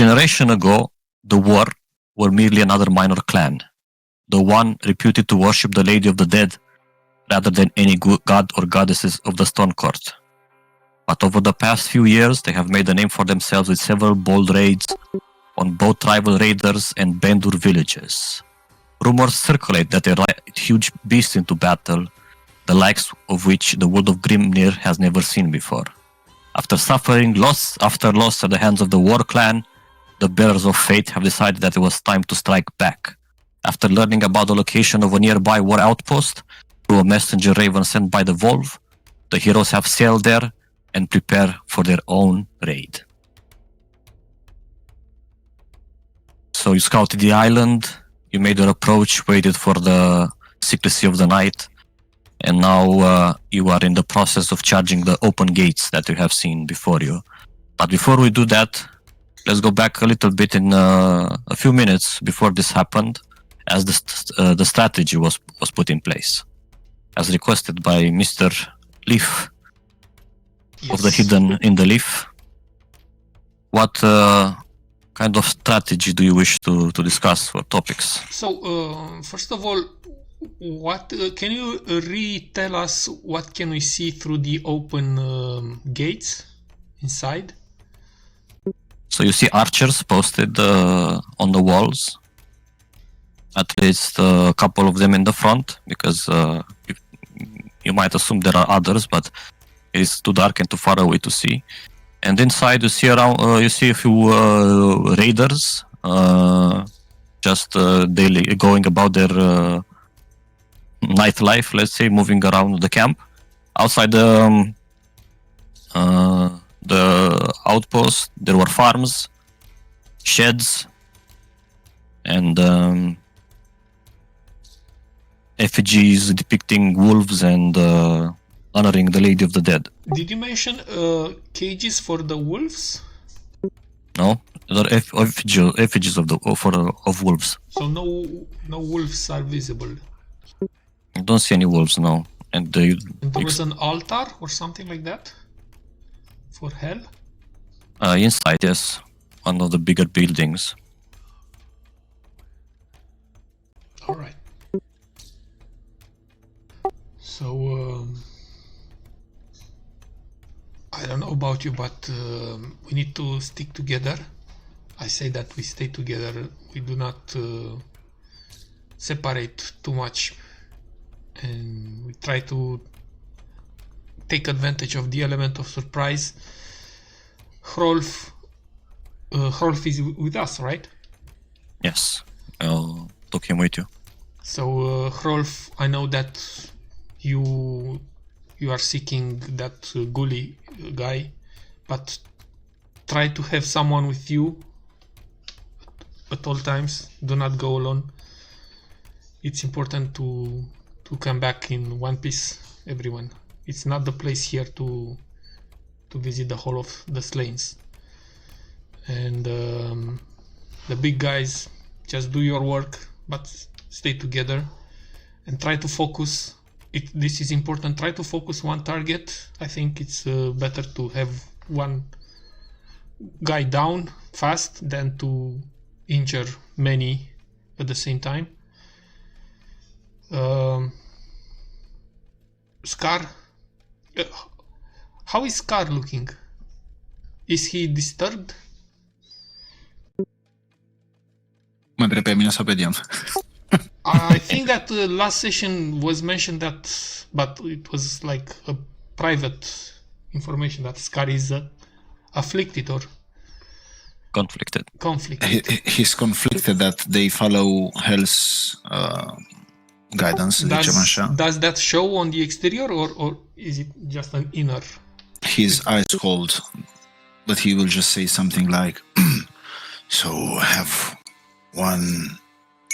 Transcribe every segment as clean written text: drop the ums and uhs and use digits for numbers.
generation ago, the War were merely another minor clan, the one reputed to worship the Lady of the Dead rather than any god or goddesses of the Stone Court. But over the past few years, they have made a name for themselves with several bold raids on both tribal raiders and Bendur villages. Rumors circulate that they ride huge beasts into battle, the likes of which the world of Grimnir has never seen before. After suffering loss after loss at the hands of the War Clan, the Bearers of Fate have decided that it was time to strike back. After learning about the location of a nearby war outpost through a messenger raven sent by the Wolf, the heroes have sailed there and prepare for their own raid. So you scouted the island, you made your approach, waited for the secrecy of the night, and now you are in the process of charging the open gates that you have seen before you. But before we do that, let's go back a little bit in a few minutes before this happened, as the strategy was put in place, as requested by Mr. Leaf. Yes. Of the Hidden in the Leaf. What kind of strategy do you wish to discuss, or topics? So, first of all, what can you retell us what can we see through the open gates inside? So you see archers posted on the walls, at least a couple of them in the front, because you might assume there are others, but it's too dark and too far away to see. And inside you see a few raiders, just daily going about their nightlife, let's say, moving around the camp. Outside the outpost, there were farms, sheds, and effigies depicting wolves and honoring the Lady of the Dead. Did you mention cages for the wolves? No, there are effigies of wolves. So no wolves are visible. I don't see any wolves now. And there was an altar or something like that for hell? Inside, yes, one of the bigger buildings. All right. So I don't know about you, but we need to stick together. I say that we stay together. We do not separate too much, and we try to take advantage of the element of surprise. Hrolf is with us, right? Yes, I'll took him with you. So Hrolf, I know that you are seeking that ghoulie guy, but try to have someone with you at all times. Do not go alone. It's important to come back in one piece, everyone. It's not the place here to visit the Hall of the Slains. And the big guys, just do your work, but stay together and try to focus. This is important. Try to focus one target. I think it's better to have one guy down fast than to injure many at the same time. Scar, how is Scar looking? Is he disturbed? Mă întreb pe mine sau pe Diam? I think that last session was mentioned that, but it was like a private information that Scar is afflicted or conflicted. He's conflicted that they follow Hell's guidance. Does that show on the exterior, or is it just an inner? His eyes cold, but he will just say something like, "So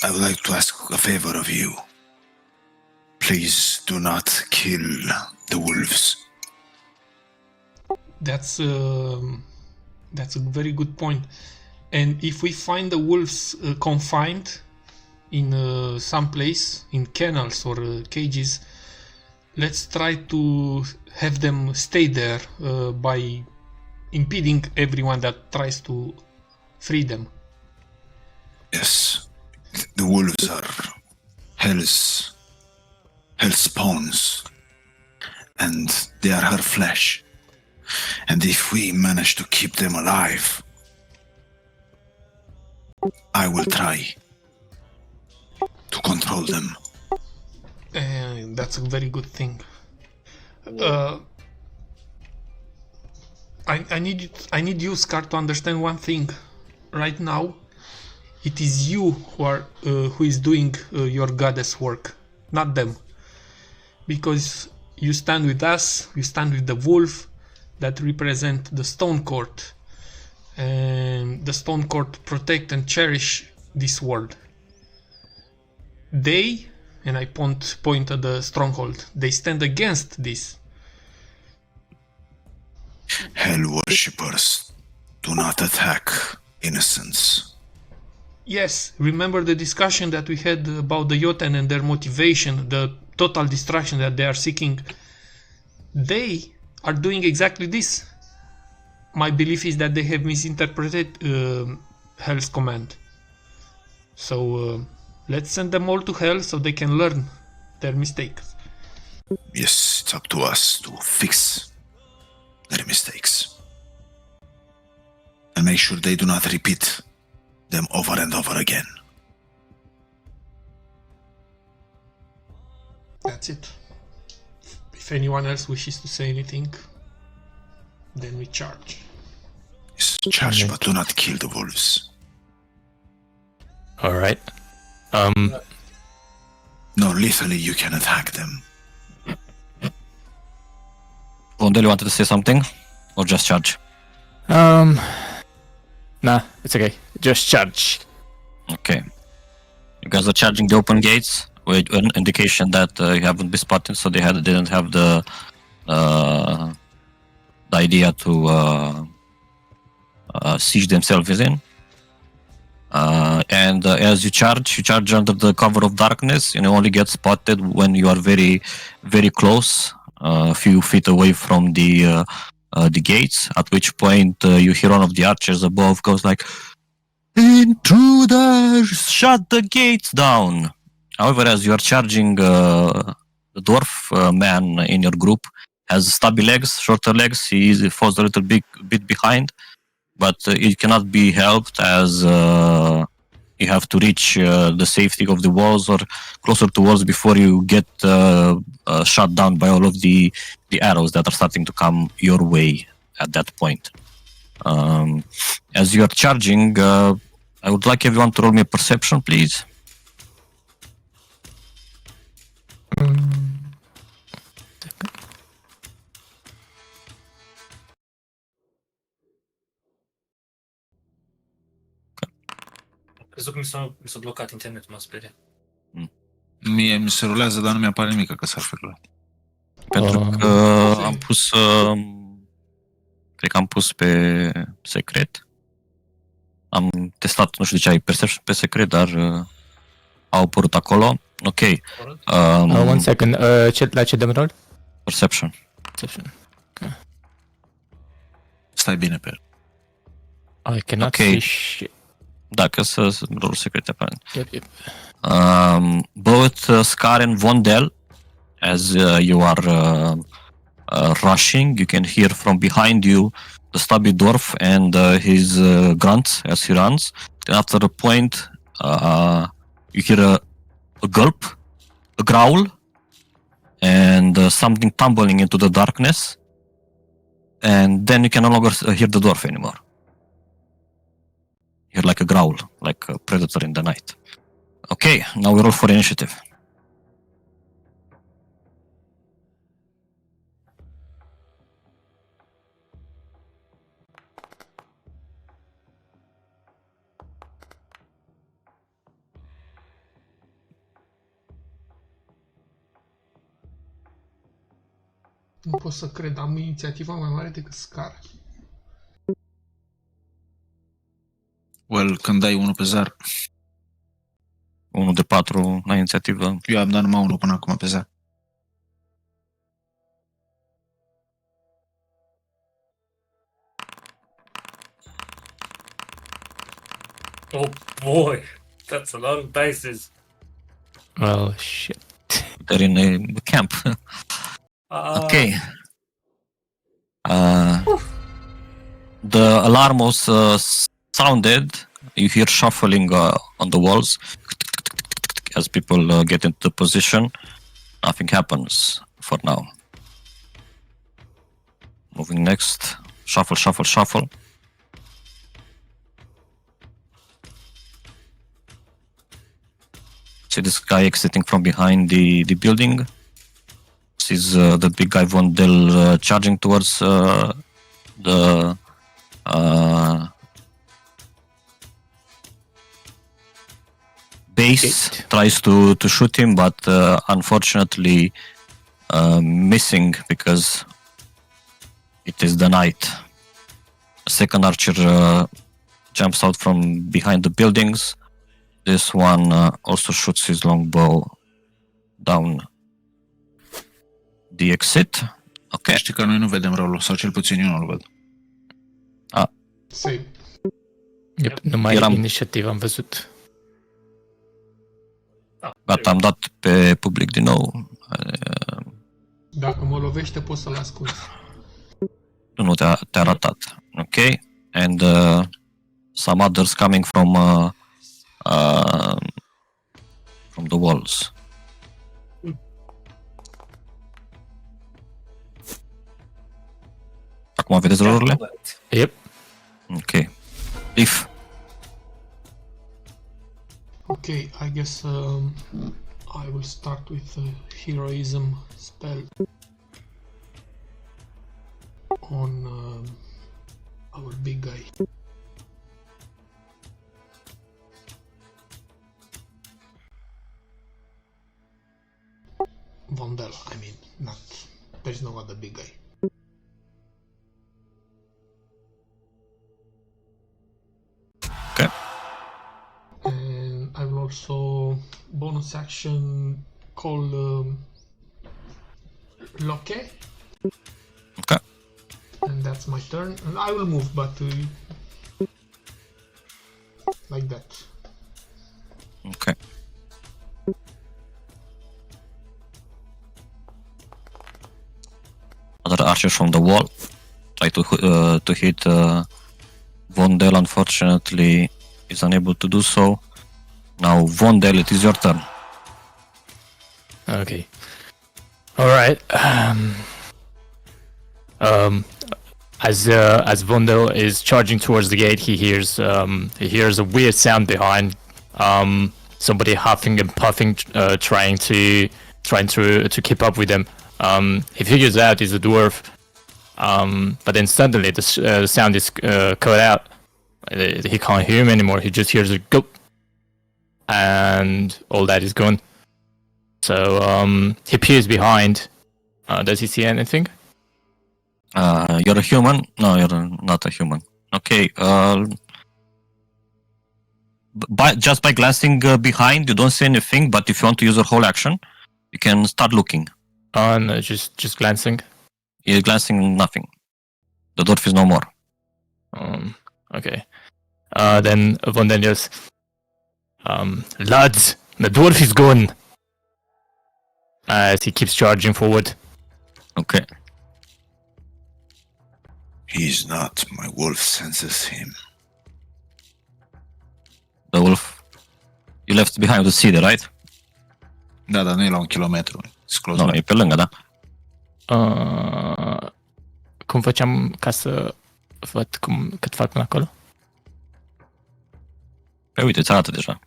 I would like to ask a favor of you. Please do not kill the wolves." That's a very good point. And if we find the wolves confined in some place, in kennels or cages, let's try to have them stay there by impeding everyone that tries to free them. Yes. The wolves are hell's spawns. And they are her flesh. And if we manage to keep them alive, I will try to control them. That's a very good thing. I need you, Scar, to understand one thing. Right now, it is you who is doing your goddess work, not them. Because you stand with us, you stand with the wolf that represent the Stone Court. And the Stone Court protect and cherish this world. They, and I point at the stronghold, they stand against this. Hell worshippers do not attack innocents. Yes, remember the discussion that we had about the Jotun and their motivation, the total destruction that they are seeking. They are doing exactly this. My belief is that they have misinterpreted Hell's command. So let's send them all to Hell so they can learn their mistakes. Yes, it's up to us to fix their mistakes. And make sure they do not repeat them over and over again. That's it. If anyone else wishes to say anything, then we charge. Yes, charge, but do not kill the wolves. All right. No, lethally you can attack them. Vondel, you wanted to say something? Or just charge? Nah, it's okay. Just charge. Okay. You guys are charging the open gates with an indication that you haven't been spotted, so they didn't have the idea to siege themselves in. And as you charge under the cover of darkness, and you only get spotted when you are very, very close, a few feet away from the gates. At which point you hear one of the archers above goes like, "Intruders! Shut the gates down!" However, as you are charging, the dwarf man in your group has stubby legs, shorter legs. He falls a little bit behind, but it cannot be helped as you have to reach the safety of the walls or closer to walls before you get shot down by all of the arrows that are starting to come your way at that point. As you are charging, I would like everyone to roll me a perception, please. Crezut că mi s-a blocat internetul, m-a speriat. Mie mi se rulează, dar nu mi-apare nimic că s-ar fi rulat. Pentru că am pus, cred că am pus pe secret. Am testat, nu știu de ce ai perception pe secret, dar au apărut acolo. Ok. One second. La ce dăm rol? Perception. Perception. Stai bine pe el. I cannot Okay. see shit. Dacă să rolul secret, aparent. Yep. Both Scar and Vondel, as you are rushing, you can hear from behind you the stubby dwarf and his grunts as he runs. Then after a point, you hear a gulp, a growl, and something tumbling into the darkness. And then you can no longer hear the dwarf anymore. You hear like a growl, like a predator in the night. Okay, now we roll for initiative. Nu pot să cred, am inițiativa mai mare decât Scar. Well, când dai unul pe zar, 1 de 4 la inițiativă. eu am dat numai unul până acum pe zar. Oh boy, that's a lot of dices. Oh shit. They're in a camp. Okay. The alarm was sounded. You hear shuffling on the walls as people get into position. Nothing happens for now. Moving next. Shuffle, shuffle, shuffle. See this guy exiting from behind the building. Sees the big guy Vondel charging towards the base. Gate. Tries to shoot him, but unfortunately missing because it is the night. A second archer jumps out from behind the buildings. This one also shoots his longbow down the exit. Ok. Știi că noi nu vedem rolul, sau cel puțin eu nu-l văd. Same. Yep, numai Eram- inițiativ am văzut. Gata, am dat pe public din nou. Dacă mă lovește, pot să-l ascult. Nu, te-a ratat. Ok. And some others coming from the walls. Acum vedeți rolurile? Yep. Ok. If. Okay, I guess I will start with the heroism spell on our big guy. Vondel, I mean, not. There's no other big guy. Okay. And I will also bonus action call Loke, Ok. and that's my turn. And I will move, but like that. Ok. Other archers from the wall try to hit Vondel. Unfortunately, is unable to do so. Now, Vondel, it is your turn. Okay. All right. As Vondel is charging towards the gate, he hears a weird sound behind. Somebody huffing and puffing, trying to keep up with him. He figures out he's a dwarf. But then suddenly the sound is cut out. He can't hear him anymore. He just hears a go, and all that is gone. So he peers behind. Does he see anything? You're a human? No, you're not a human. Okay. Just by glancing behind, you don't see anything. But if you want to use your whole action, you can start looking. No, just glancing. You're glancing, nothing. The dwarf is no more. Okay. Then Von just, lads, the dwarf is gone. As he keeps charging forward. Okay. He's not. My wolf senses him. The wolf. You left behind the city, right? Da, dar nu e la 1 kilometru. It's close No, by. e pe lângă, da? Cum făceam ca să văd cât fac până acolo? Păi uite, ți arată deja.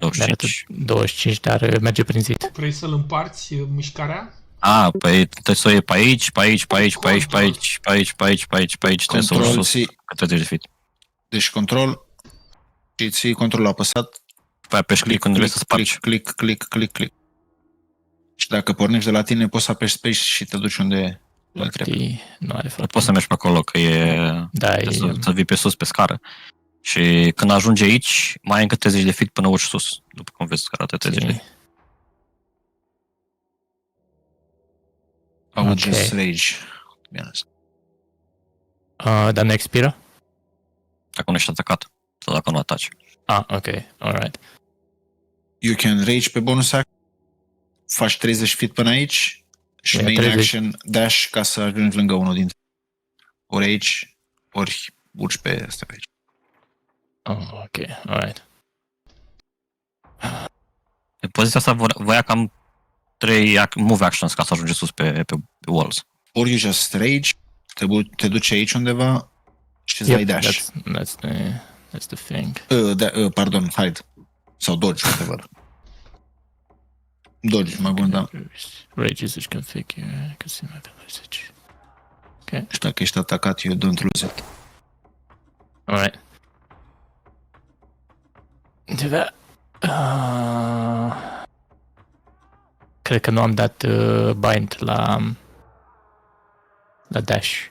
Mi arată 25. 25, dar merge prin zid. Vrei să-l împarți mișcarea? Păi trebuie să o iei pe aici, pe aici, pe aici, pe aici, pe aici, pe aici, pe aici, pe aici, pe aici. Trebuie să o Control, sus, ții. că 30 de feet. Deci control și ții controlul apăsat. Pe aia pești click când vrei să spargi. Click. Și dacă pornești de la tine, poți să apeși space și te duci unde trebuie. Nu are Nu foarte. poți să mergi pe acolo, că e... Da, trebuie să vii pe sus, pe scară. Și când ajungi aici, mai ai încă 30 de feet până urci sus. După cum vezi că arată 30 de feet. I would Okay. just rage, to be honest. Dar nu expiră? Acum nu ești atacat. Sau dacă nu ataci. Ah, okay, alright. You can rage pe bonus action, faci 30 feet până aici și Yeah, main 30. action dash ca să ajungi lângă unul dintre ori aici, ori urci pe astea pe aici. Oh, okay, alright. În poziția asta voia cam 3 move actions ca să ajungi sus pe walls. Ori you just rage, te duci aici undeva și îți dai dash. That's the thing. Pardon, hide. Sau dodge, whatever. Dodge, mă gândeam. Rage usage configure, consume usage. Okay. Și dacă ești atacat, you don't lose it. Alright. Do that. Cred că nu am dat bind la dash.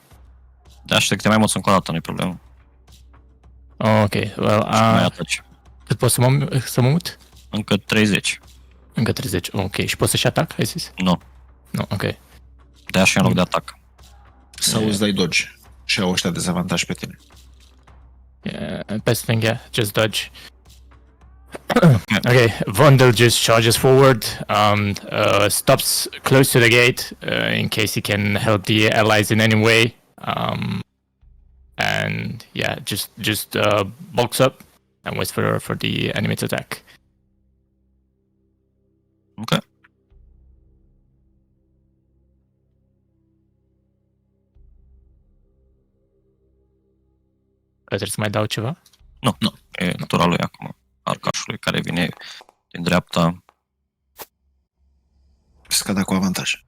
Dash, te mai mulți încă o dată, nu-i problemă. Oh, ok, well, Mai ataci. cât pot să mă mut? Încă 30. Încă 30, ok. Și pot să-și atac, ai zis? Nu. Nu, ok. Dash în loc de atac. Sau îți dai dodge. Și au ăștia dezavantaj pe tine. Yeah, best thing, yeah, just dodge. Okay, Vondel just charges forward, stops close to the gate in case he can help the allies in any way, and yeah, just bulks up and waits for the enemy to attack. Ok. Trebuie să mai dau ceva? Nu. E tura lui acum. Arcașului care vine din dreapta. Scada cu avantaj.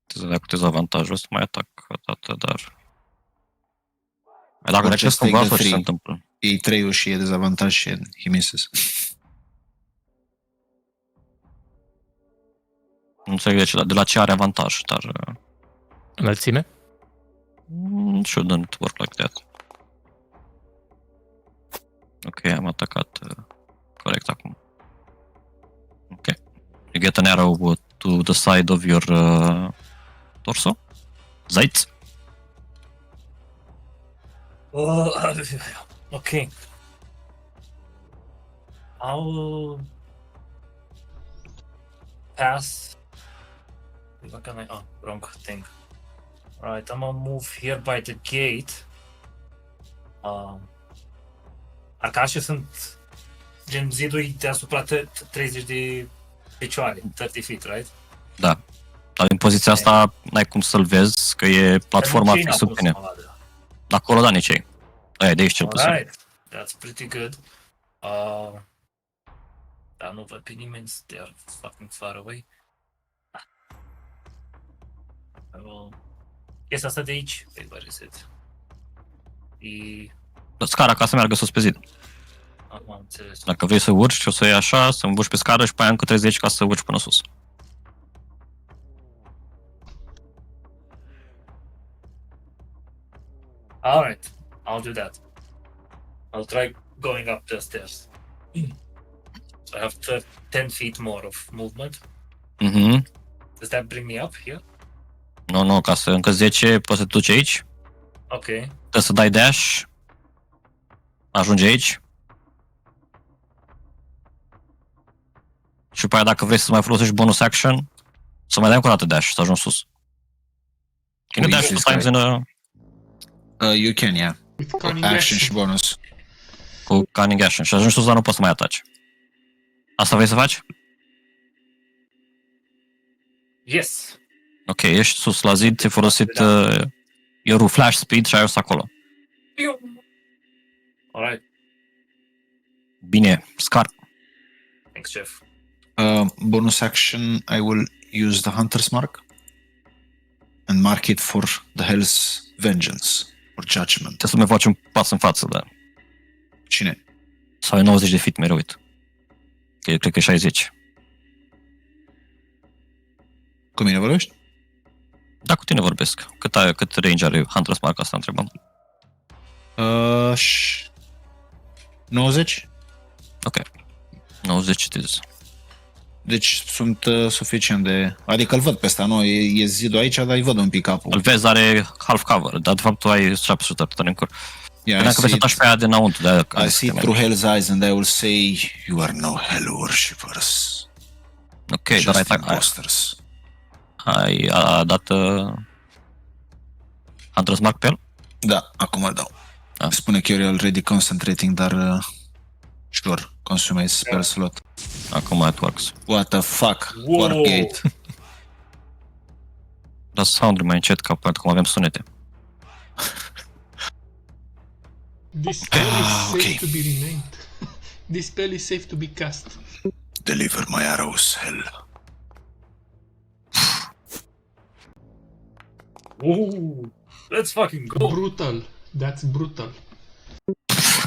Te dea cu dezavantajul ăsta, mai atac o dată, dar... Mai dacă Orice recesc cumva stake sau de ce se three. întâmplă? Ei 3 și e dezavantaj și he misses. Nu înțeleg de la ce are avantaj, dar... Înălțime? Shouldn't work like that. Ok, am atacat corect acum. Ok. You get an arrow to the side of your torso. Zaitz. Okay. I'll pass. What can I? Oh, wrong thing. Right, I'm gonna move here by the gate. Arcașii sunt gen ziduri deasupra 30 de picioare, 30 feet, right? Da. Dar din poziția asta n-ai cum să-l vezi, că e platforma fix sub tine. Acolo, da, nici ei. Aia de aici cel puțin. Alright, that's pretty good. Dar nu văd pe nimeni, they are fucking far away. Chestia asta de aici, where is it? Scara ca să meargă sus pe zid. Am înțeles. Dacă vrei să urci, o să iei așa, să îmbuci pe scară și pe aia încă 30 ca să urci până sus. Alright, I'll do that. I'll try going up the stairs. So I have 10 feet more of movement. Mhm. Does that bring me up here? Nu, ca să încă 10 poți să te duci aici. Ok. Trebuie să dai dash. Ajungi aici. Și pe aia dacă vrei să mai folosești bonus action, să mai dai încă o dată dash, să ajungi sus. Can you dash two times in a... You can, yeah. With cunning Action și bonus. Cu cunning action și ajungi sus, dar nu poți să mai ataci. Asta vrei să faci? Yes. Ok, ești sus la zid, ți-ai folosit your flash speed și ai ajuns acolo. Alright. Bine, Scar. Thanks, Jeff. Bonus action, I will use the Hunter's Mark and mark it for the Hell's Vengeance or Judgment. Trebuie să mai faci un pas în față, da. Cine? Sau e 90 de feet, mereu uit. Că cred că e 60. Cu mine vorbești? Da, cu tine vorbesc. Cât range are Hunter's Mark, asta întrebam. 90? Ok. 90 it is. Deci sunt suficient de... Adică îl văd pe ăsta, nu? E zidul aici, dar îi văd un pic capul. Îl vezi, are half cover, dar de fapt tu ai 700 în cur. Yeah, Dacă vrei să taci pe aia dinăuntru, de I see through Hell's eyes and I will say, you are no Hell worshippers. Ok, dar Just imposters. ai dat Hunter's Mark pe el? Da, acum îl dau. Ah. Spune că you're already concentrating, dar... sure, consume spell slot. Acum it works. What the fuck? Wow. Wargate. Dar sound-ul mai încet ca pentru cum avem sunete. This spell is safe okay. to be renamed. This spell is safe to be cast. Deliver my arrows, Hell. Ooh, let's fucking go. Brutal. That's brutal.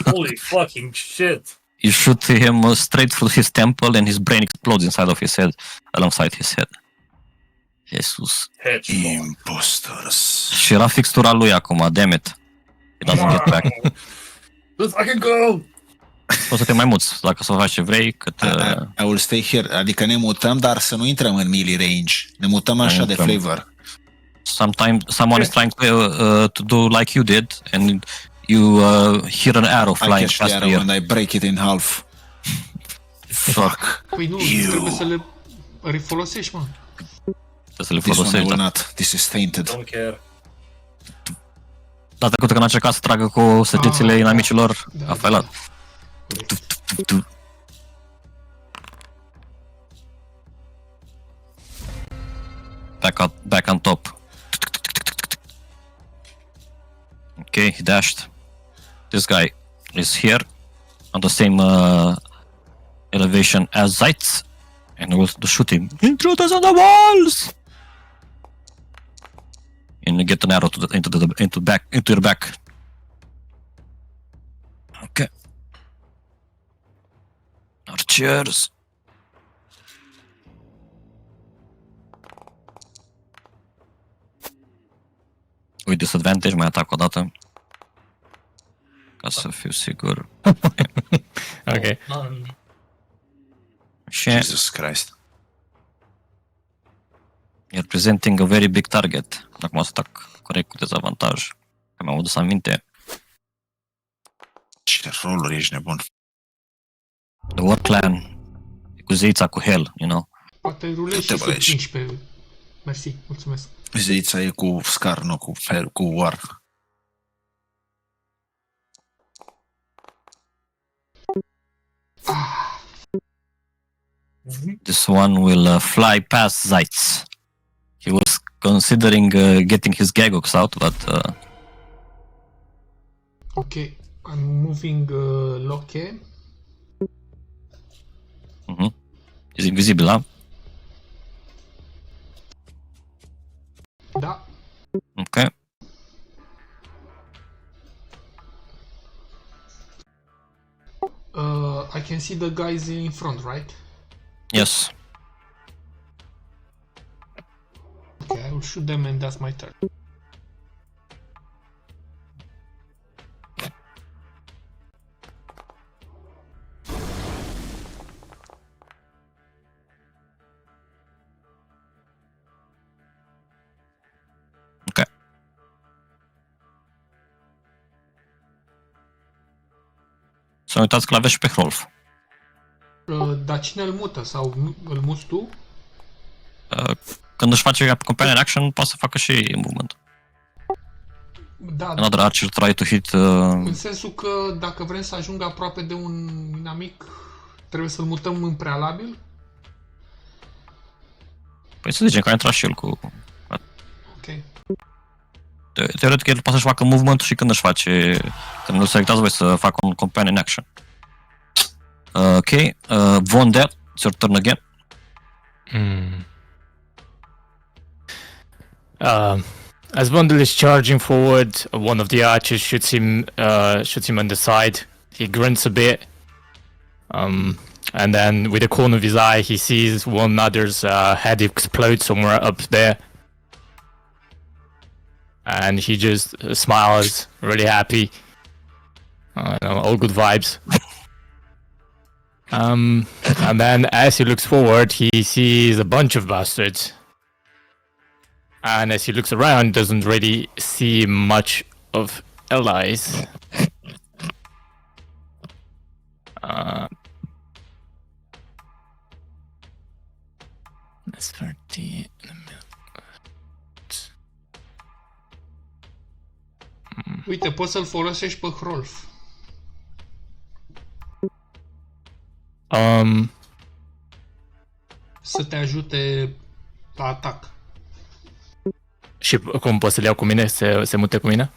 Holy fucking shit. You shoot him straight through his temple and his brain explodes inside of his head, alongside his head. Jesus. Headshot. Imposters. Și era fixtura lui acum, damn it. He doesn't get back. Let's fucking go. O să te mai muți, dacă să o faci ce vrei, cât... I will stay here. Adică ne mutăm, dar să nu intrăm în melee range. Ne mutăm așa de intrăm. flavor. Sometimes someone is trying to do like you did, and you hear an arrow I flying catch the past arrow you. and I break it in half. Fuck. Păi nu, You. trebuie să le refolosești, mă. Să le This one I folosești. will Da. not. This is tainted. Don't care. Data trecută când a încercat să tragă cu săgețile Ah, inamicilor, da, a failat. Back on top. Okay, he dashed. This guy is here on the same elevation as Zeitz, and we'll shoot him. Intruders on the walls! And you get an arrow into your back. Okay. Archers. With disadvantage, mai atac o dată. Ca să fiu sigur. Okay. Și Jesus Christ. you're presenting a very big target. Acum o să atac corect cu dezavantaj. Că mi-am adus aminte. Ce roluri ești nebun. The War Clan. Cu zeița cu Hell, you know. Poate rulezi Tu te și sub băiești. 15. Mersi, mulțumesc. Zeița e cu scar, nu cu fel, cu war. This one will fly past Zeitz. He was considering getting his Gagox out, but Ok, I'm moving Loche. he's invisible, huh? Da. Okay. I can see the guys in front, right? Yes. Okay, I will shoot them and that's my turn. Okay. Să nu uitați că l-aveți și pe Hrolf. Dar cine îl mută sau îl muți tu? Când își face companion action, poate să facă și movement. Da, Another archer try to hit... în sensul că dacă vrem să ajungă aproape de un inamic, trebuie să-l mutăm în prealabil? Păi să zicem că a intrat și el cu... Ok. Teoretic el poate să-și facă movement și când își face... Când nu selectați voi să facă un companion action. Ok. Von der, it's your turn again. As Bundle is charging forward, one of the archers shoots him on the side. He grunts a bit, and then with the corner of his eye, he sees one other's head explode somewhere up there, and he just smiles, really happy. All good vibes. And then as he looks forward, he sees a bunch of bastards. And as he looks around, doesn't really see much of allies. That's 30 in a minute. Uite, poți să-l folosești pe Hrolf. Să te ajute la atac. Și cum pot să-l iau cu mine? Se mute cu mine?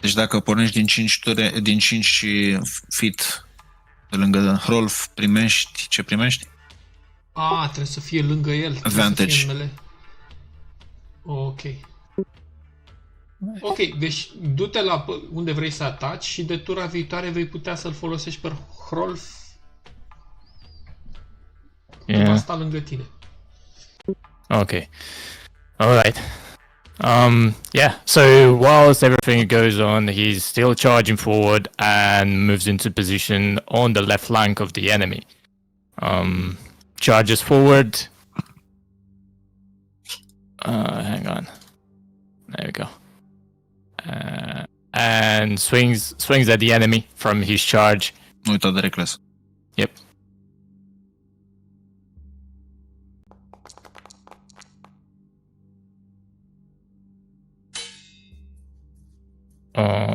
Deci dacă pornești din 5 feet de lângă Rolf, primești ce primești? Trebuie să fie lângă el. Advantage. Ok. Ok, deci du-te la unde vrei să ataci și de tura viitoare vei putea să-l folosești pe Hrolf. Va sta lângă tine. Okay. Alright. Yeah, so whilst everything goes on, he's still charging forward and moves into position on the left flank of the enemy. Charges forward. Hang on. There we go. And swings at the enemy from his charge. Nu uita de reckless. Yep.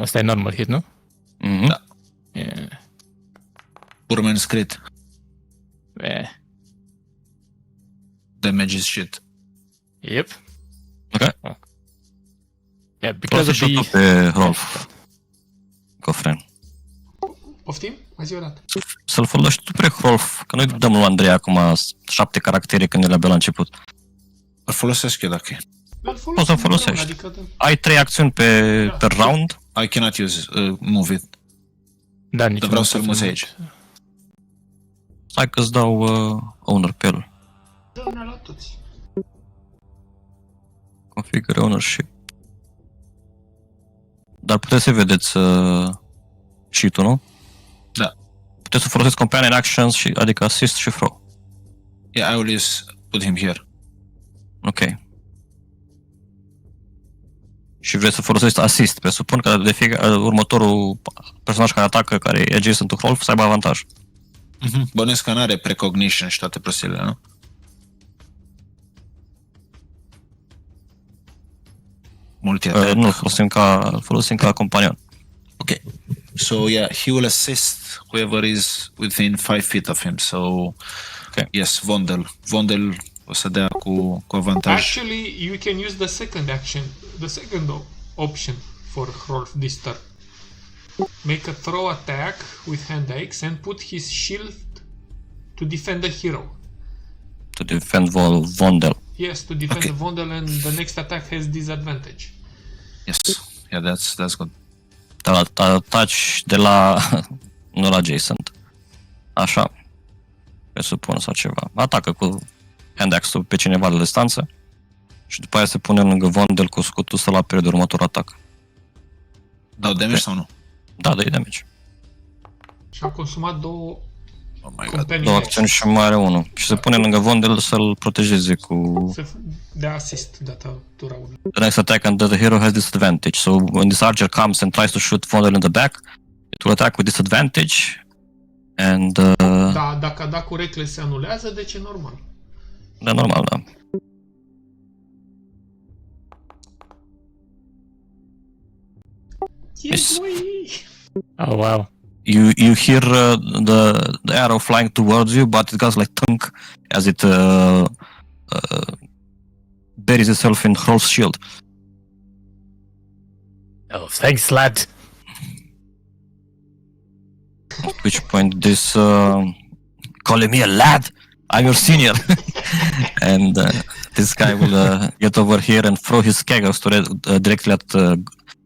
Ăsta e normal hit, nu? Da. Yeah. Urmen scrit. Yeah. Damage is shit. Yep. Ok. Yeah, because of Folosește-o the... tu pe Rolf. Cofren. Poftim? Mai zi o dată. Să-l folosești tu pe Rolf, că noi dăm lui Andrei acum 7 caractere când ne le-a la început. Îl folosesc eu dacă e. Poți să folosești. Adică Ai 3 acțiuni pe round. I cannot use move it. Da, nici Dar vreau să-l muți aici. Hai că-ți dau owner pe el. dă-ne la toți. Configure ownership. Dar puteți să vedeți sheet-ul, nu? Da. Puteți să folosiți companion actions, adică assist și throw. Yeah, I will put him here. Ok. Și vreți să folosiți assist. Presupun că următorul personaj care atacă, care e adjacent to Rolf, să aibă avantaj. Bănuiesc că n-are precognition și toate prostiile, nu? Multi-attack. Nu, folosim ca companion. Okay. So yeah, he will assist whoever is within 5 feet of him. So yes, Vondel o să dea cu avantaj. Actually, you can use the second option for Hrolf this turn. Make a throw attack with hand axe and put his shield to defend the hero. To defend Vondel. Yes, to defend the Vondel, and the next attack has disadvantage. Yes, yeah, that's good. Ataci de la... nu la adjacent. Așa. Presupun sau ceva. Atacă cu hand axe-ul pe cineva la distanță și după aia se pune lângă Vondel cu scutul să-l apere de următorul atac. Dau damage sau nu? Da, dă-i damage. Și am consumat două Oh my god. companion Două action. acțiuni și mai are unul. Și se pune lângă Vondel să-l protejeze cu... De assist data tura 1. The next attack and the hero has disadvantage. So when this archer comes and tries to shoot Vondel in the back, it will attack with disadvantage. And... Da, dacă a dat cu reckless se anulează, deci e normal. Da, normal, da. Yes, Oh, wow. You hear the arrow flying towards you, but it goes like thunk as it buries itself in Hrolf's shield. Oh, thanks, lad. At which point this calling me a lad, I'm your senior. And this guy will get over here and throw his skaggers directly at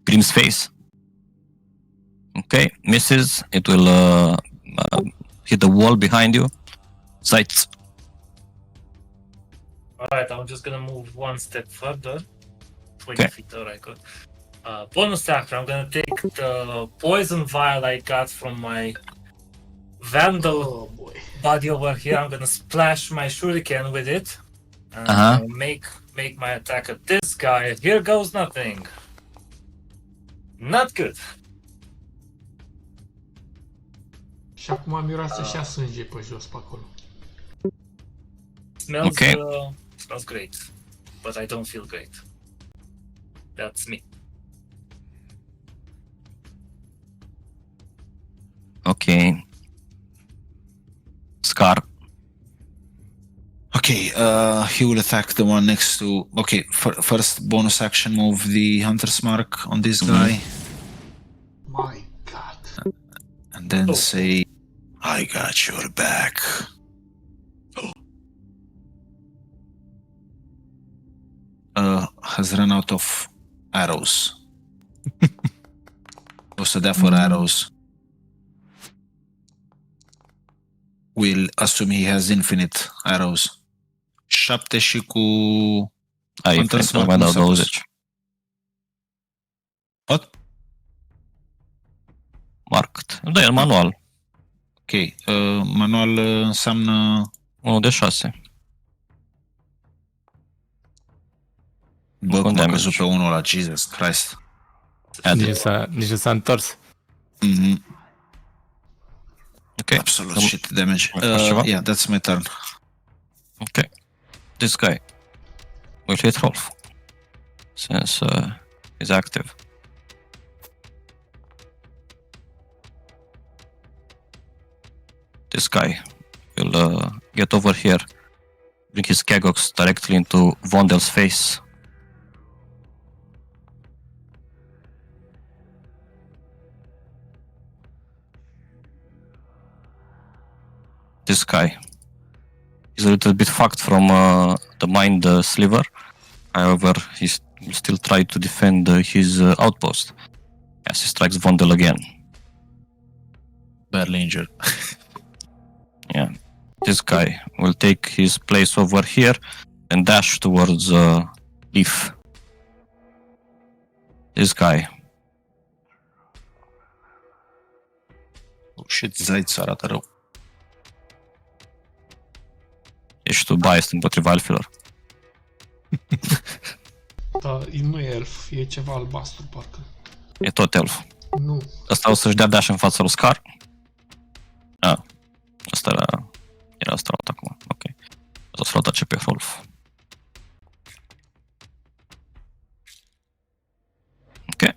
Grim's face. Okay, misses. It will hit the wall behind you. Sights. Alright, I'm just gonna move one step further. 20 Okay. feet, alright, good. Bonus action, I'm gonna take the poison vial I got from my vandal Oh boy. buddy over here. I'm gonna splash my shuriken with it. And Uh-huh. make my attack at this guy. Here goes nothing. Not good. Și acum miroase și a sânge pe jos pe acolo. Smells Okay. Smells great, but I don't feel great. That's me. Okay. Scar. Okay, he will attack the one next to. Okay, first bonus action move the hunter's mark on this guy, My god. and then Oh. say, "I got your back." Has run out of arrows. O să dea fără arrows. Will assume he has infinite arrows. 7 și cu... Ai, Hunter's mai Mark dau nu s-a pus. 20. What? Marked. Da, e manual. Ok, manual înseamnă... 1 de 6. Bă, cum a damage. căzut pe unul la Jesus Christ. Nici nu s-a întors. Mhm. Ok. Absolute shit damage. Mai faci ceva? Yeah, that's my turn. Ok. This guy will hit Rolf. Since he's active. This guy will get over here, bring his Kegox directly into Vondel's face. This guy is a little bit fucked from the mind sliver. However, he will still try to defend his outpost as he strikes Vondel again. Barely injured. Yeah. This guy will take his place over here and dash towards Leaf. This guy. Oh shit, Zaiț arată rău. Ești tu biased împotriva elfilor. Da, nu e elf, e ceva albastru, parcă. E tot elf. Nu. Ăsta o să-și dea dash în fața lui Scar. Ah. Ăsta era astronauta acum. Ok. O să-l atace pe Rolf. Ok.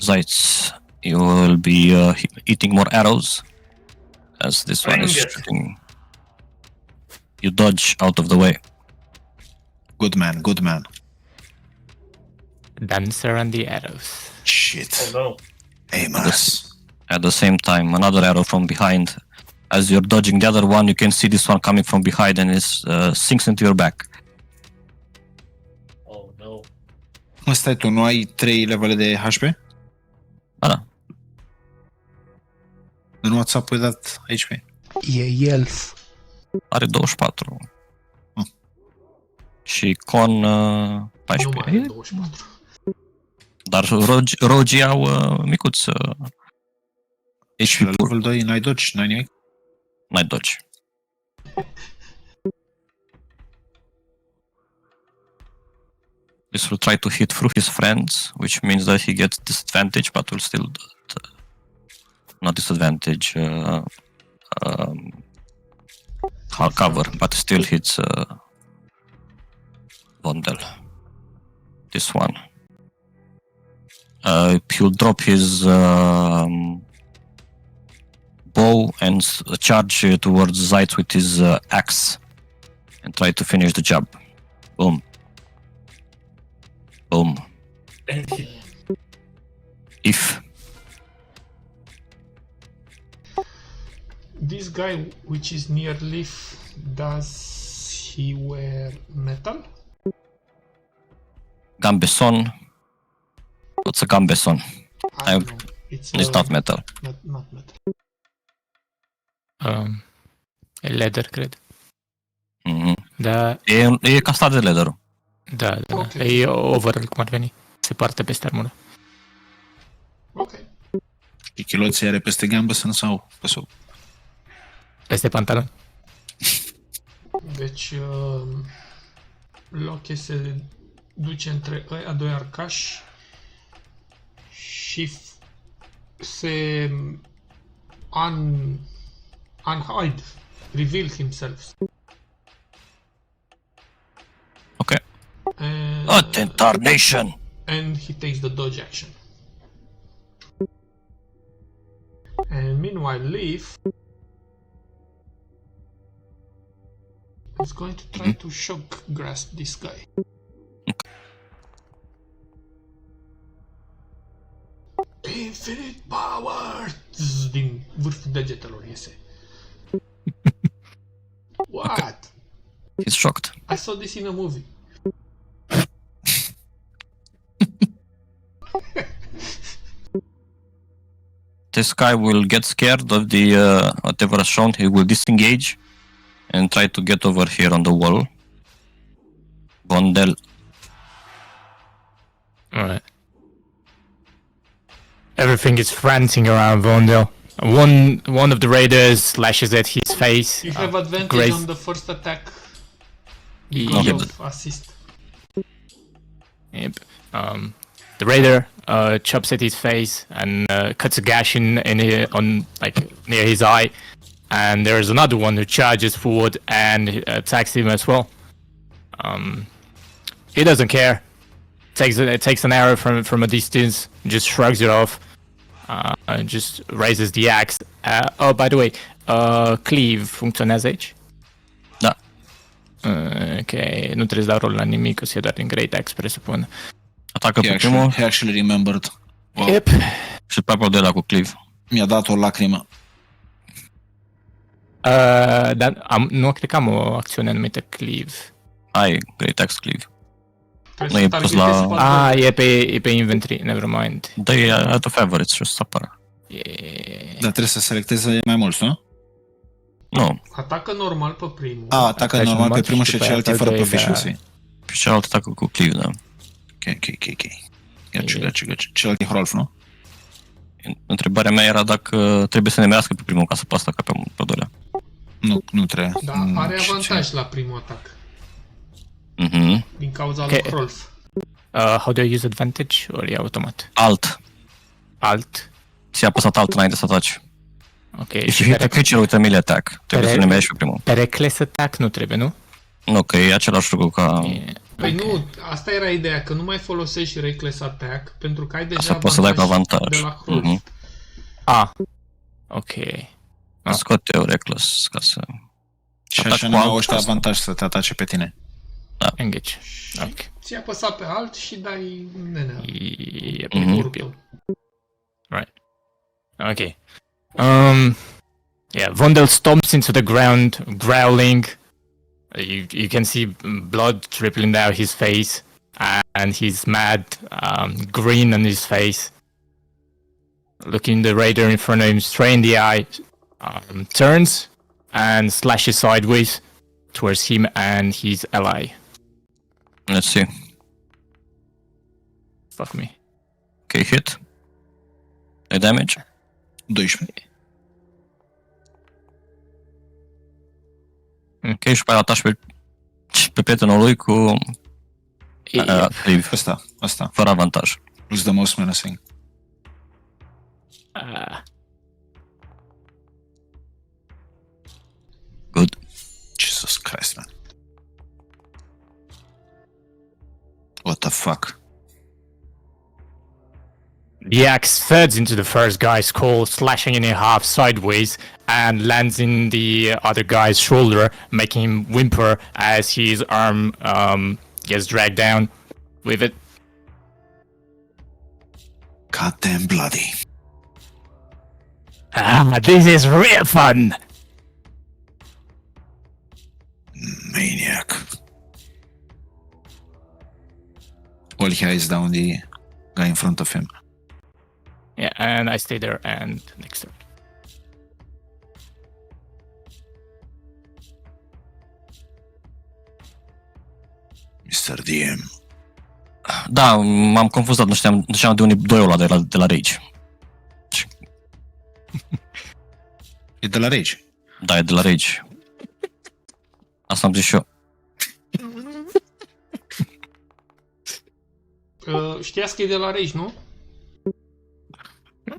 Zaiț, you will be eating more arrows as this one is Bring it. shooting. You dodge out of the way. Good man, good man. Dancer and the arrows. Shit. Oh no. Amos. At the same time, another arrow from behind. As you're dodging the other one, you can see this one coming from behind and it sinks into your back. Oh no. Mă, stai tu, nu ai 3 levele de HP? Da. Then what's up with that HP? E elf. Are 24. Ah. Și con Nu 14. mai are 24. Dar rogii au micuț Și la HP pur. level 2 n-ai dodge, n-ai nimic? N-ai dodge. This will try to hit through his friends, which means that he gets disadvantage, but will still not disadvantage cover, but still hits Vondel. This one. He'll drop his bow and charge towards Zaitzz with his axe and try to finish the job. Boom. Boom. If This guy which is near Leaf, does he wear metal? Gambeson, what's a Gambeson? I don't know. It's Not metal. Not metal. E leather, cred. Mhm. Da, E castat de leather. Da. Ok. E overall, cum ar veni. Se poartă peste armură. Ok. Și chiloții are peste gambă sau pe sub? Peste pantalon. Deci, Loche se duce între ăia doi arcași și se unhide, reveal himself. Ok. And, Atent tarnation! and he takes the dodge action. And meanwhile, Leaf is going to try to shock grasp this guy. Infinite power! Zzz, din vârful degetelor iese. What? He's shocked. I saw this in a movie. This guy will get scared of the whatever is shown. He will disengage and try to get over here on the wall. Bondel. Alright. Everything is frantic around Vondel. One of the raiders slashes at his face. You have advantage Grace. on the first attack because Yep. of assist. Yep. The raider chops at his face and cuts a gash on near his eye. And there is another one who charges forward and attacks him as well. He doesn't care. Takes an arrow from a distance, just shrugs it off, and just raises the axe. Oh, by the way, cleave funcționează aici? Da. Ok, nu trebuie să dau rol la nimic, o să fie doar din Great Axe, presupun. Atacă pe primul He actually remembered. Wow. Yep. și pe al doilea cu cleave. Mi-a dat o lacrimă. Dar nu cred că am o acțiune numită cleave. Ai Great Axe cleave. Trebuie Nu să e pus targetezi la- pe al doilea. E pe inventory, never mind. Dă-i out of favorites și o să apară. Dar trebuie să selecteze mai mulți, nu? Nu. Atacă normal pe primul. Atacă Ataci normal pe normal primul și și după celălalt e aia fără pe al doilea. proficiency. Și celălalt atacă cu cleave, da. Ok. Gaci. Celălalt e Hrolf, nu? Întrebarea mea era dacă trebuie să ne merească pe primul ca să poată ataca pe doilea. Nu trebuie. Da, are avantaj la primul atac. Mhm. Din cauza Ok. lui Rolf. How do I use advantage? Ori e automat? Alt. Alt? Ți-a apăsat alt înainte să ataci. Ok. If you hit a creature with a melee attack, trebuie să ne merești pe primul. Pe reckless attack nu trebuie, nu? Nu, că e același lucru ca... Păi nu, asta era ideea, că nu mai folosești Reckless Attack, pentru că ai deja Să poți să dai cu avantaj. de la Rolf. Mhm. Ok. Scoate eu reckless ca să... Și Atac așa cu nu au alt ăștia asta. avantaj să te atace pe tine. Engage. Ok. Ți-ai apăsat pe alt și dai nenea. Yep. Urul tău. Right. Okay. Yeah, Vondel stomps into the ground, growling. You can see blood dripping down his face, and he's mad, grin on his face. Looking the raider in front of him straight in the eye, turns and slashes sideways towards him and his ally. Let's see. Fuck me. Ok, hit. E damage. 12. Ok, și pe aia atași pe prietenul lui cu cleave, Asta. fără avantaj. Who's the most menacing? Good. Jesus Christ, man. What the fuck? The axe thuds into the first guy's skull, slashing it in half sideways, and lands in the other guy's shoulder, making him whimper as his arm gets dragged down with it. Goddamn bloody. This is real fun! Maniac. All he has down the guy in front of him. Yeah, and I stay there and next turn. Mr. DM. Da, m-am confuzat, nu știam de unde doi ăla de la Rage. E de la Rage. Da, e de la Rage. Asta am zis și eu. Știați că e de la Rage, nu?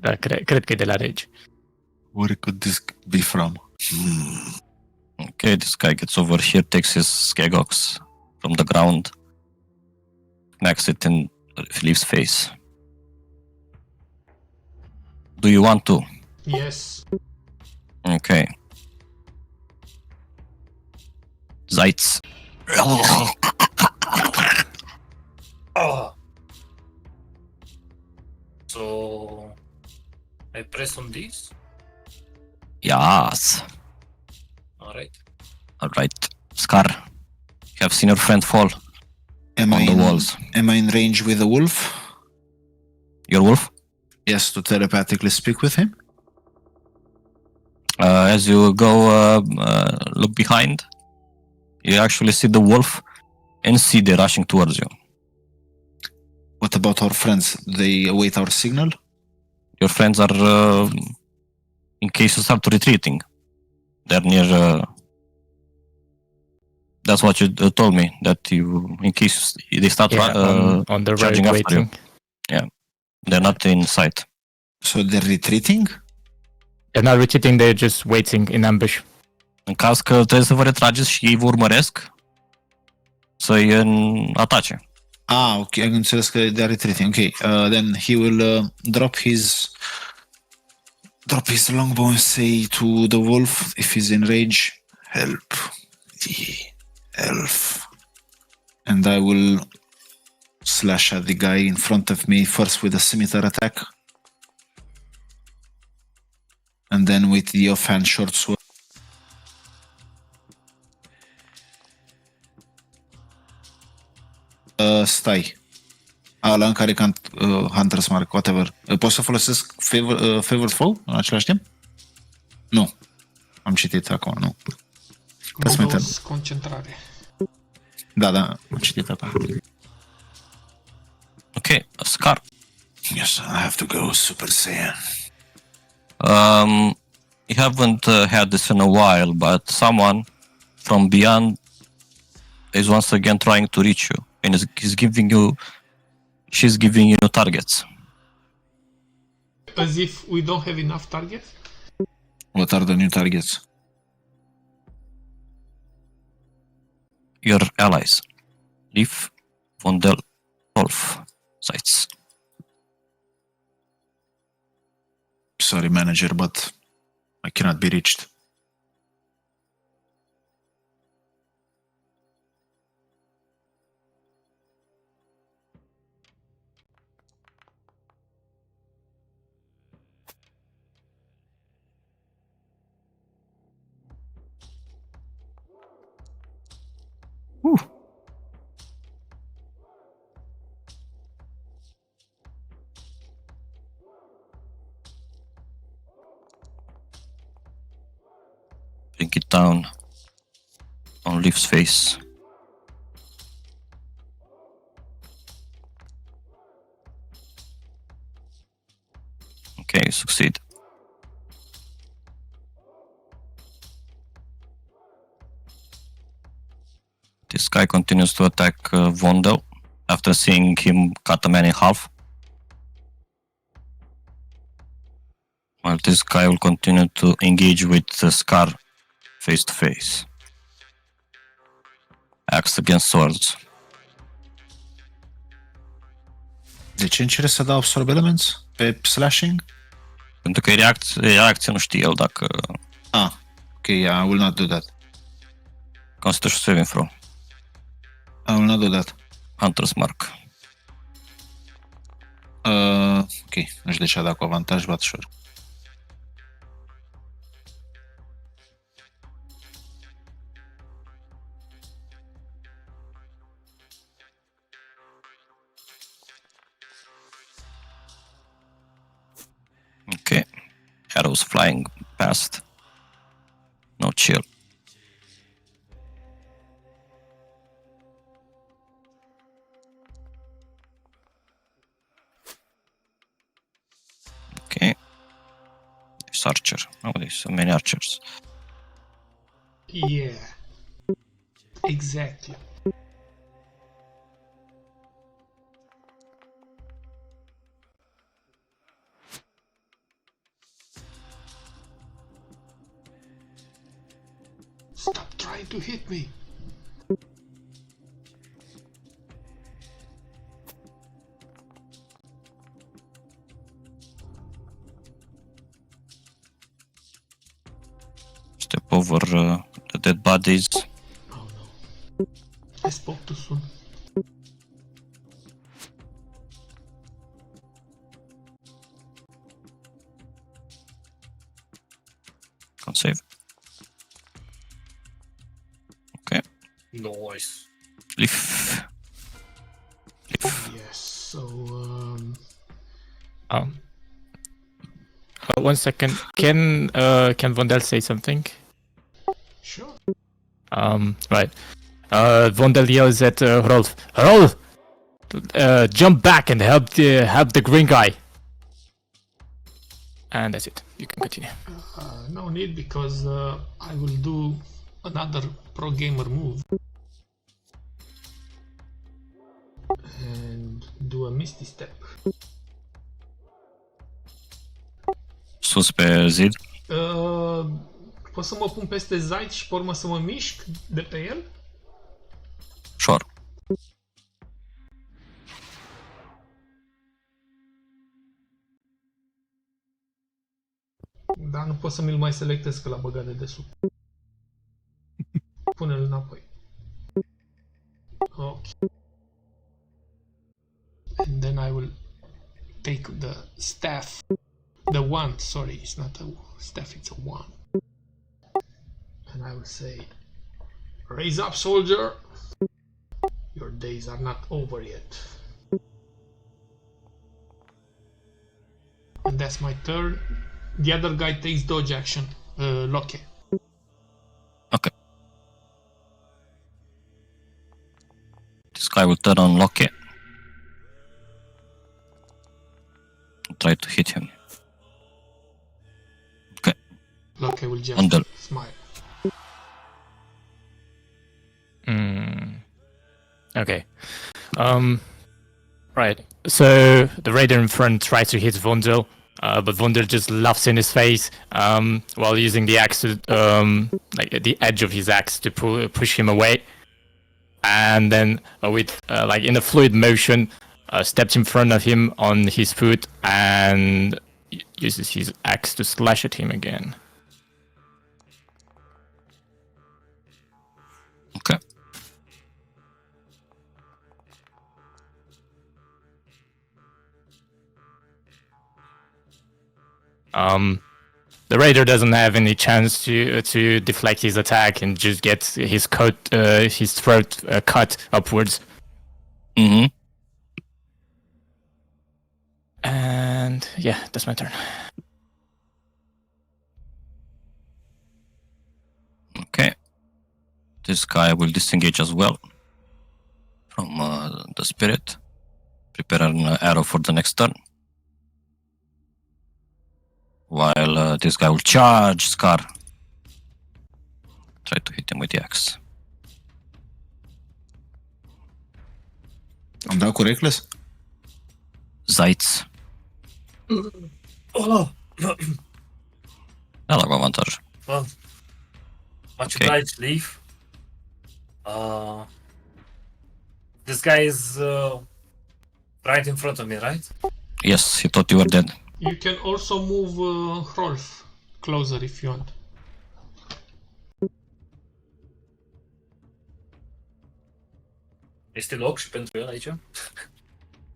Da, cred că e de la Rage. Where could this be from? Okay, this guy gets over here, takes his Skagox from the ground, knacks it and leaves face. Do you want to? Yes. Okay. Zeitz. Ah. So I press on this. Yes. Alright. Scar, you have seen your friend fall Am on I the in, walls. Am I in range with the wolf? Your wolf? Yes, to telepathically speak with him? As you go look behind, you actually see the wolf and see they rushing towards you. What about our friends? They await our signal? Your friends are, in case you start retreating, they're near. That's what you told me, that you, in case they start on the road charging after you. waiting. Yeah, they're not in sight. So they're retreating? They're not retreating, they're just waiting in ambush. În caz că trebuie să vă retrageți și ei vă urmăresc, să-i atace. Ah, okay, am înțeles că they're retreating. Okay, then he will drop his longbow and say to the wolf, if he's in rage, help the elf. And I will slash at the guy in front of me, first with a scimitar attack, and then with the offhand short sword. Stai. Ăla în care Hunter's Mark, whatever. Pot să folosesc Favored Foe în același timp? Nu. Am citit acum, nu. Modus concentrare. Da, am citit acum. Okay, Scar. Yes, I have to go Super Saiyan. You haven't had this in a while, but someone from beyond is once again trying to reach you, and she's giving you targets. As if we don't have enough targets? What are the new targets? Your allies. Leaf, Vondel, Wolf, sites. Sorry, manager, but I cannot be reached. Bring it down on Leaf's face. Okay, you succeed. This guy continues to attack Vondel after seeing him cut a man in half. While this guy will continue to engage with Scar face to face. Axe against swords. De ce încerci să dau absorb elements pe slashing? Pentru că e reacție, nu știe el dacă... Ah, ok, yeah, I will not do that. Constitution saving throw. I will not do that. Hunter's Mark. Ok, nu știu de ce a dat cu avantaj, but sure. Okay. Arrows flying past. No chill. archer. Oh, there's so many archers. Yeah. Exactly. Stop trying to hit me. Step over the dead bodies. Oh no. I spoke too soon. Can't save. Okay. Nice. Leaf. Yes, so Um, 1 second. Can Vondel say something? sure. Right. Vondel yells at Rolf. Rolf, jump back and help the green guy. And that's it. You can continue. No need because I will do another pro gamer move and do a misty step. Sus pe zid. Pot să mă pun peste Zait și pe urmă să mă mișc de pe el? Sure. Dar nu pot să mi-l mai selectez că l-a băgat de desubt. Pune-l înapoi. Ok. And then I will take the staff. The wand, sorry, it's not a staff, it's a wand. And I will say, raise up, soldier! Your days are not over yet. And that's my turn. The other guy takes dodge action. Loke. Okay. This guy will turn on Loki. Try to hit him. Okay. Loke will just Under. smile. Okay. Right. So the raider in front tries to hit Vondel, but Vondel just laughs in his face while using the axe to, like the edge of his axe to push him away, and then with like in a fluid motion, steps in front of him on his foot and uses his axe to slash at him again. Okay. The raider doesn't have any chance to deflect his attack and just gets his throat cut upwards. Mm-hmm. And yeah, that's my turn. Okay. This guy will disengage as well from the spirit. Prepare an arrow for the next turn. While this guy will charge Scar. Try to hit him with the axe. Am dat cu Reckless? Zaitz. Oh, Da, cu avantaj. well, much Okay. obliged, Leaf. This guy is right in front of me, right? Yes, he thought you were dead. You can also move Rolf closer if you want. Este loc și pentru el aici?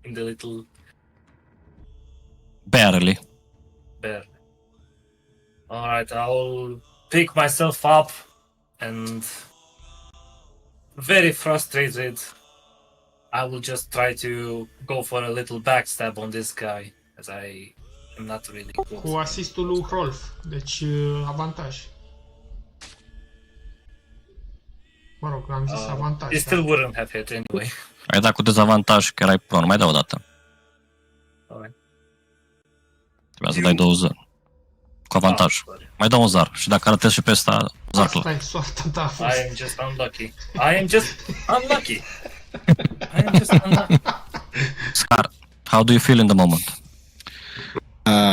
In the little Barely. bear. Alright, I'll pick myself up and very frustrated, I will just try to go for a little backstab on this guy as I am not really good. Cu asistul lui Rolf, deci avantaj. Mă rog, am zis avantaj. He still wouldn't have hit anyway. Ai dat cu dezavantaj că erai prone. Mai dau o dată. Alright. Trebuia să dai 20. Cu avantaj. Mai dau un zar. Și dacă ratezi și pe ăsta, zar Asta clar. e soarta ta a fost. I am just unlucky. I am just unlucky. I am just unlucky. Scar, how do you feel in the moment?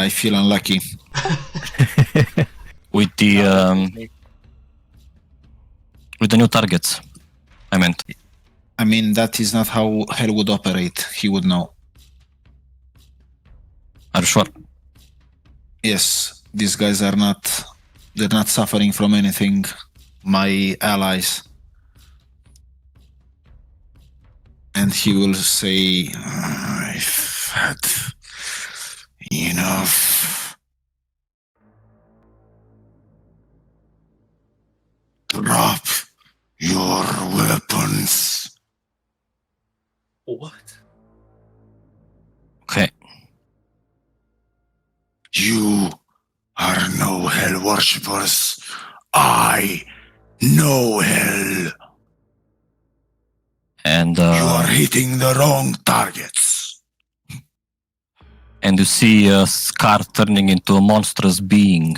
I feel unlucky. With the new targets, I meant. I mean, that is not how hell would operate. He would know. Are you sure? Yes, these guys are not. They're not suffering from anything. My allies. And he will say, I've had enough. Drop your weapons. What? Okay. You are no hell worshippers. I know hell. And You are hitting the wrong targets. and you see Scar turning into a monstrous being.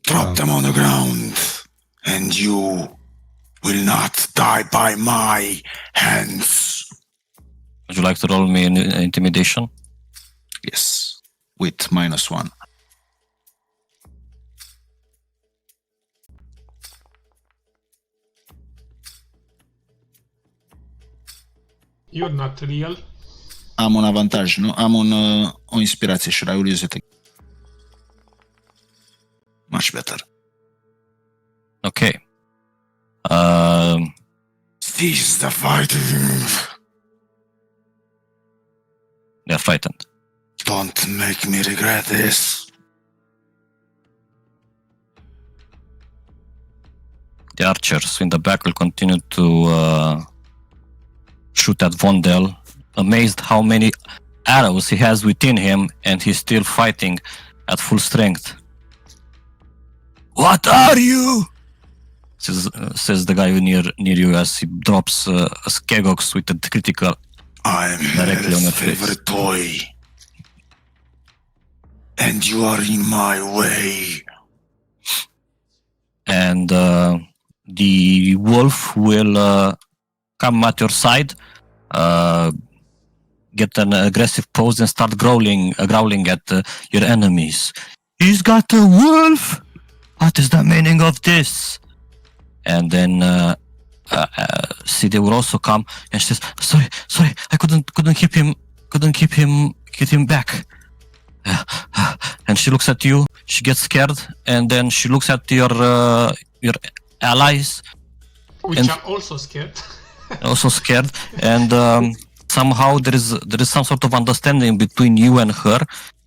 Drop them on the ground, and you will not die by my hands. Would you like to roll me an intimidation? Yes, with -1. You're not real. Am un avantaj, nu? Am o inspirație. Should I will use it again? Much better. Okay. Cease the fighting. They're frightened. Don't make me regret this. The archers in the back will continue to shoot at Vondel, amazed how many arrows he has within him, and he's still fighting at full strength. What are you? Says the guy near you as he drops a Skegox with a critical. I'm Directly on his your face. favorite toy. And you are in my way. And the wolf will come at your side, get an aggressive pose, and start growling at your enemies. He's got a wolf. What is the meaning of this? And then Cede will also come, and she says, "Sorry, I couldn't keep him back." And she looks at you. She gets scared, and then she looks at your allies, Which And- are also scared. also scared. And somehow there is some sort of understanding between you and her.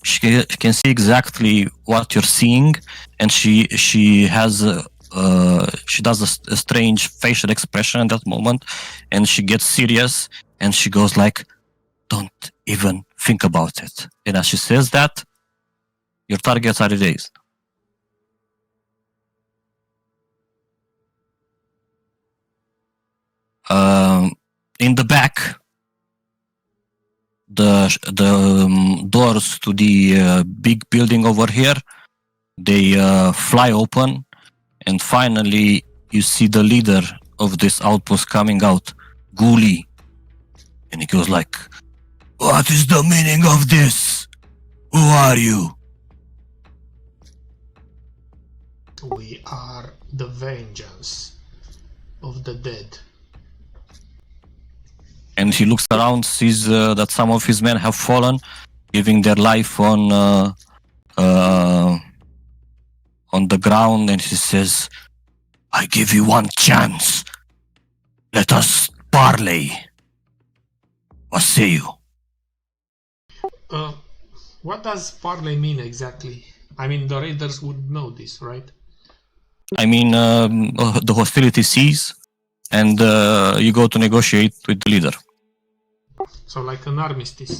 She can see exactly what you're seeing, and she does a strange facial expression at that moment, and she gets serious, and she goes like, "Don't even think about it." And as she says that, your targets are erased. In the back, the doors to the big building over here, they fly open, and finally you see the leader of this outpost coming out, Ghoulie, and he goes like, "What is the meaning of this? Who are you?" We are the vengeance of the dead. And he looks around, sees that some of his men have fallen, giving their life on the ground, and he says, "I give you one chance. Let us parley. What say you?" What does parley mean exactly? I mean, the raiders would know this, right? I mean, the hostility cease, and you go to negotiate with the leader. So like an armistice.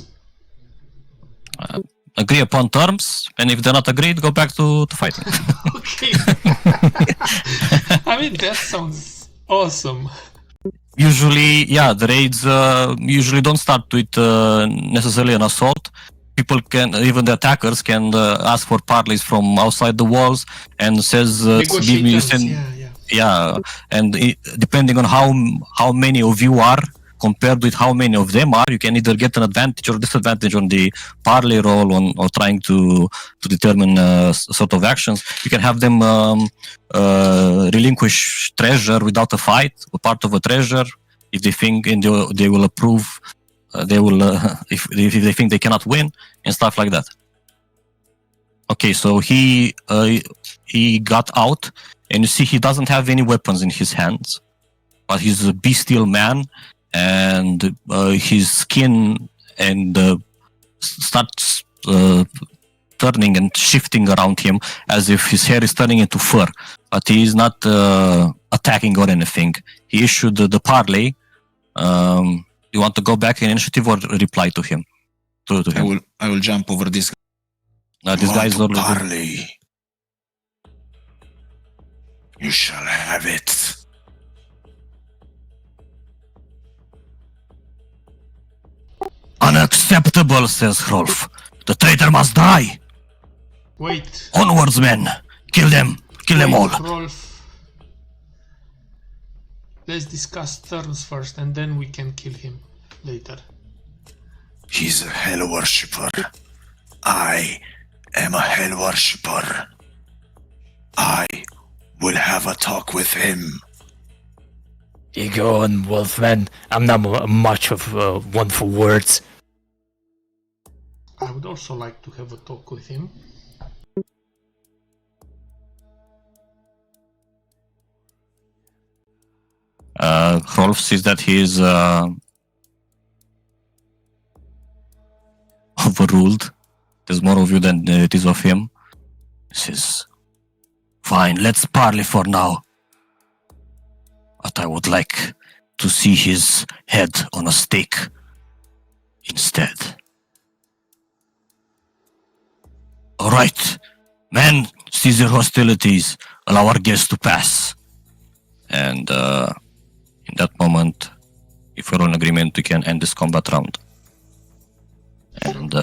Agree upon terms, and if they're not agreed, go back to fighting. Okay. I mean, that sounds awesome. Usually, yeah, the raids usually don't start with necessarily an assault. people can, even the attackers can ask for parleys from outside the walls and says, give me, Negotiate terms, yeah. and depending on how many of you are compared with how many of them are, you can either get an advantage or disadvantage on the parley roll or trying to determine sort of actions. You can have them relinquish treasure without a fight, a part of a treasure, if they think and they will approve. They will if they think they cannot win and stuff like that. Okay, so he got out, and you see he doesn't have any weapons in his hands, but he's a bestial man, and his skin and starts turning and shifting around him as if his hair is turning into fur. But he is not attacking or anything. He issued the parley. You want to go back in initiative or reply to him? To him. I will jump over this. This guy is already. Parley. You shall have it. Unacceptable, says Hrolf. The traitor must die. Wait. Onwards, men. Kill them. Kill them all. Rolf. Let's discuss terms first, and then we can kill him later. He's a hell worshipper. I am a hell worshipper. I will have a talk with him. You go on, Wolfman. I'm not much of one for words. I would also like to have a talk with him. Hrolf sees that he is overruled. There's more of you than it is of him. He says, fine, let's parley for now. But I would like to see his head on a stake instead. Alright, men, cease your hostilities. Allow our guests to pass. And in that moment, if we're all in agreement, we can end this combat round. And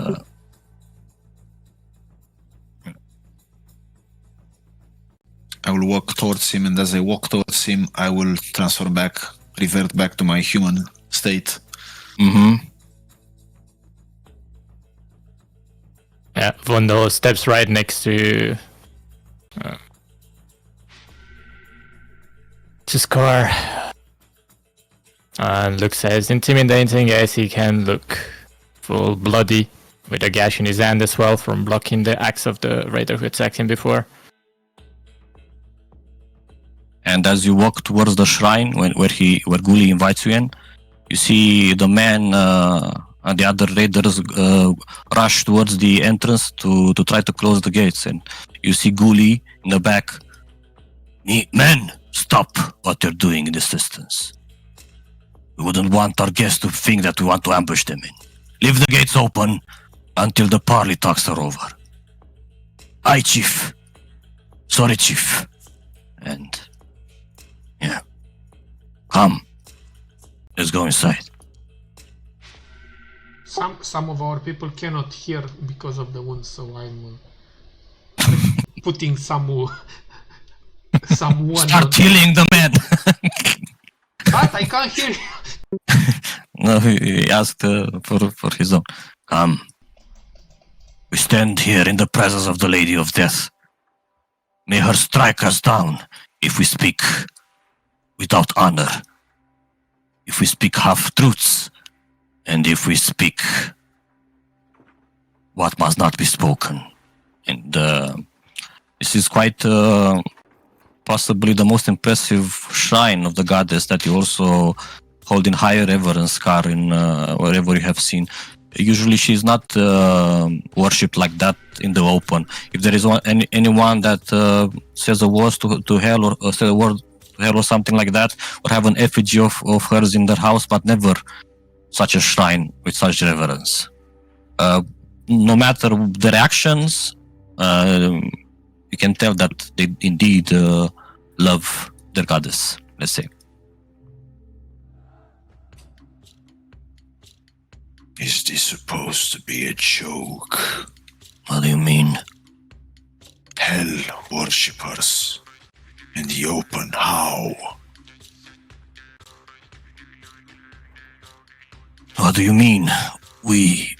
I will walk towards him, and as I walk towards him, I will revert back to my human state. Yeah, Vondo steps right next to Scar and looks as intimidating as he can look, full bloody, with a gash in his hand as well from blocking the axe of the raider who attacked him before. And as you walk towards the shrine where Guli invites you in, you see the man and the other raiders rush towards the entrance to try to close the gates. And you see Guli in the back. Men, stop what you're doing in this distance. We wouldn't want our guests to think that we want to ambush them in. Leave the gates open until the parley talks are over. Aye, Chief. Sorry, Chief. And yeah. Come. Let's go inside. Some of our people cannot hear because of the wounds, so I'm putting someone. Start killing the man. But I can't hear you. No, he asked for his own. Come. We stand here in the presence of the Lady of Death. May her strike us down if we speak without honor, if we speak half-truths, and if we speak what must not be spoken. And this is quite possibly the most impressive shrine of the goddess that you also hold in higher reverence, Karin, wherever you have seen. Usually she's not worshipped like that in the open. If there is anyone that says a word to hell or say a word to hell or something like that, or have an effigy of hers in their house, but never such a shrine with such reverence. No matter their actions, you can tell that they indeed love their goddess, let's say. Is this supposed to be a joke? What do you mean? Hell worshippers. In the open, how? What do you mean? We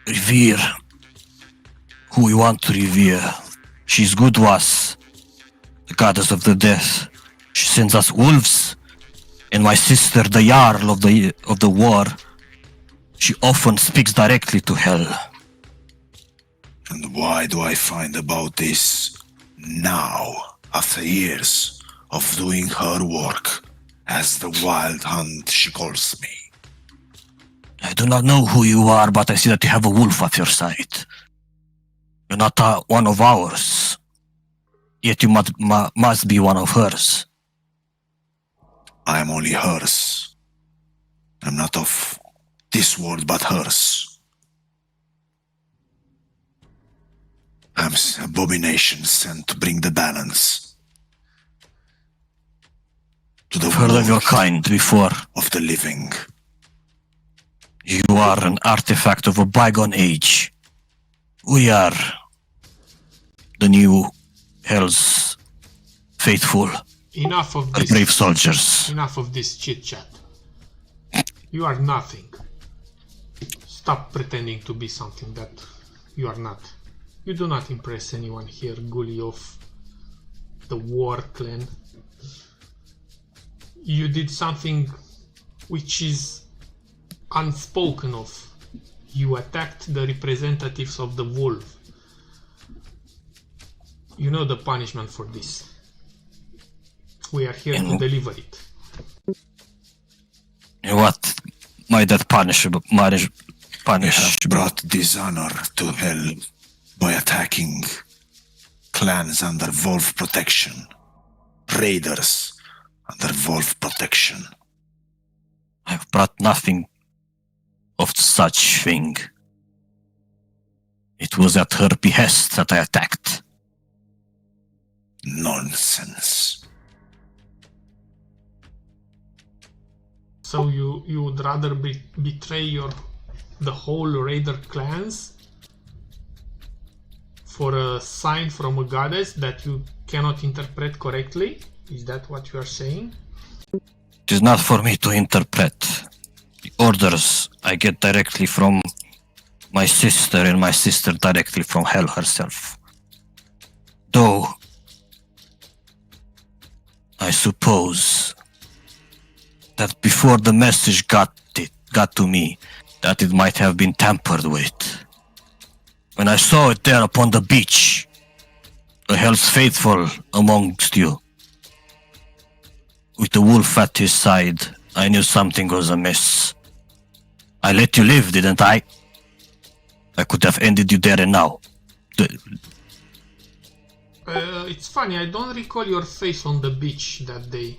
revere who we want to revere. She's good to us, the goddess of the death. She sends us wolves, and my sister, the Jarl of the war, she often speaks directly to hell. And why do I find about this now, after years of doing her work as the wild hunt she calls me? I do not know who you are, but I see that you have a wolf at your side. You're not one of ours, yet you must be one of hers. I am only hers. I'm not of this world, but hers. I'm an abomination sent to bring the balance to the I've heard of your world kind before. of the living. You are an artifact of a bygone age. We are the new Hell's faithful, Enough of our this. brave soldiers. Enough of this chit chat. You are nothing. Stop pretending to be something that you are not. You do not impress anyone here, Gully of the War Clan. You did something which is unspoken of. You attacked the representatives of the wolf. You know the punishment for this. We are here to deliver it. What might that punishable? We have brought dishonor to hell by attacking clans under wolf protection, raiders under wolf protection. I've brought nothing of such thing. It was at her behest that I attacked. Nonsense. So you would rather betray the whole raider clans for a sign from a goddess that you cannot interpret correctly? Is that what you are saying? It is not for me to interpret. The orders I get directly from my sister, and my sister directly from Hell herself. Though, I suppose that before the message got to me, that it might have been tampered with. When I saw it there upon the beach, the Hell's faithful amongst you, with the wolf at his side, I knew something was amiss. I let you live, didn't I? I could have ended you there and now. It's funny, I don't recall your face on the beach that day.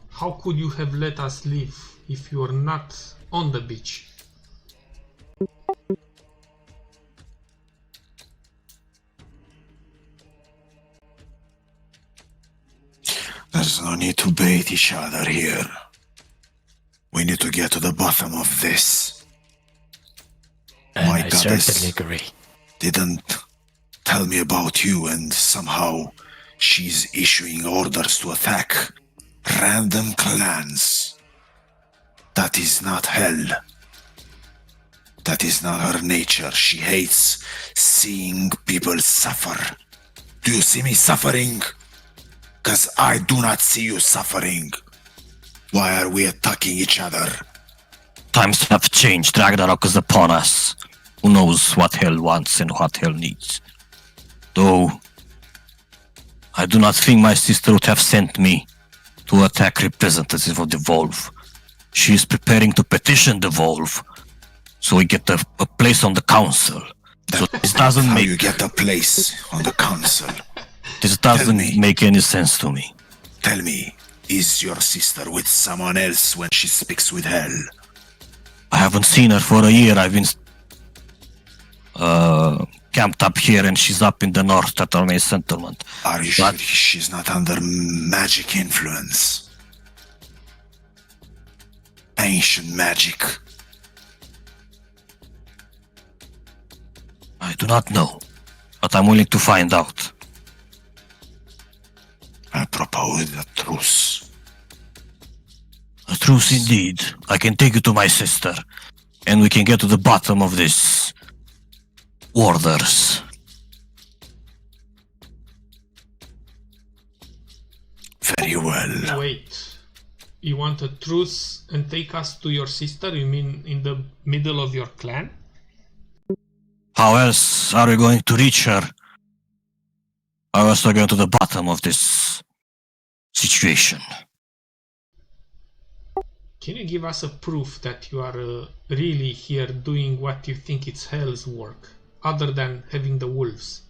How could you have let us leave if you are not on the beach? There's no need to bait each other here. We need to get to the bottom of this. My I goddess certainly agree. didn't tell me about you, and somehow she's issuing orders to attack random clans. That is not hell. That is not her nature. She hates seeing people suffer. Do you see me suffering? 'Cause I do not see you suffering. Why are we attacking each other? Times have changed. Ragnarok is upon us. Who knows what Hell wants and what Hell needs? Though, I do not think my sister would have sent me to attack representatives of the Wolf. She is preparing to petition the Wolf, so we get a place on the council. So this doesn't How make you get a place on the council? this Tell doesn't me. make any sense to me. Tell me, is your sister with someone else when she speaks with hell? I haven't seen her for a year. I've been camped up here, and she's up in the north at our main settlement. Are you But- sure she's not under magic influence? Ancient magic I do not know, but I'm willing to find out. I propose a truce. A truce indeed. I can take you to my sister, and we can get to the bottom of this. Orders. Very well. Wait. You want a truce and take us to your sister? You mean in the middle of your clan? How else are we going to reach her? How else are we going to the bottom of this situation? Can you give us a proof that you are really here doing what you think it's hell's work, other than having the wolves?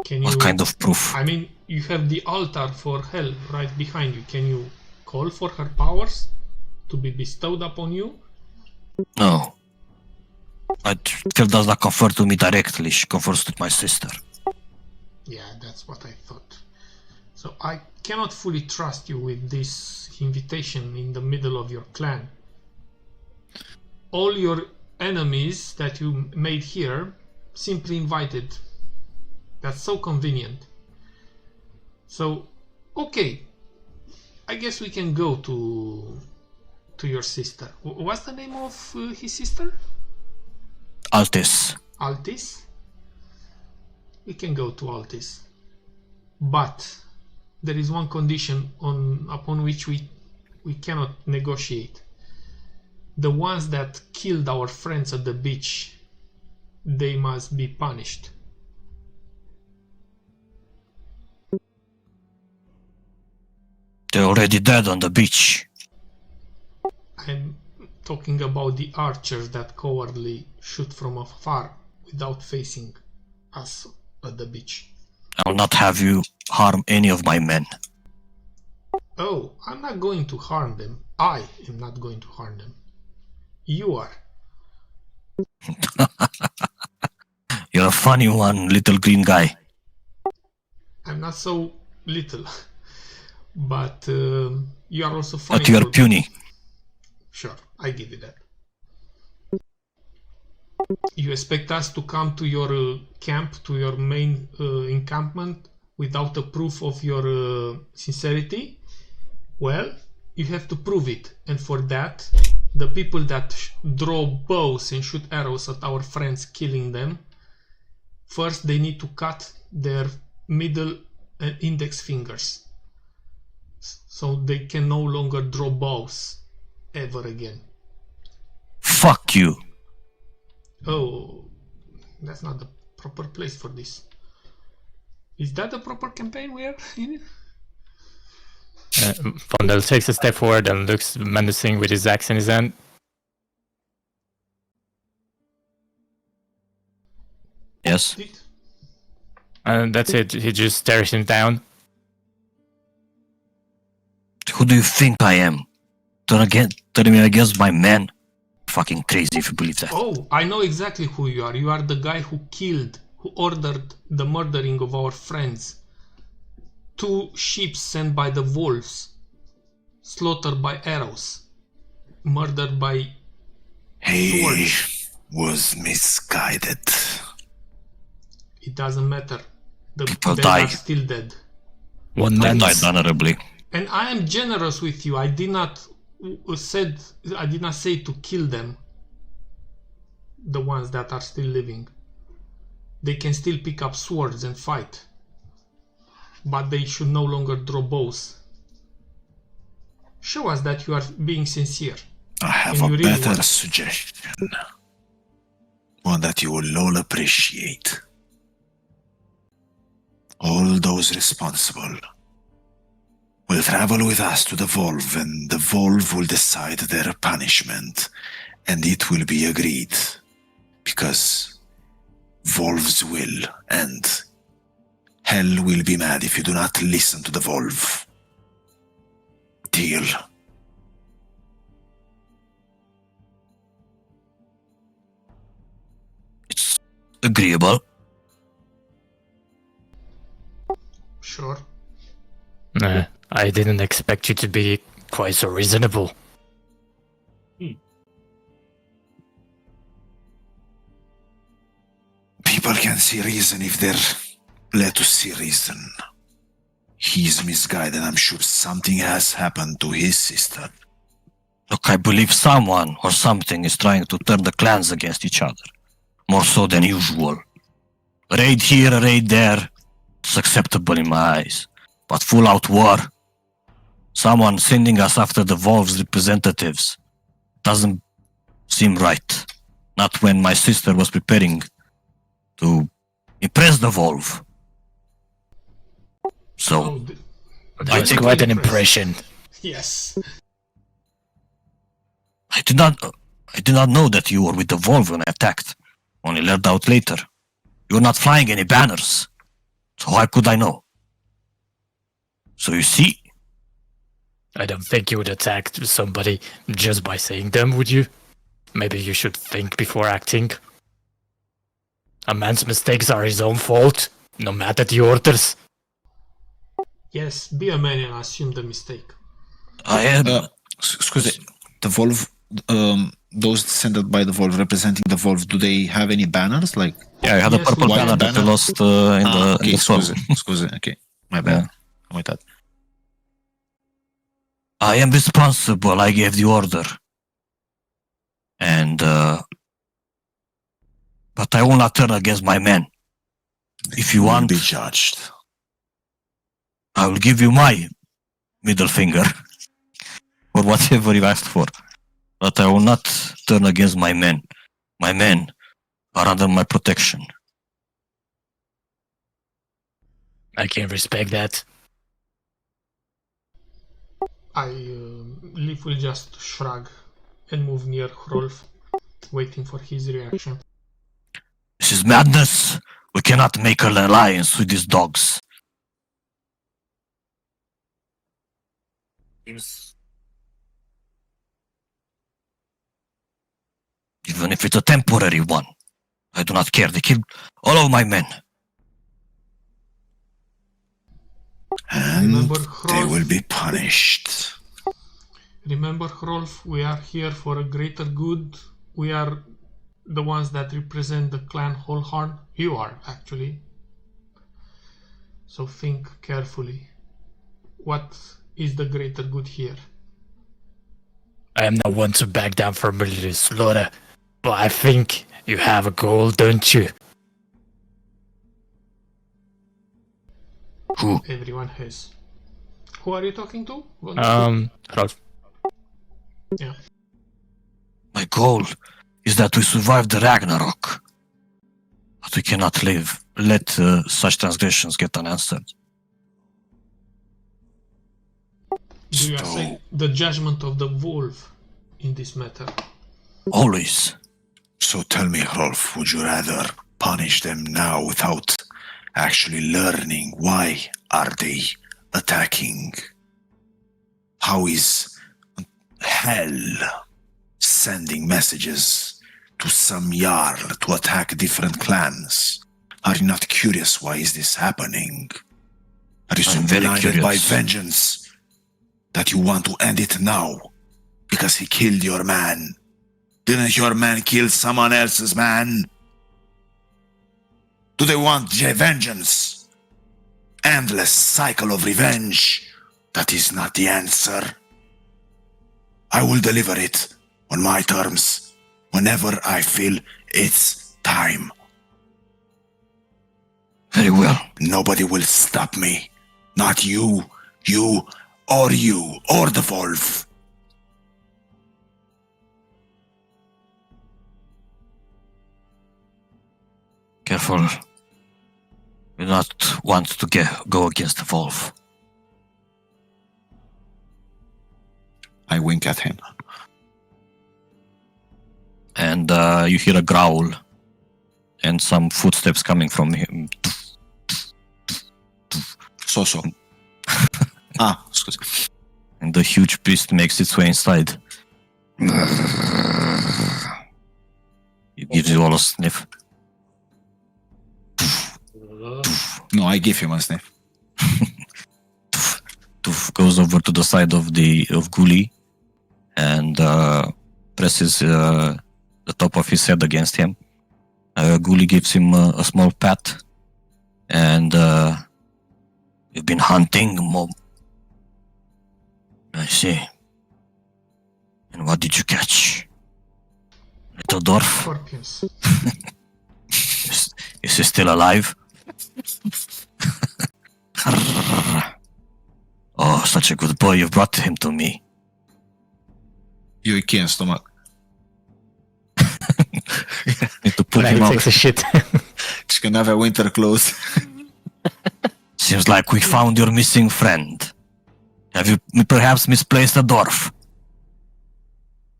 Can you, What kind of proof? I mean, you have the altar for hell right behind you. Can you call for her powers to be bestowed upon you? No. Hell does not confer to me directly. She confers with my sister. Yeah, that's what I thought. So I cannot fully trust you with this invitation in the middle of your clan. All your enemies that you made here simply invited. That's so convenient. So, okay. I guess we can go to your sister. What's the name of his sister? Altis. Altis? We can go to Altis. But there is one condition upon which we cannot negotiate. The ones that killed our friends at the beach, they must be punished. They're already dead on the beach. I'm talking about the archers that cowardly shoot from afar without facing us at the beach. I will not have you harm any of my men. Oh, I'm not going to harm them. I am not going to harm them. You are. You're a funny one, little green guy. I'm not so little. But you are also funny. But you are for- puny. Sure, I give you that. You expect us to come to your camp, to your main encampment, without a proof of your sincerity? Well, you have to prove it. And for that, the people that draw bows and shoot arrows at our friends, killing them, first they need to cut their middle and index fingers. So they can no longer draw bows ever again. Fuck you. Oh, that's not the proper place for this. Is that the proper campaign we are in? Vondel takes a step forward and looks menacing with his axe in his hand. Yes. And that's it. He just stares him down. Who do you think I am? Turning me against my men? Fucking crazy if you believe that. Oh, I know exactly who you are. You are the guy who ordered the murdering of our friends. 2 sheep sent by the wolves, slaughtered by arrows, murdered by He swords. was misguided. It doesn't matter. The People dead die. are still dead. One I man died honorably. And I am generous with you. I did not say to kill them. The ones that are still living. They can still pick up swords and fight. But they should no longer draw bows. Show us that you are being sincere. I have And a you really better want- suggestion. One that you will all appreciate. All those responsible will travel with us to the Volve, and the Volve will decide their punishment, and it will be agreed. Because Volves will, and hell will be mad if you do not listen to the Volve. Deal. It's agreeable. Sure. I didn't expect you to be quite so reasonable. People can see reason if they're led to see reason. He's misguided. I'm sure something has happened to his sister. Look, I believe someone or something is trying to turn the clans against each other. More so than usual. Raid here, raid there. It's acceptable in my eyes. But full-out war? Someone sending us after the Wolves' representatives doesn't seem right. Not when my sister was preparing to impress the Wolf. So, Oh, That was take quite an impression. impression. yes. I did not know that you were with the Wolf when I attacked. Only learned out later. You were not flying any banners. So how could I know? So you see, I don't think you would attack somebody just by saying them, would you? Maybe you should think before acting. A man's mistakes are his own fault, no matter the orders. Yes, be a man and assume the mistake. I am... Excuse me, the Wolf, those descended by the Wolf, representing the Wolf, do they have any banners? Like, yeah, I had a Yes, purple white banner that I banner. lost in the okay, storm. excuse me, okay, my bad. Oh my God. I am responsible. I gave the order. And, but I will not turn against my men. If you will want, be judged. I will give you my middle finger. Or whatever you asked for. But I will not turn against my men. My men are under my protection. I can respect that. Leaf will just shrug and move near Hrolf, waiting for his reaction. This is madness. We cannot make an alliance with these dogs. Seems Even if it's a temporary one. I do not care. They killed all of my men. And Remember, they will Hrolf, be punished. remember, Hrolf, we are here for a greater good. We are the ones that represent the clan Wholeheart. You are, actually. So think carefully. What is the greater good here? I am not one to back down from military slaughter, but I think you have a goal, don't you? Who? Everyone has. Who are you talking to? Rolf. Yeah. My goal is that we survive the Ragnarok. But we cannot let such transgressions get unanswered. Do you So- accept the judgment of the wolf in this matter? Always. So tell me, Rolf, would you rather punish them now without actually learning why are they attacking? How is hell sending messages to some Jarl to attack different clans? Are you not curious why is this happening? Are you so I'm very blinded by curious. vengeance that you want to end it now because he killed your man? Didn't your man kill someone else's man? Do they want vengeance? Endless cycle of revenge. That is not the answer. I will deliver it on my terms whenever I feel it's time. Very well. Nobody will stop me. Not you, or the wolf. Careful. We do not want to go against the wolf. I wink at him. And you hear a growl and some footsteps coming from him. So. Excuse me. And the huge beast makes its way inside. It gives you all a sniff. No, I give him a sniff. Toof goes over to the side of Guli and presses the top of his head against him. Gully gives him a small pat. And you've been hunting, Mob. I see. And what did you catch? Little dwarf? Scorpions. Is he still alive? Oh, such a good boy. You've brought him to me. Eu aqui em stomach. Need to pull Now him he out. takes a shit. Just gonna have a winter clothes. Seems like we found your missing friend. Have you perhaps misplaced a dwarf?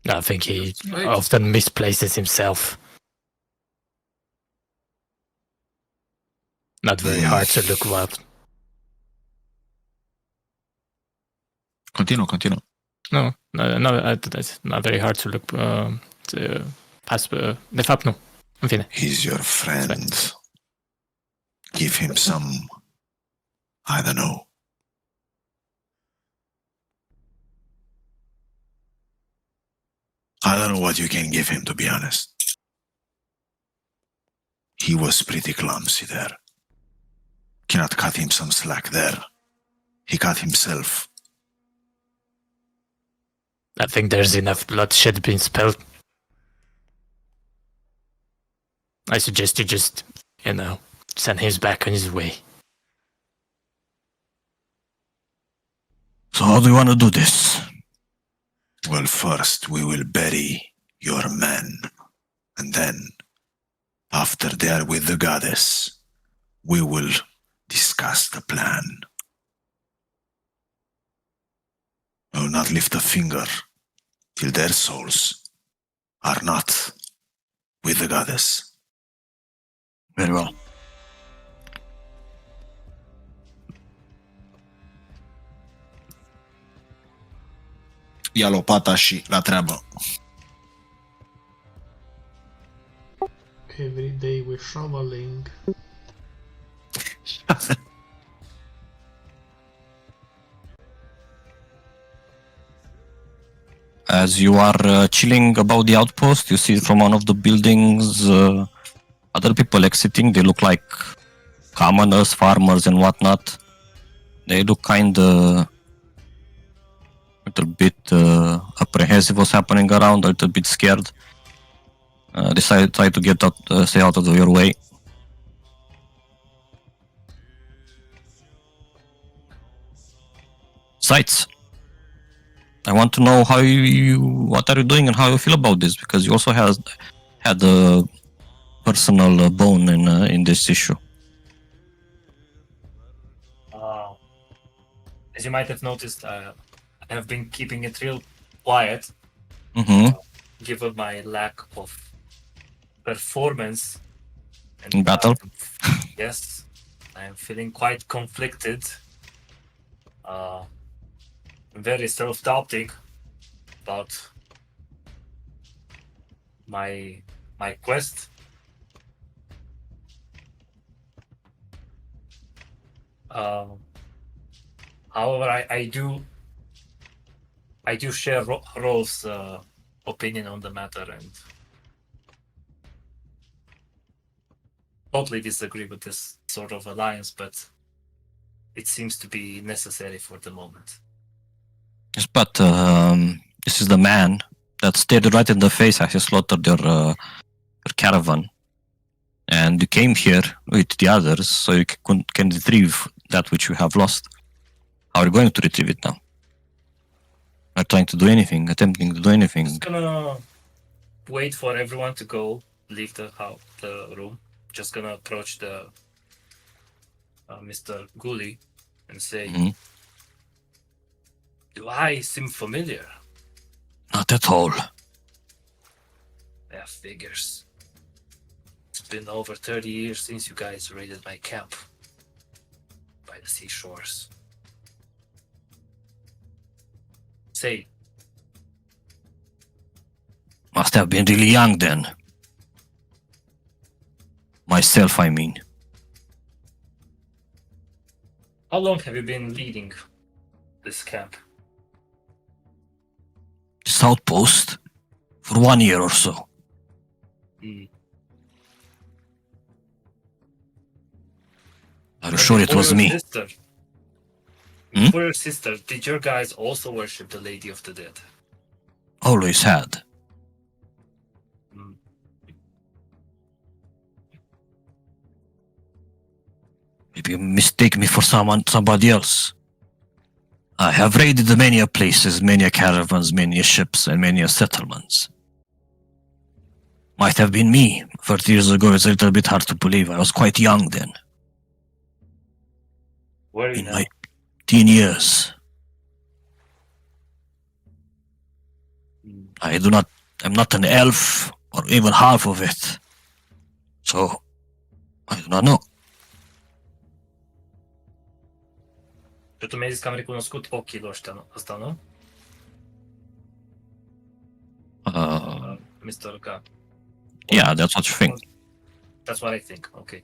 I think he Right. often misplaces himself. Not very hard to look up. Continuă. No, that's not very hard to look. De fapt, nu. În fine. He's your friend. Give him some, I don't know. I don't know what you can give him, to be honest. He was pretty clumsy there. Cannot cut him some slack there. He cut himself. I think there's enough bloodshed being spilled. I suggest you just, send him back on his way. So how do you want to do this? Well, first we will bury your men. And then, after they are with the goddess, we will discuss the plan. I will not lift a finger till their souls are not with the goddess. Very well. Ia lopata și la treabă. Every day we're shoveling. As you are chilling about the outpost, you see from one of the buildings other people exiting. They look like commoners, farmers, and whatnot. They look kind of a little bit apprehensive what's happening around, a little bit scared. Decide try to get out, stay out of your way. Sights. I want to know what are you doing and how you feel about this, because you also had a personal bone in this issue. As you might have noticed, I have been keeping it real quiet, Mm-hmm. given my lack of performance. And, In battle? yes, I am feeling quite conflicted. Very self-doubting about my quest. However, I do share Rolf's opinion on the matter and totally disagree with this sort of alliance, but it seems to be necessary for the moment. Yes, but this is the man that stared right in the face as he slaughtered your caravan, and you came here with the others so you can retrieve that which you have lost. How are you going to retrieve it now? Not trying to do anything, attempting to do anything. Just gonna wait for everyone to leave the room. Just gonna approach the Mr. Gully and say, Mhm. "Do I seem familiar?" Not at all. Yeah, figures. It's been over 30 years since you guys raided my camp by the seashores. Say, Must have been really young then. Myself, I mean. how long have you been leading this camp? This outpost for 1 year or so. Hmm. Are you sure it Before was your me? Sister, Hmm? before your sister, did your guys also worship the Lady of the Dead? Always had. Hmm. Maybe you mistake me for somebody else. I have raided many places, many caravans, many ships, and many settlements. Might have been me. 30 years ago, it's a little bit hard to believe. I was quite young then. Where are you In now? my teen years. Hmm. I'm not an elf, or even half of it. So, I do not know. Și tu mi-ai zis că am recunoscut ochii lui ăsta, nu? Mr. K. Yeah, that's what you think. That's what I think. Okay.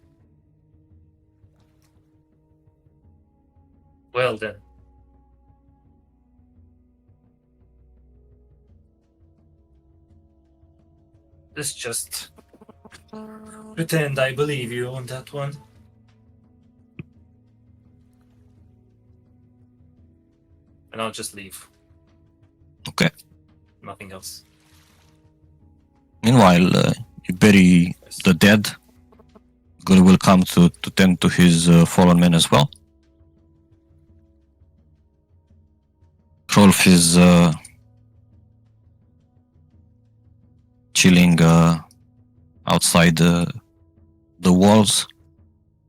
Well then. Let's just pretend I believe you on that one. And I'll just leave. Okay. Nothing else. Meanwhile, you bury the dead. God will come to tend to his fallen men as well. Rolf is chilling outside the walls,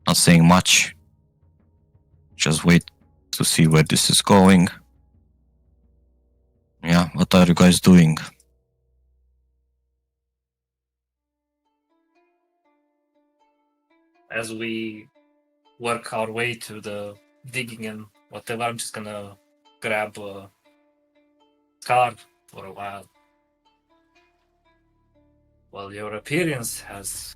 not saying much. Just wait to see where this is going. Yeah, what are you guys doing? As we work our way to the digging and whatever, I'm just gonna grab a scar for a while. Well, your appearance has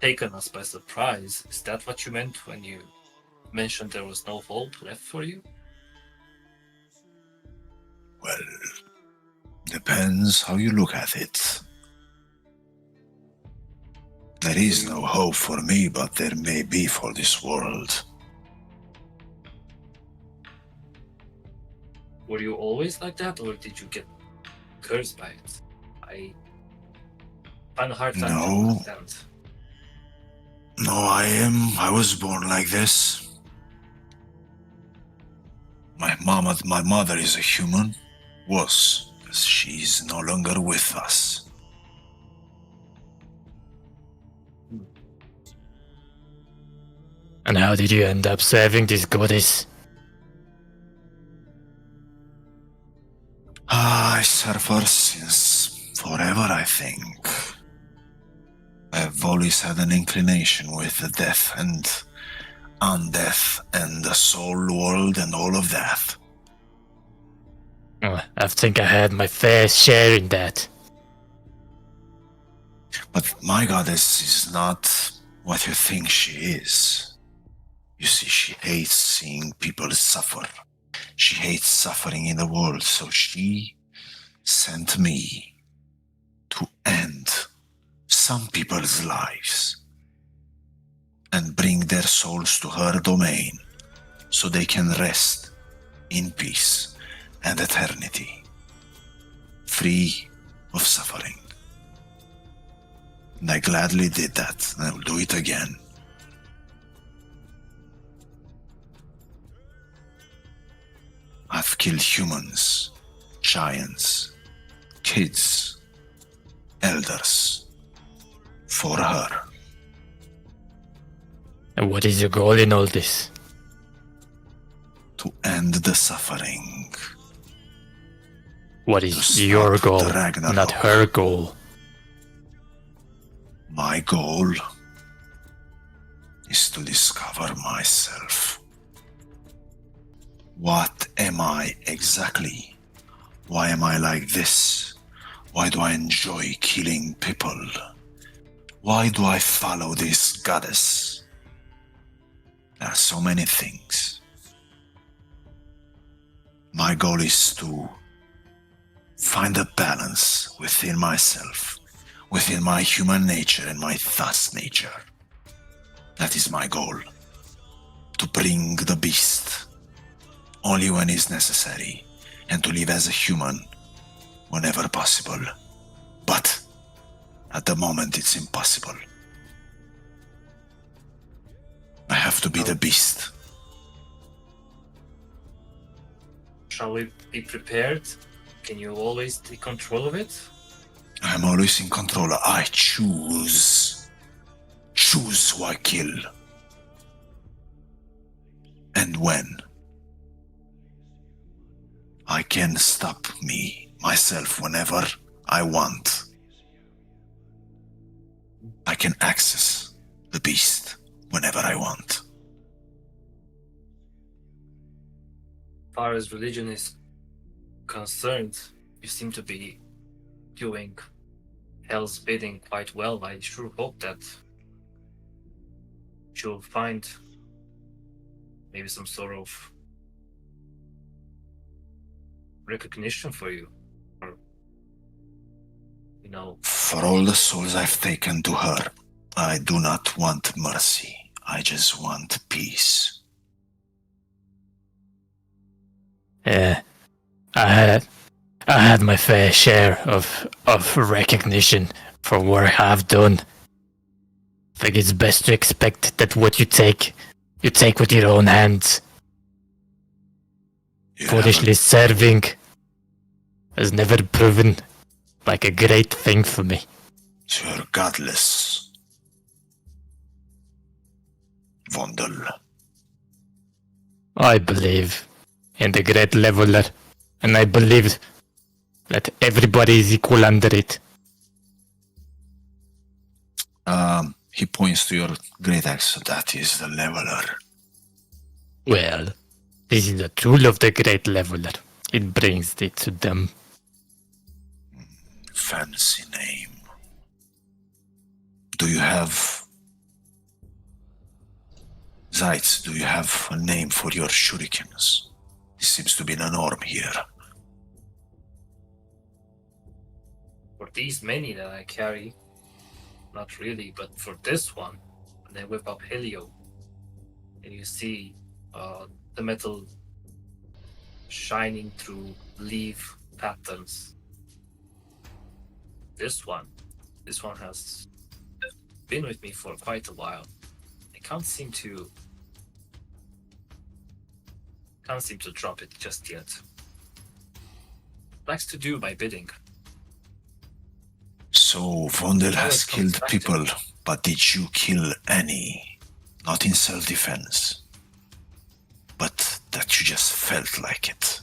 taken us by surprise. Is that what you meant when you mentioned there was no hope left for you? Well, depends how you look at it. There is no hope for me, but there may be for this world. Were you always like that, or did you get cursed by it? I find a hard time to No. understand. No, I was born like this. My mother is a human. Was, because she's no longer with us. And how did you end up serving this goddess? I serve her since forever, I think. I've always had an inclination with the death and undeath and the soul world and all of that. Oh, I think I had my fair share in that. But my goddess is not what you think she is. You see, she hates seeing people suffer. She hates suffering in the world, so she sent me to end some people's lives and bring their souls to her domain so they can rest in peace and eternity, free of suffering. And I gladly did that, and I will do it again. I've killed humans, giants, kids, elders, for her. And what is your goal in all this? To end the suffering. What To is stop your goal, the Ragnarok. not her goal? My goal is to discover myself. What am I exactly? Why am I like this? Why do I enjoy killing people? Why do I follow this goddess? There are so many things. My goal is to find a balance within myself, within my human nature and my thoughts nature. That is my goal. To bring the beast only when it's necessary, and to live as a human whenever possible. But at the moment it's impossible. I have to be the beast. Shall we be prepared? Can you always take control of it? I'm always in control. I choose who I kill. And when. I can stop myself whenever I want. I can access the beast whenever I want. As far as religion is concerned, you seem to be doing Hell's bidding quite well. I sure hope that you'll find maybe some sort of recognition for you. Or, For all the souls I've taken to her, I do not want mercy. I just want peace. Yeah, I had my fair share of recognition for work I've done. I think it's best to expect that what you take with your own hands. Foolishly serving has never proven like a great thing for me. You're godless. Vondel. I believe in the great leveler, and I believe that everybody is equal under it. He points to your great axe. That is the leveler. Well, this is the tool of the great leveler. It brings it to them. Fancy name. Do you have... Zaitz, do you have a name for your shurikens? This seems to be the norm here. for these many that I carry, not really, but for this one, and then whip up Helio, and you see the metal shining through leaf patterns. This one has been with me for quite a while. I can't seem to drop it just yet. Likes to do my bidding. So Vondel has it comes killed back to people, but did you kill any? Not in self-defense, but that you just felt like it.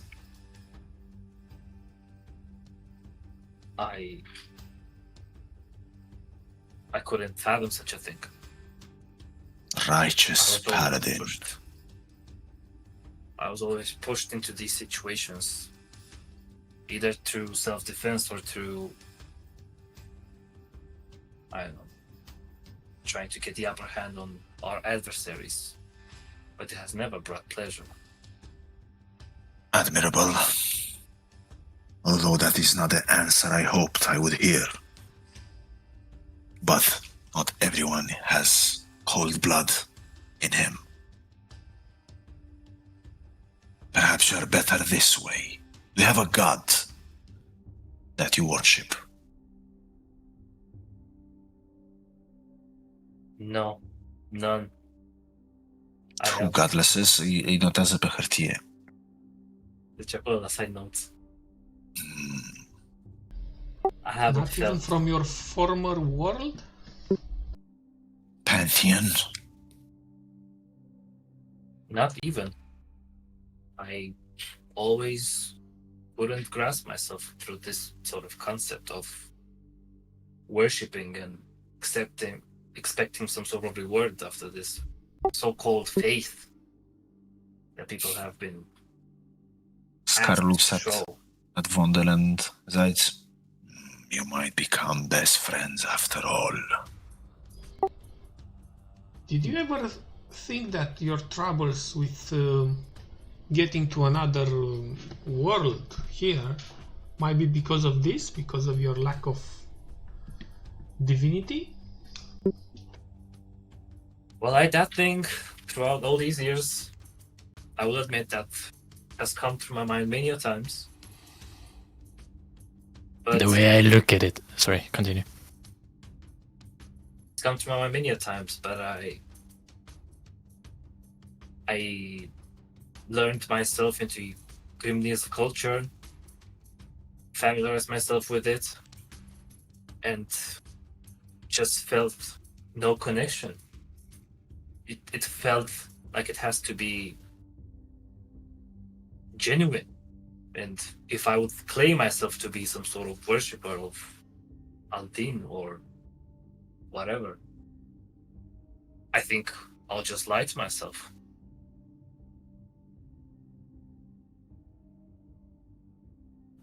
I couldn't fathom such a thing. Righteous paladin. I was always pushed into these situations, either through self-defense or through, I don't know, trying to get the upper hand on our adversaries. But it has never brought pleasure. Admirable. Although that is not the answer I hoped I would hear. But not everyone has cold blood in him. Perhaps you're better this way. You have a god that you worship. No, none. I True have godlesses îi notează pe hârtie. deci acolo la side notes. I haven't Not even felt from your former world? Pantheon. not even. I always wouldn't grasp myself through this sort of concept of worshipping and expecting some sort of reward after this so-called faith that people have been Scar asked looks to at show. Vondel and Zaitz. You might become best friends after all. Did you ever think that your troubles with getting to another world here might be because of this, because of your lack of divinity? that thing throughout all these years. I will admit that has come through my mind many a times. But The way I look at it. Sorry, continue. it's come to my mind many a times, but I learned myself into Grimnir's culture, familiarized myself with it, and just felt no connection. It felt like it has to be genuine. And if I would claim myself to be some sort of worshipper of Aldin or whatever, I think I'll just lie to myself.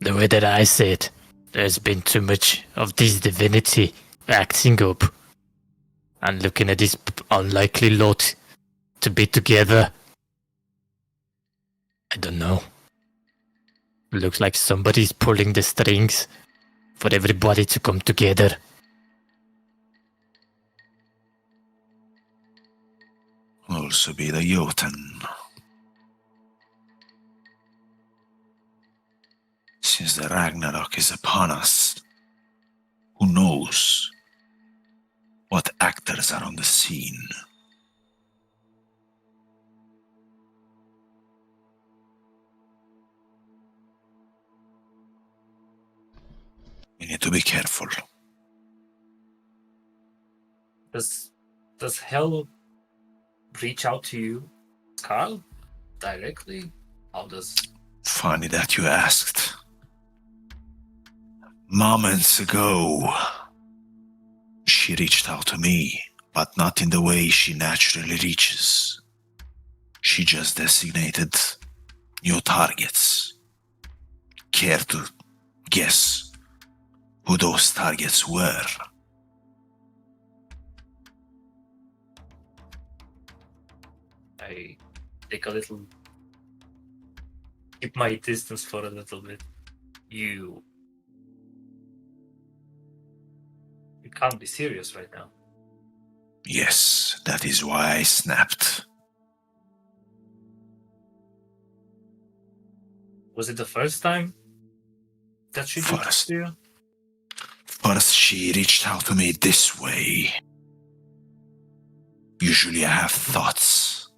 The way that I see it, there's been too much of this divinity acting up and looking at this unlikely lot to be together. I don't know. Looks like somebody's pulling the strings for everybody to come together. Also be the Jotun. Since the Ragnarok is upon us, who knows what actors are on the scene? We need to be careful. Does hell reach out to you, Carl, directly? How does... Funny that you asked. Moments ago, she reached out to me, but not in the way she naturally reaches. She just designated new targets. Care to guess who those targets were? I take a little... keep my distance for a little bit. You can't be serious right now. Yes, that is why I snapped. Was it the first time that she did this to you? First, she reached out to me this way. Usually I have thoughts.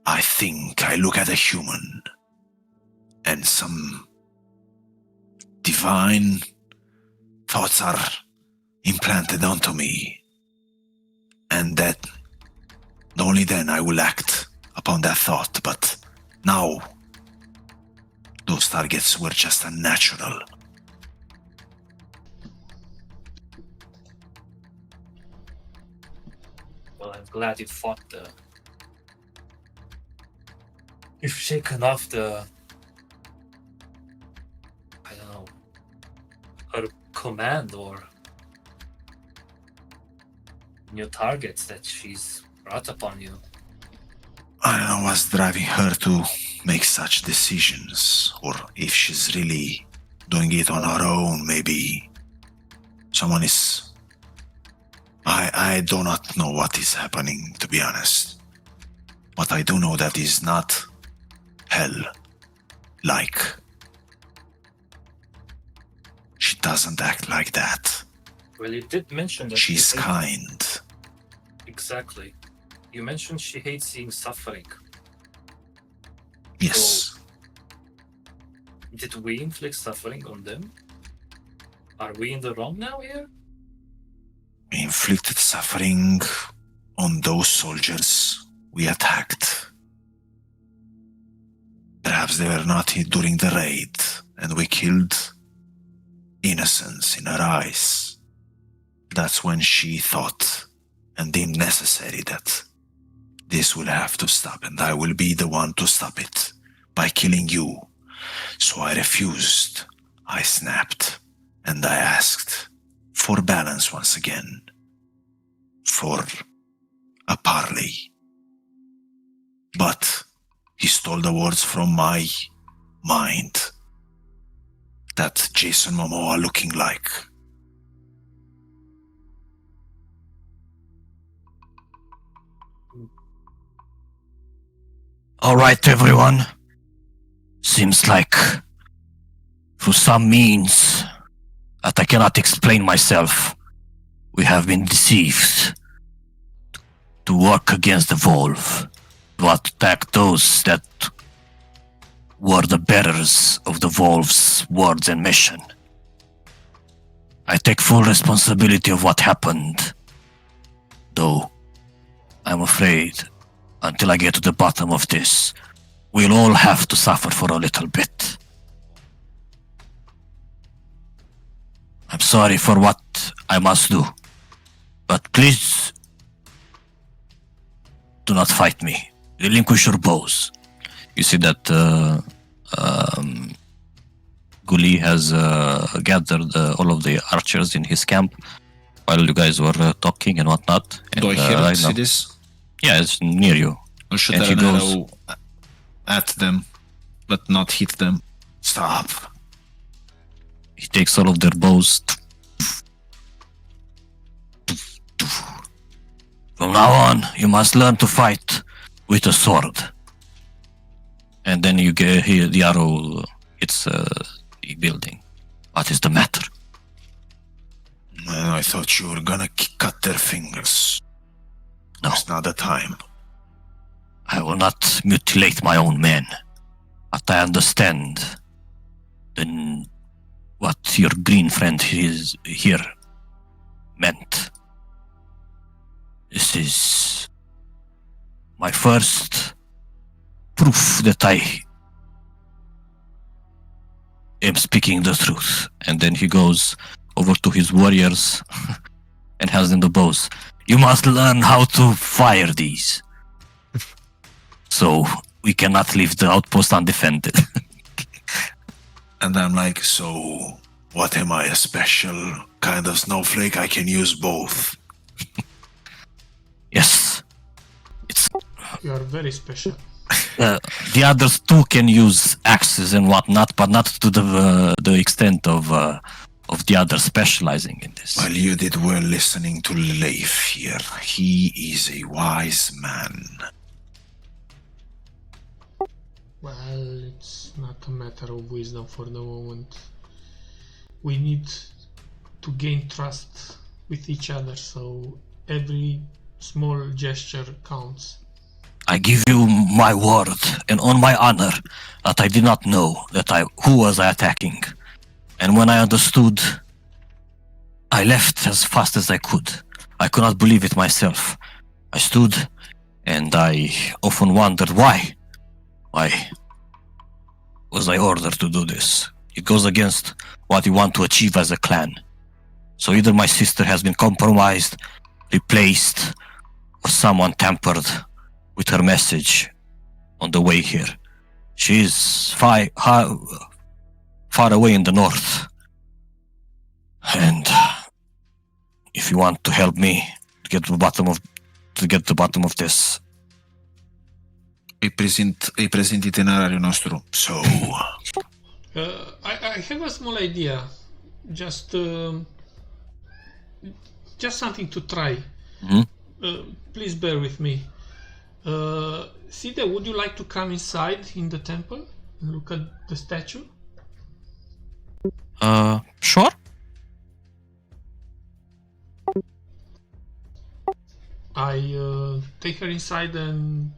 I think, I look at a human, and some divine thoughts are implanted onto me. And that only then I will act upon that thought. But now, those targets were just unnatural. Well, I'm glad you fought the... You've shaken off the... I don't know... her command or... new targets that she's brought upon you. I don't know what's driving her to make such decisions, or if she's really doing it on her own. Maybe someone is... I do not know what is happening, to be honest. But I do know that is not hell-like. She doesn't act like that. Well, you did mention that She's she hates... kind. Exactly. You mentioned she hates seeing suffering. Yes. Did we inflict suffering on them? Are we in the wrong now here? We inflicted suffering on those soldiers we attacked. Perhaps they were not here during the raid, and we killed innocence in her eyes. That's when she thought and deemed necessary that this will have to stop, and I will be the one to stop it by killing you. So I refused. I snapped, and I asked for balance once again, for a parley. But he stole the words from my mind that Jason Momoa looking like. All right, everyone. Seems like, through some means that I cannot explain myself, we have been deceived to work against the Wolf, to attack those that were the bearers of the Wolf's words and mission. I take full responsibility of what happened, though I'm afraid until I get to the bottom of this, we'll all have to suffer for a little bit. I'm sorry for what I must do, but please do not fight me. Relinquish your bows. You see that Guli has gathered all of the archers in his camp while you guys were talking and whatnot. And, Do I hear see this? Yeah, it's near you. Or should And I he goes- arrow at them, but not hit them? Stop. He takes all of their bows. From now on, you must learn to fight with a sword. And then you get here, the arrow hits the building. What is the matter? I thought you were gonna cut their fingers. No. It's not the time. I will not mutilate my own men. But I understand then what your green friend is here meant. This is my first proof that I am speaking the truth. And then he goes over to his warriors and hands them the bows. You must learn how to fire these. So we cannot leave the outpost undefended. And I'm like, so what am I, a special kind of snowflake? I can use both. Yes. It's You are very special. the others too can use axes and whatnot, but not to the extent of the others specializing in this. Well, you did well listening to Leif here. He is a wise man. Well, it's not a matter of wisdom for the moment. We need to gain trust with each other, so every small gesture counts. I give you my word and on my honor that I did not know who was I attacking. And when I understood, I left as fast as I could. I could not believe it myself. I stood and I often wondered why. Why was I ordered to do this? It goes against what you want to achieve as a clan. So either my sister has been compromised, replaced, or someone tampered with her message on the way here. She is far away in the north. And if you want to help me to get to the bottom of this, Îi prezint itinerariul nostru. So, I have a small idea. Just something to try. Mhm. Please bear with me. Sita, would you like to come inside in the temple and look at the statue? sure. I take her inside and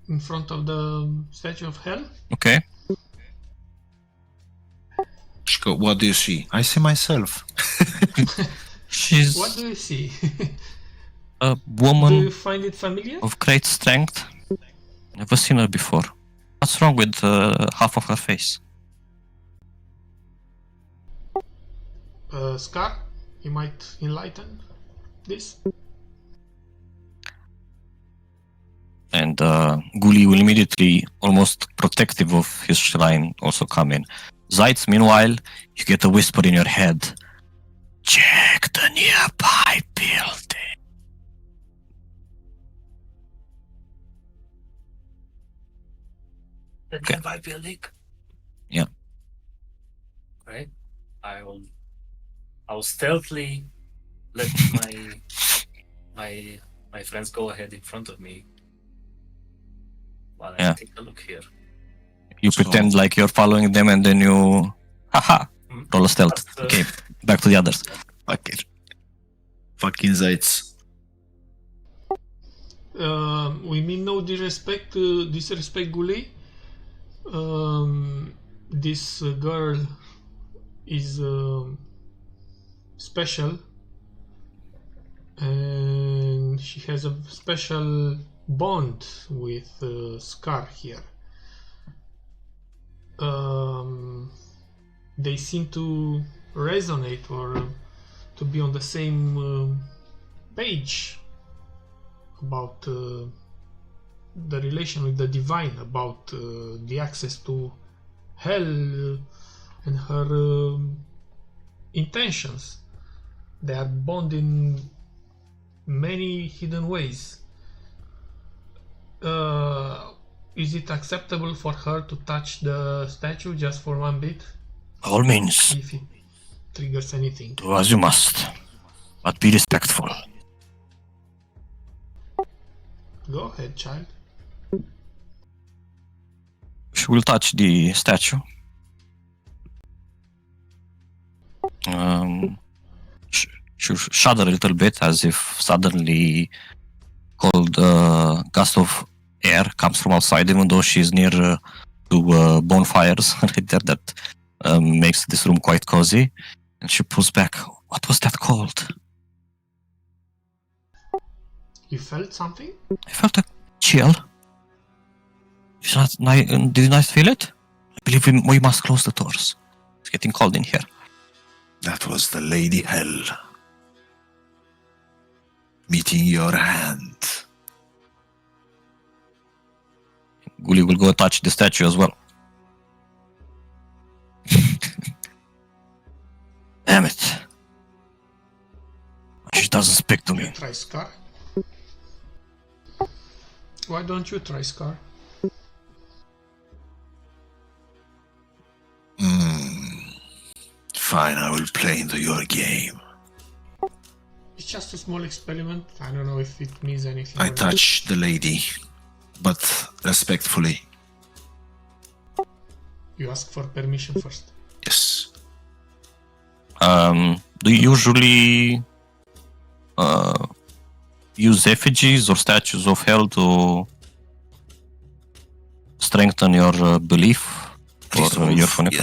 in front of the statue of Hell. Okay. Shko, what do you see? I see myself. She's What do you see? a Do woman you find it familiar? of great strength. Never seen her before. What's wrong with half of her face? Scar, you might enlighten this. And Guli will immediately, almost protective of his shrine, also come in. Zaitz, meanwhile, you get a whisper in your head. Check the nearby building. The Okay. nearby building. Yeah. Right. I will stealthily let my friends go ahead in front of me while Yeah. I take a look here. You So- pretend like you're following them, and then you, haha, Hmm? roll a stealth. That's, Okay, back to the others. Fuck it. Fucking Zeitz. We mean no disrespect, Guli. This girl is special, and she has a special bond with Scar here. They seem to resonate or to be on the same page about the relation with the divine, about the access to hell and her intentions. They are bonded in many hidden ways. Is it acceptable for her to touch the statue just for one bit? By all means, If it triggers anything. do as you must, but be respectful. Go ahead, child. She will touch the statue. She'll shudder a little bit as if suddenly cold gust of air comes from outside, even though she's near to bonfires right there that makes this room quite cozy. And she pulls back. What was that called? You felt something? I felt a chill. Did you not feel it? I believe we must close the doors. It's getting cold in here. That was the Lady Hell. Meeting your hand. Guli will go touch the statue as well. Damn it. She doesn't speak to me. Try Scar. Why don't you try Scar? Fine, I will play into your game. It's just a small experiment. I don't know if it means anything. I or not. touch the lady, but respectfully. You ask for permission first. Yes. Do you usually use effigies or statues of hell to strengthen your belief or Resolve, your phonical?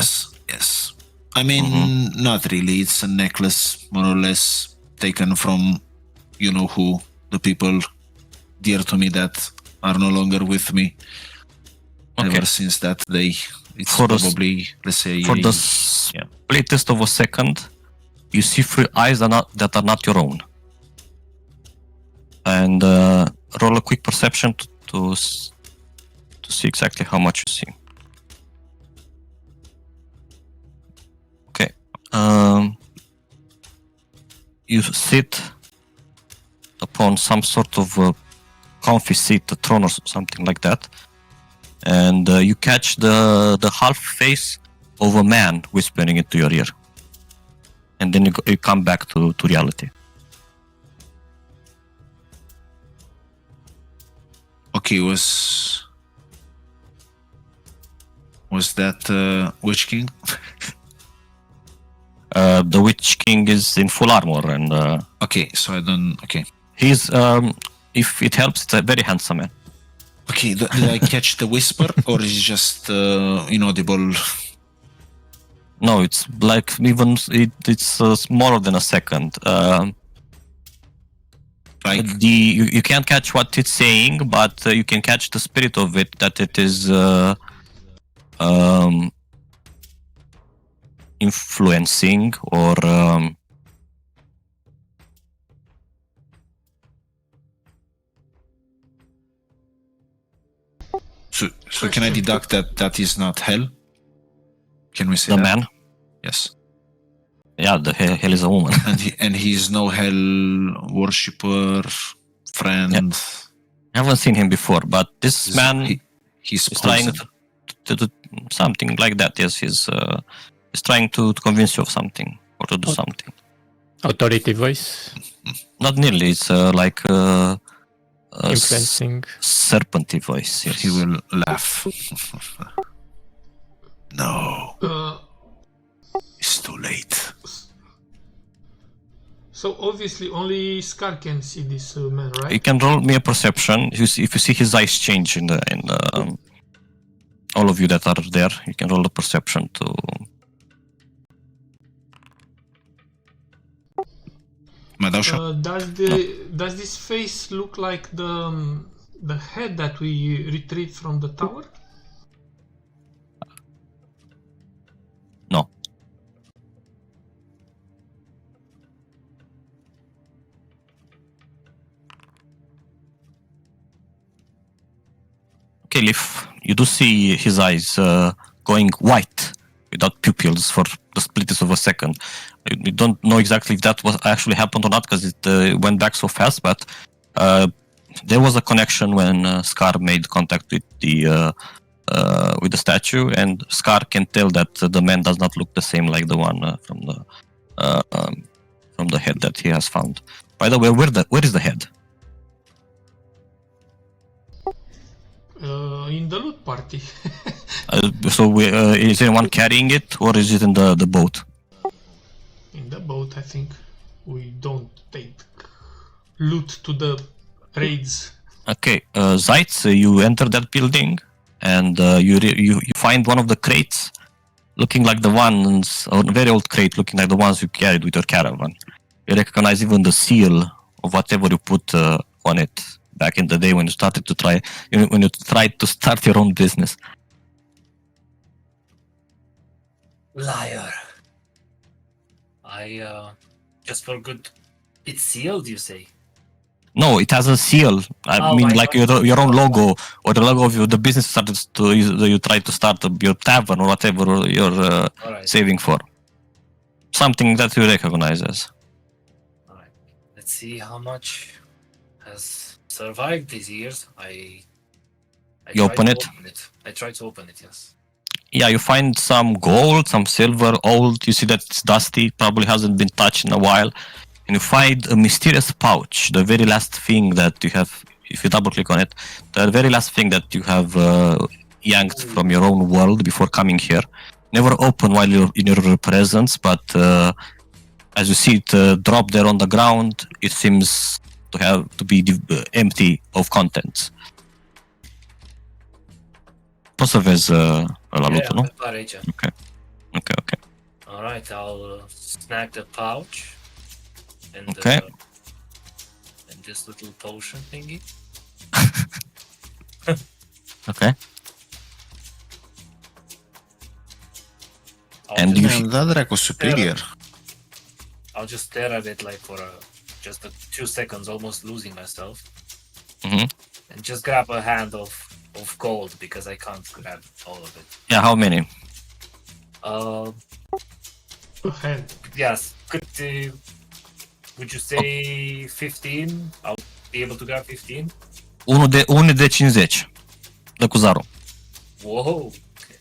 yes. I mean, not really. It's a necklace, more or less, taken from you know who, the people dear to me that are no longer with me. Okay. Ever since that day, it's For the s- probably, let's say, For the yeah. splittest of a second, you see three eyes that are not your own. And roll a quick perception to see exactly how much you see. Okay. You sit upon some sort of comfy seat, a throne or something like that. And you catch the half face of a man whispering into your ear. And then you come back to reality. Okay, was that Witch King? The Witch King is in full armor, and Okay, so I don't. Okay, he's, if it helps, it's a very handsome man. okay. Did I catch the whisper, or is it just inaudible? No, it's like it's smaller than a second. Like You can't catch what it's saying, but you can catch the spirit of it. That it is influencing or so can I deduct that that is not hell? Can we say the that? man. Yes. Yeah, the hell is a woman. And he's no hell worshipper, friend. I haven't seen him before, but this man He's is trying poisoned. to do something like that. Yes, he's trying to convince you of something or to do something. Authority voice. Not nearly. It's like influencing. Serpent voice. Yes. He will laugh. No, it's too late. So obviously only Scar can see this man, right? You can roll me a perception. If you see his eyes change in the all of you that are there, you can roll a perception to. Madosha? Does this face look like the head that we retrieved from the tower? No. Okay, Leaf, you do see his eyes going white without pupils for the splitters of a second. You don't know exactly if that was actually happened or not because it went back so fast, but there was a connection when Scar made contact with the statue, and Scar can tell that the man does not look the same like the one from the head that he has found. By the way, where is the head? In the loot party. Is anyone carrying it, or is it in the boat? In the boat, I think. We don't take loot to the raids. Okay, Zaitz, you enter that building, and you find one of the crates, looking like the ones, or a very old crate, looking like the ones you carried with your caravan. You recognize even the seal of whatever you put on it back in the day when you tried to start your own business. Liar. Just for good. It's sealed, you say? No, it has a seal. I mean, like your own logo, or the logo of the business you try to start your tavern or whatever you're saving for. Something that you recognize as. Alright. Let's see how much has survived these years. I open it? I tried to open it, yes. Yeah, you find some gold, some silver, old. You see that it's dusty, probably hasn't been touched in a while. And you find a mysterious pouch, the very last thing that you have, if you double click on it, the very last thing that you have yanked from your own world before coming here. Never open while you're in your presence, but as you see it drop there on the ground, it seems to be empty of contents. Poți să vezi la lutul, nu? Okay. Alright, I'll snag the pouch and, and this little potion thingy. Okay. Da, dracu, superior. I'll just stare at it like for just a 2 seconds, almost losing myself. Mm-hmm. And just grab a hand of gold because I can't grab all of it. Yeah, how many? A hand. Yes. Would you say 15? I'll be able to grab 15? Unul de 50. Dă cu zarul. Whoa. Okay.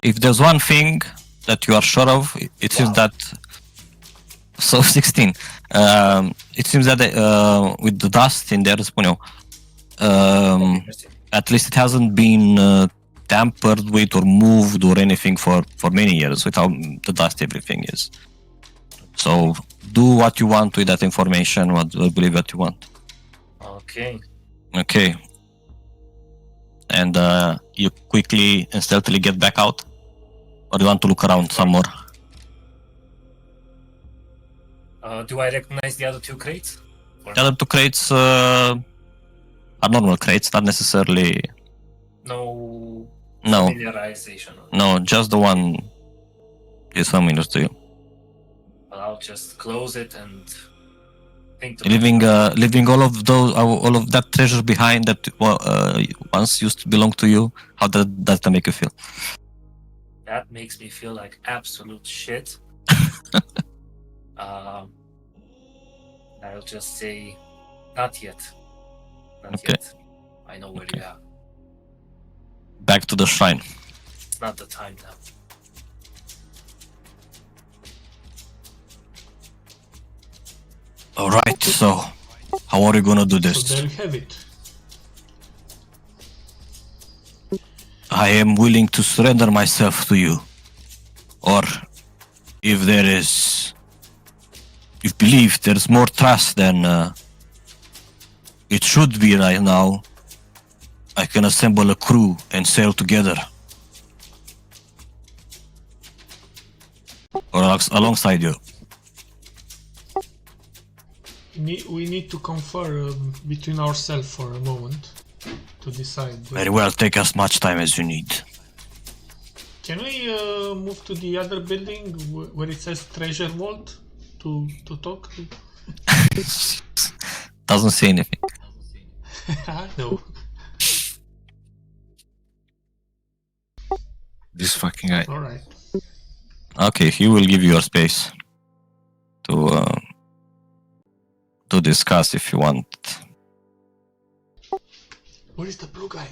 If there's one thing that you are sure of, it seems that... So 16. It seems that with the dust in there, spun eu, at least it hasn't been tampered with or moved or anything for many years with how the dust everything is. So do what you want with that information, what you believe that you want. Okay. And you quickly and stealthily get back out? Or do you want to look around some more? Do I recognize the other 2 crates? The other 2 crates are normal crates, not necessarily... No. No. Familiarization. No, just the one is familiar to you. Well, I'll just close it and think to leaving all of that treasure behind that once used to belong to you. How does that make you feel? That makes me feel like absolute shit. I'll just say, not yet. Not yet. I know where you are. Back to the shrine. It's not the time now. Alright, so how are you gonna do So this? there you have it. I am willing to surrender myself to you. Or if believe there's more trust than it should be right now, I can assemble a crew and sail together. Or alongside you. We need to confer between ourselves for a moment to decide. Very well, take as much time as you need. Can we move to the other building where it says treasure vault to talk? Doesn't say anything. No. This fucking guy. All right. Okay, he will give you your space to discuss if you want. Where is the blue guy?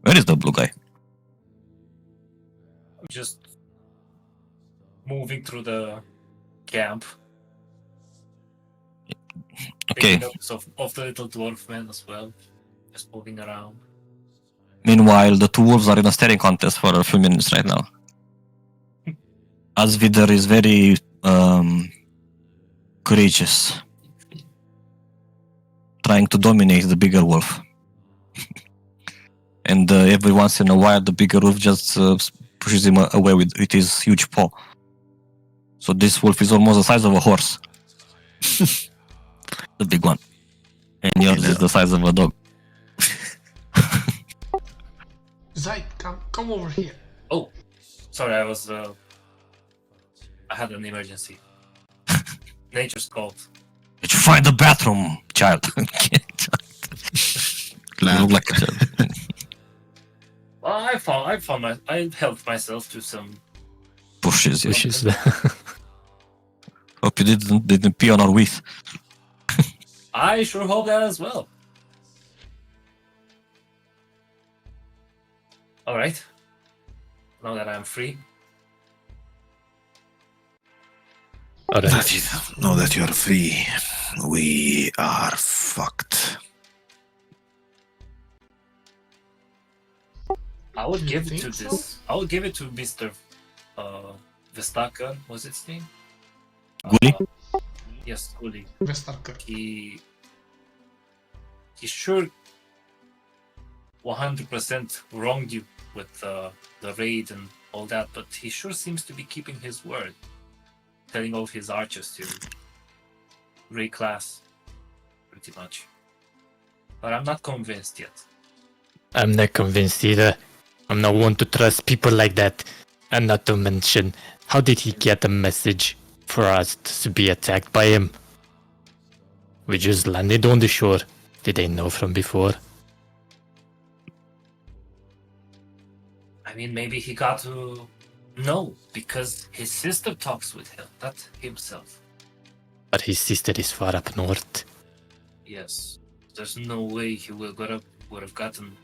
Where is the blue guy? I'm just moving through the camp. Okay. Taking notes of the little dwarf man as well. Just moving around. Meanwhile, the two wolves are in a staring contest for a few minutes right now. Asvidar is very courageous, trying to dominate the bigger wolf. And every once in a while, the bigger wolf just pushes him away with his huge paw. So this wolf is almost the size of a horse. The big one. And yours is the size of a dog. Zayt, come over here. Oh, sorry, I had an emergency. Nature's called. Did you find the bathroom, child? You look like a child. Well, I helped myself to some. Bushes, yes. Bushes. Hope you didn't pee on our wreath. I sure hope that as well. All right. Now that I'm free, Alright. Now that you're free, we are fucked. I would You give it to think this. so? I would give it to Mr. Vestaka. Was its name? Guli? Yes, Guli. Vestarker. He sure 100% wronged you with the raid and all that, but he sure seems to be keeping his word, telling all his archers to reclass, pretty much. But I'm not convinced yet. I'm not convinced either. I'm not one to trust people like that. And not to mention, how did he get a message for us to be attacked by him? We just landed on the shore. Did they know from before? I mean, maybe he got to know because his sister talks with him, not himself. But his sister is far up north. Yes, there's no way he would have gotten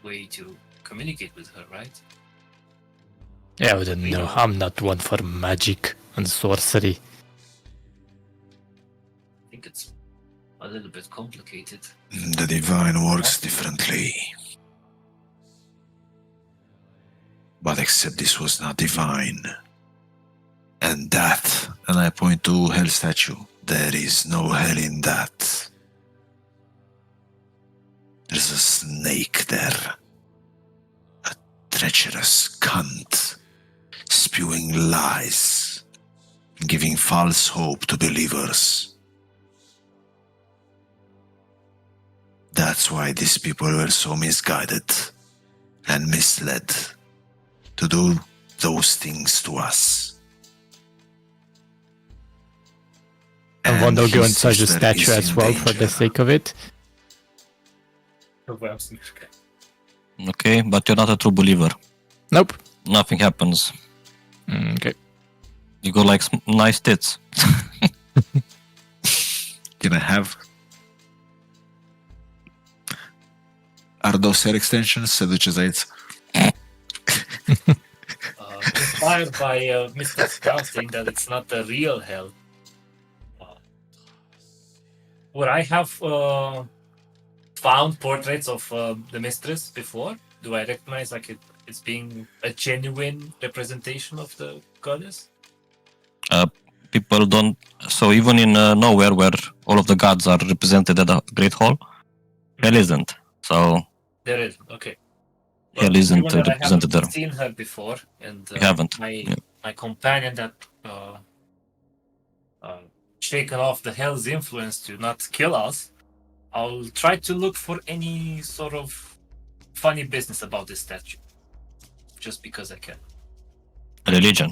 way to communicate with her, right? I wouldn't know. I'm not one for magic and sorcery. I think it's a little bit complicated. The divine works differently. But except this was not divine. And that, and I point to hell statue, there is no hell in that. There's a snake there. A treacherous cunt. Spewing lies. Giving false hope to believers. That's why these people were so misguided and misled to do those things to us. And one will go his inside the sister statue is as in well for the danger. sake of it. Okay, but you're not a true believer. Nope. Nothing happens. Okay. You got like nice tits. Can I have? Are those hair extensions? Se duce Zayt. Inspired by Mr. Scout saying that it's not the real hell. would I have found portraits of the mistress before? Do I recognize like it's being a genuine representation of the goddess? People don't. So even in nowhere, where all of the gods are represented at the Great Hall, hell isn't. So There is. Okay. hell isn't given that I represented haven't there. seen her before, and We haven't. my companion that shaken off the hell's influence to not kill us, I'll try to look for any sort of funny business about this statue, just because I can. Religion.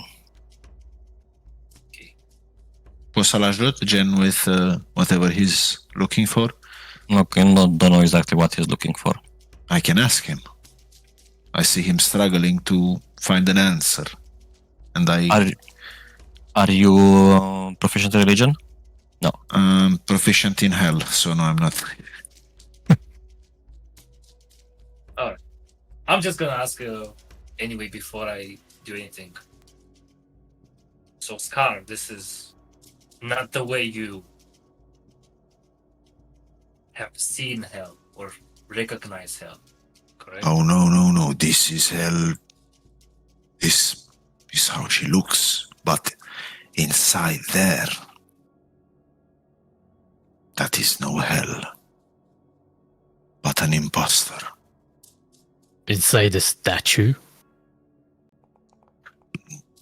Poți să-l ajut, gen, with whatever he's looking for? Okay, don't know exactly what he's looking for. I can ask him. I see him struggling to find an answer. And Are you proficient in religion? I'm proficient in hell, so no, I'm not. I'm just gonna ask anyway before I do anything. So, Scar, this is not the way you have seen hell or recognize hell, correct? Oh, no. This is hell. This is how she looks. But inside there, that is no hell, but an imposter. Inside the statue.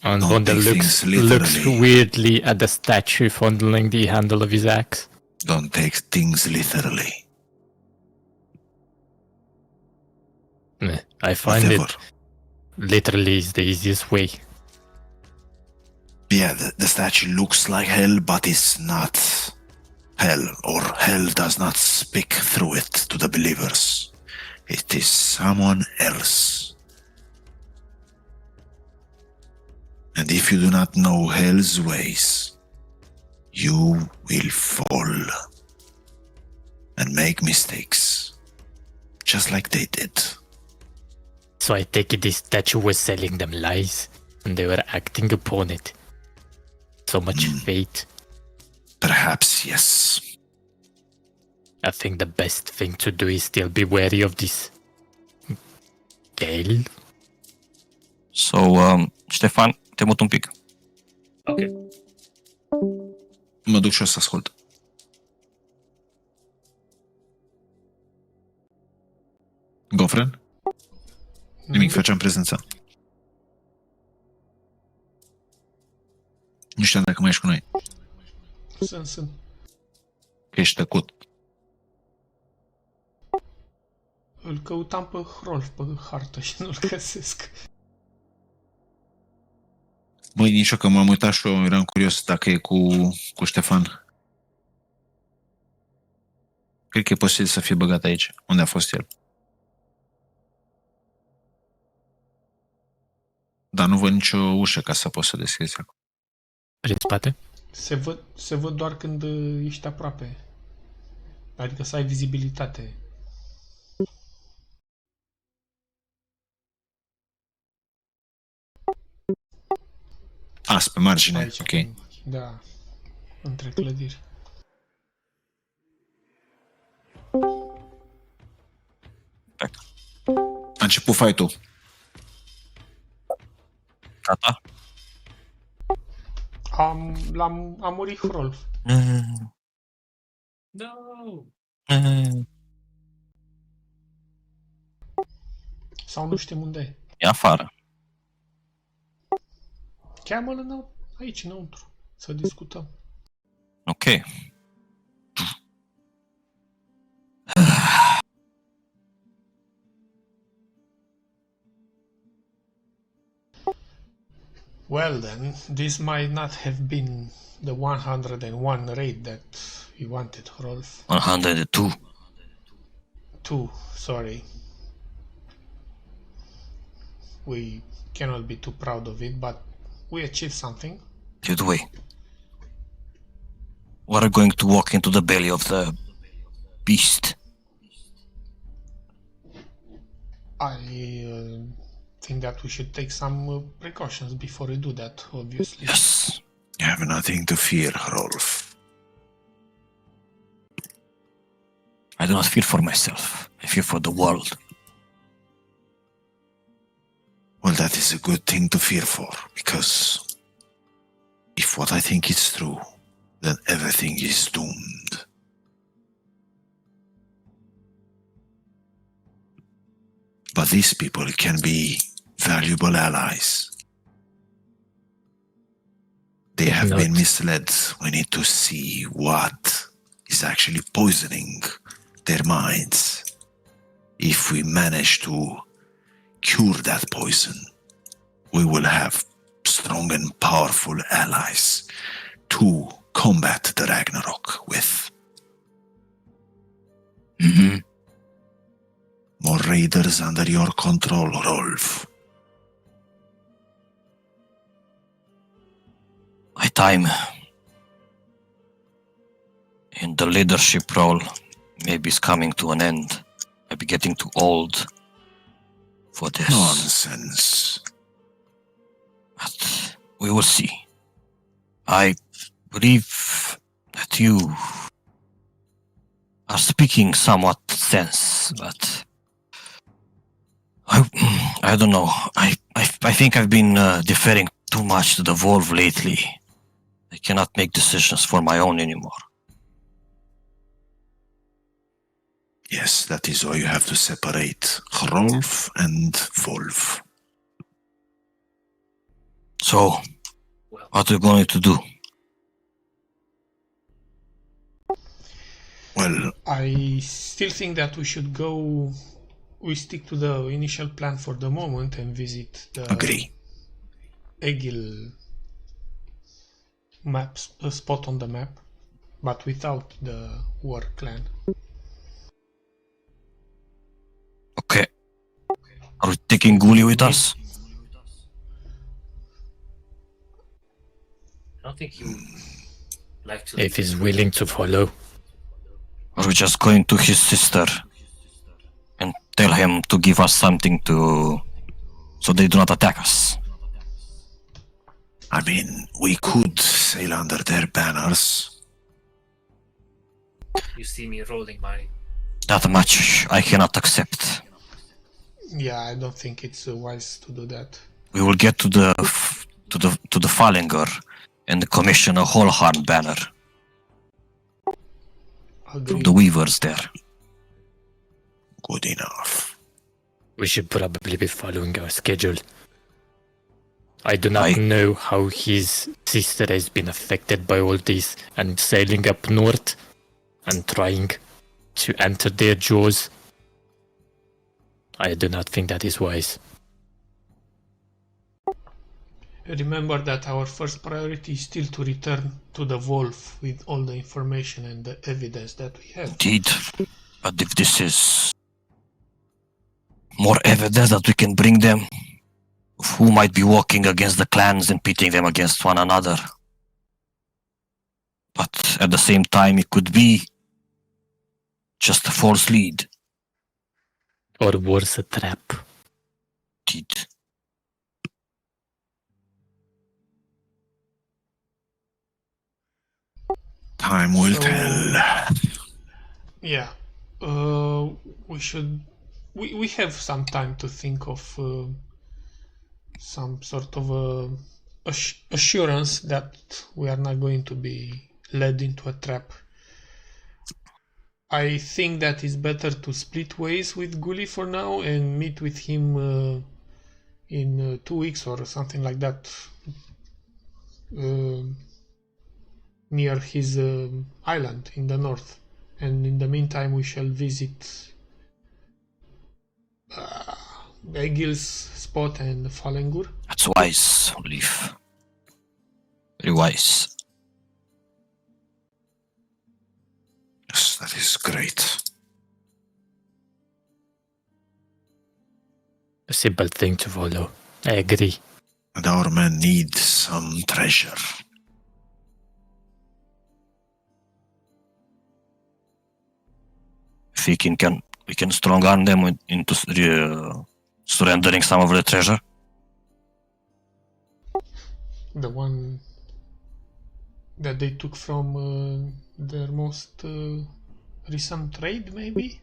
And Don't Wanda take looks things literally. weirdly at the statue, fondling the handle of his axe. Don't take things literally. I find Whatever. it literally is the easiest way. Yeah, the statue looks like hell, but it's not hell, or hell does not speak through it to the believers. It is someone else. And if you do not know hell's ways, you will fall and make mistakes, just like they did. So I take it this statue was selling them lies, and they were acting upon it. So much fate. Perhaps, yes. I think the best thing to do is still be wary of this Gale. So, Ștefan, te mut un pic. Ok. Mă duc și o să ascult. Gofren? Nimic, facem prezența. Nu știu dacă mai ești cu noi. Sunt. Că ești tăcut. Îl căutam pe Hrolf pe hartă și nu-l găsesc. Băi, nici eu că m-am uitat și eu, eram curios dacă e cu Ștefan. Cred că e posibil să fie băgat aici, unde a fost el. Dar nu văd nicio ușă ca să poți să deschizi acum. Prin spate? Se văd doar când ești aproape. Adică să ai vizibilitate. Pe margine, Aici, ok. Da, între clădiri. A început fight-ul. Gata? A murit Hrolf. No. Sau nu știm unde e. E afară. Cheamă-l aici, înăuntru. Să discutăm. Ok. Well then, this might not have been the 101 raid that you wanted, Hrolf. 102. 2, sorry. We cannot be too proud of it, but we achieved something. Did we? We're going to walk into the belly of the beast. I think that we should take some precautions before we do that, obviously. Yes. You have nothing to fear, Rolf. I do not fear for myself. I fear for the world. Well, that is a good thing to fear for, because if what I think is true, then everything is doomed. But these people can be valuable allies. They have been misled. We need to see what is actually poisoning their minds. If we manage to cure that poison, we will have strong and powerful allies to combat the Ragnarok with. Mm-hmm. More raiders under your control, Rolf. My time in the leadership role maybe is coming to an end. I'll be getting too old for this. Nonsense. But we will see. I believe that you are speaking somewhat sense, but I don't know. I think I've been deferring too much to the Wolf lately. I cannot make decisions for my own anymore. Yes, that is why you have to separate Rolf and Wolf. So, what are you going to do? Well, I still think that we should go. We stick to the initial plan for the moment and visit the agree. Egil maps, a spot on the map, but without the war clan. Okay. Are we taking Guli with us? I don't think he would like to. If he's willing to follow. Or are we just going to his sister and tell him to give us something to... so they do not attack us? I mean, we could sail under their banners. You see me rolling my. That much I cannot accept. Yeah, I don't think it's wise to do that. We will get to the Fallinger and commission a whole horn banner from Agreed. the weavers there. Good enough. We should probably be following our schedule. I do not know how his sister has been affected by all this and sailing up north and trying to enter their jaws. I do not think that is wise. Remember that our first priority is still to return to the Wolf with all the information and the evidence that we have. Indeed. But if this is more evidence that we can bring them, of who might be walking against the clans and pitting them against one another. But at the same time, it could be just a false lead. Or worse, a trap. Indeed. Time will So- tell. Yeah, we should. We have some time to think of some sort of assurance that we are not going to be led into a trap. I think that it's better to split ways with Guli for now and meet with him in 2 weeks or something like that, near his island in the north. And in the meantime, we shall visit Egil's spot and Falengur. That's wise, Leaf. Very wise. Yes, that is great. A simple thing to follow. I agree. And our men need some treasure. If we can strong arm them into surrendering some of the treasure. The one that they took from their most recent raid, maybe?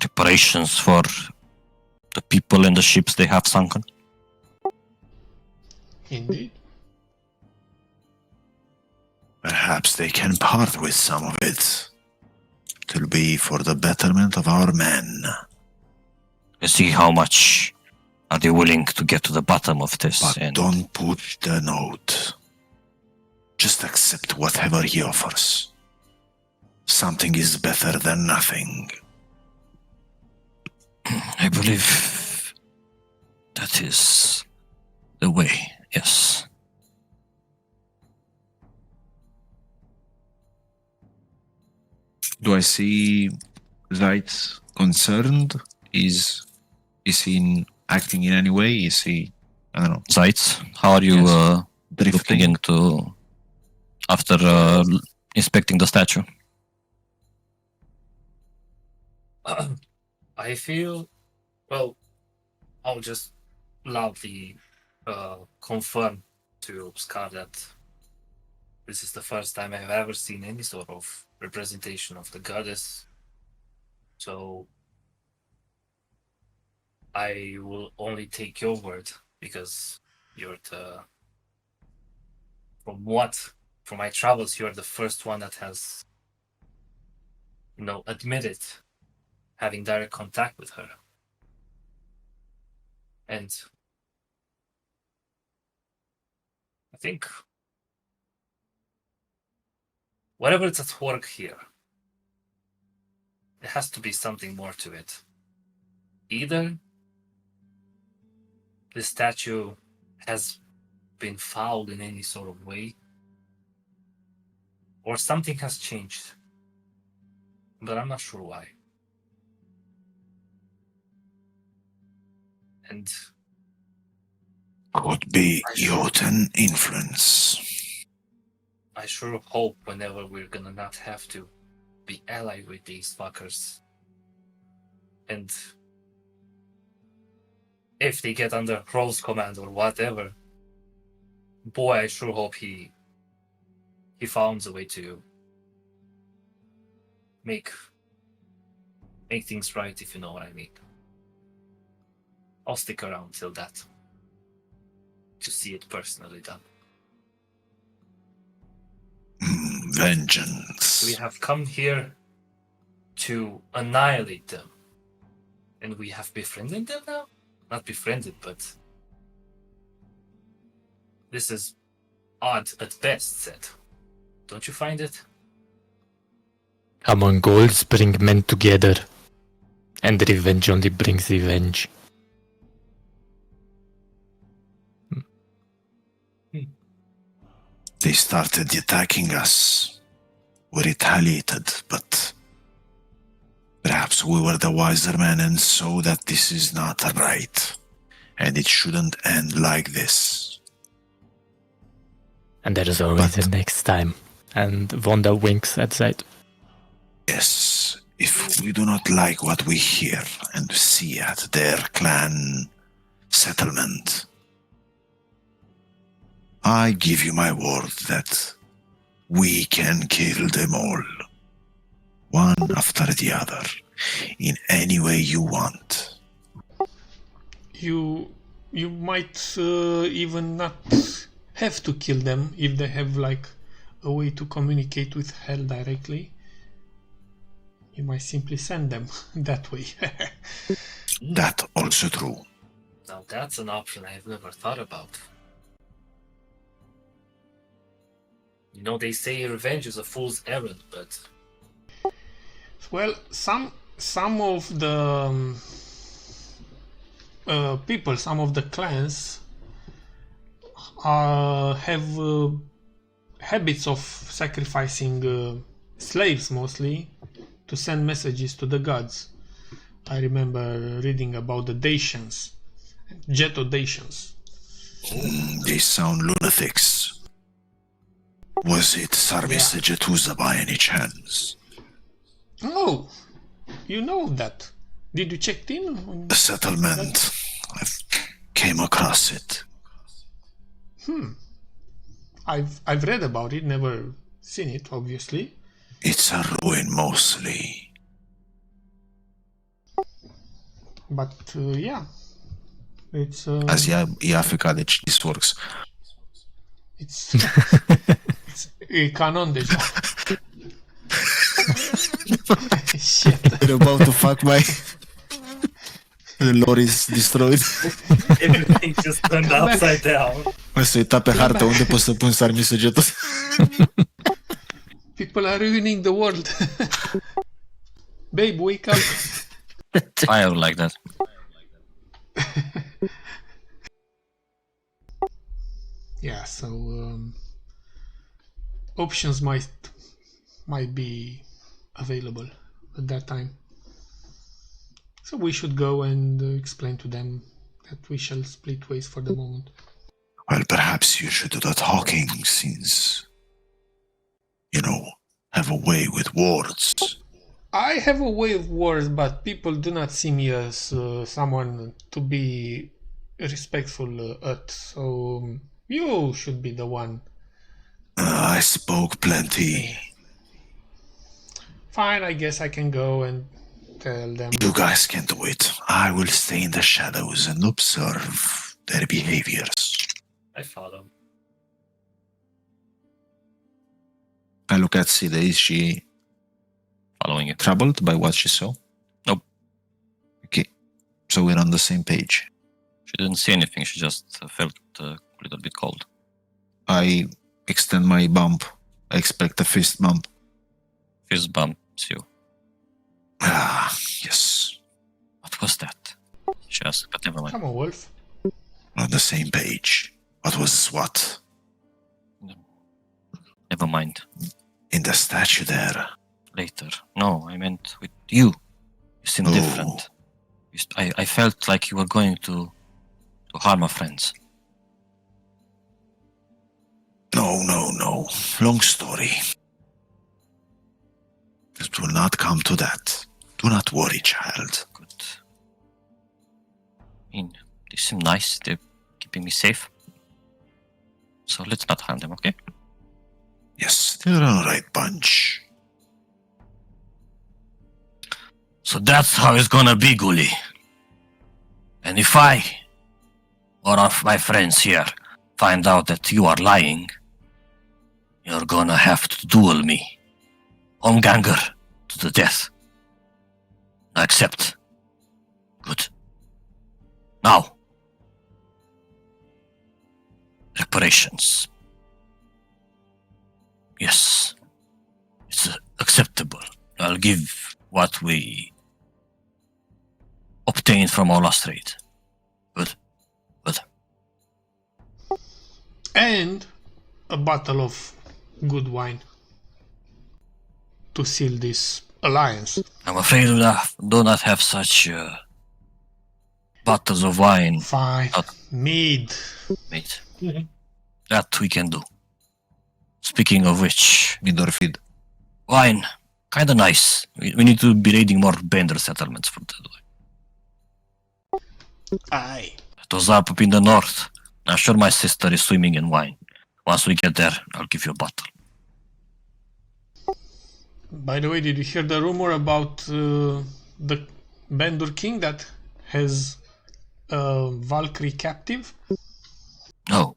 Reparations for the people and the ships they have sunken. Indeed. Perhaps they can part with some of it. It'll be for the betterment of our men. Let's see how much are they willing to get to the bottom of this. But And don't push the note. Just accept whatever he offers. Something is better than nothing. I believe that is the way, yes. Do I see Zeitz concerned? Is he acting in any way? Is he, I don't know, Zeitz, how are you Yes. looking drifting? into after inspecting the statue? I feel, well, I'll just loudly confirm to Scar that this is the first time I've ever seen any sort of representation of the goddess. So I will only take your word because you're the, from my travels, you're the first one that has, admitted having direct contact with her. And I think whatever is at work here, there has to be something more to it. Either the statue has been fouled in any sort of way, or something has changed. But I'm not sure why. And Could be Jotun influence. I sure hope whenever we're gonna not have to be allied with these fuckers. And if they get under Kroll's command or whatever, boy, I sure hope he found a way to make things right, if you know what I mean. I'll stick around till that, to see it personally done. Vengeance. We have come here to annihilate them. And we have befriended them now? Not befriended, but this is odd at best, said. Don't you find it? Common goals bring men together, and revenge only brings revenge. They started attacking us. We retaliated, but perhaps we were the wiser men and saw that this is not right. And it shouldn't end like this. And there is always But- the next time. And Vonda winks at Zed. Yes, if we do not like what we hear and see at their clan settlement, I give you my word that we can kill them all, one after the other, in any way you want. You might even not have to kill them if they have like a way to communicate with hell directly. You might simply send them that way. That also true. Now that's an option I've never thought about. You know, they say revenge is a fool's errand, but Well, some of the people, some of the clans have habits of sacrificing slaves mostly to send messages to the gods. I remember reading about the Dacians, Jeto Dacians. They sound lunatics. Was it Sarvis Jetuza by any chance? Oh, you know that. Did you check in? The settlement. I've came across it. I've read about it, never seen it, obviously. It's a ruin mostly. But yeah, it's Azi e Africa, deci this works. it's e canon deja. Shit. You're about to fuck my... The lore is destroyed. Everything just turned upside down. Mă, să uita pe hartă unde pot să pun sarmisogetul. People are ruining the world. Babe, wake up. I would like that. Yeah, so options might be available at that time. So we should go and explain to them that we shall split ways for the moment. Well, perhaps you should do the talking since, you know, have a way with words. I have a way of words, but people do not see me as someone to be respectful at. So you should be the one. I spoke plenty. Fine, I guess I can go and tell them. You guys can do it. I will stay in the shadows and observe their behaviors. I follow. I look at Sida. Is she Following it. troubled by what she saw? Nope. Okay, so we're on the same page. She didn't see anything. She just felt a little bit cold. I extend my bump. I expect a fist bump. Fist bumps you. Ah, yes. What was that? She asked, but never mind. Come on, Wolf. On the same page. What was what? Never mind. In the statue there. Later. No, I meant with you. You seem Oh. different. I felt like you were going to harm our friends. No. Long story. It will not come to that. Do not worry, child. Good. I mean, they seem nice. They're keeping me safe. So let's not harm them, okay? Yes, they're an alright bunch. So that's how it's gonna be, Gully. And if I or of my friends here find out that you are lying, you're gonna have to duel me. Homganger to the death. Accept. Good. Now. Reparations. Yes. It's acceptable. I'll give what we obtained from our last raid. Good. Good. And a bottle of good wine to seal this alliance. I'm afraid we do not have such bottles of wine, Fine. Not- Mead. mate. That we can do. Speaking of which, Midorfid. wine, kinda nice. We need to be raiding more Bender settlements for that. Aye. Those up in the north. I'm sure my sister is swimming in wine. Once we get there, I'll give you a bottle. By the way, did you hear the rumor about the Bendur King that has a Valkyrie captive? No,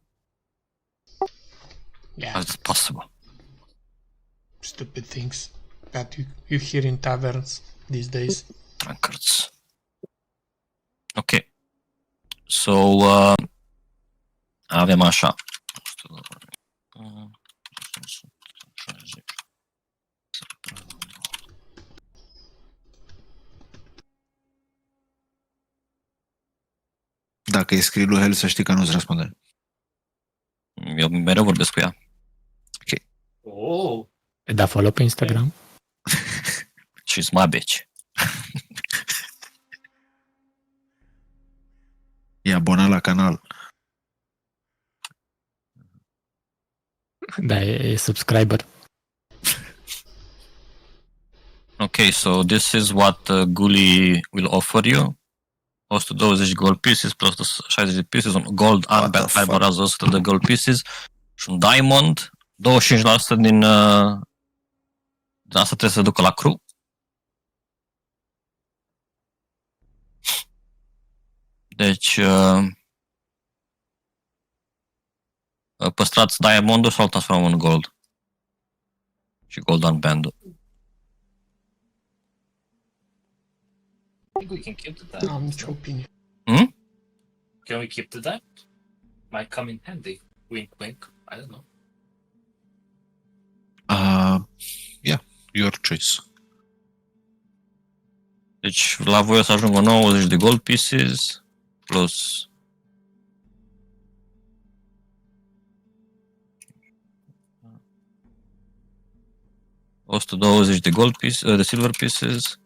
Yeah, how is it possible? stupid things that you hear in taverns these days. Drunkards. Ok. So, avem așa. Dacă îi scrii lui Hel, să știi că nu-ți răspunde. Eu mereu vorbesc cu ea. Oh, Da follow pe Instagram. She's my bitch. E abonat la canal. Da, e subscriber. Okay, so this is what Gully will offer you. 120 gold pieces plus 60 pieces on gold What unbelt the fuck? fiber as 100 de gold pieces și un diamond, 25% Asta trebuie să se ducă la crew. Deci, păstrați diamondul sau îl transformăm în gold? Și golden band-ul. I think we can keep the diamond. Am nicio opinie. Can we keep the diamond? Might come in handy. Wink, wink. I don't know. Yeah, your choice. Deci, la voi o să ajungă 90 de gold pieces plus 120 de gold pieces, de silver pieces,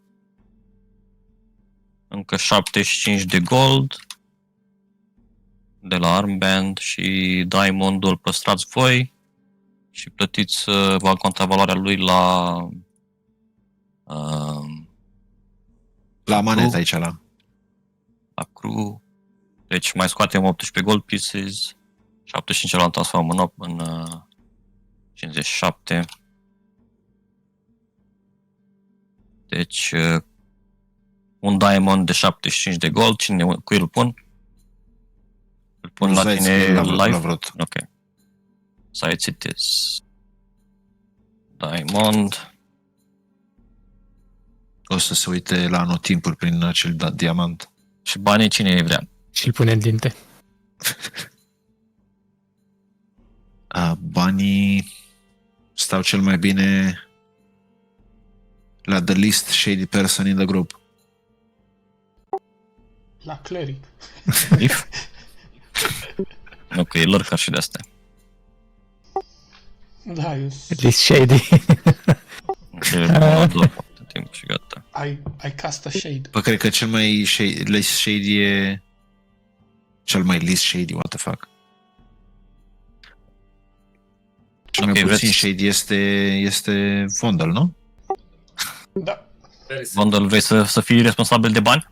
încă 75 de gold de la armband și diamondul păstrați voi și plătiți, va conta valoarea lui la La manetă aici, la... crew. Deci mai scoatem 18 gold pieces, 75 la transformăm în 57. Deci un diamond de 75 de gold, cui îl pun? Îl pun la tine live? Ok. Sites it is. Diamond. O să se uite la anotimpuri prin acel diamant. Și banii cine îi vrea? Și-l pune în dinte. Banii stau cel mai bine la the least shady person in the group. La cleric. If? Ok, lurker și de-astea. Da, eu At least shady. Timp și gata. I cast a shade. Bă, cred că cel mai least shady e... Cel mai least shady, what the fuck. Cel mai puțin shady este Vondel, nu? Da. Very simple. Vondel, vrei să fii responsabil de bani?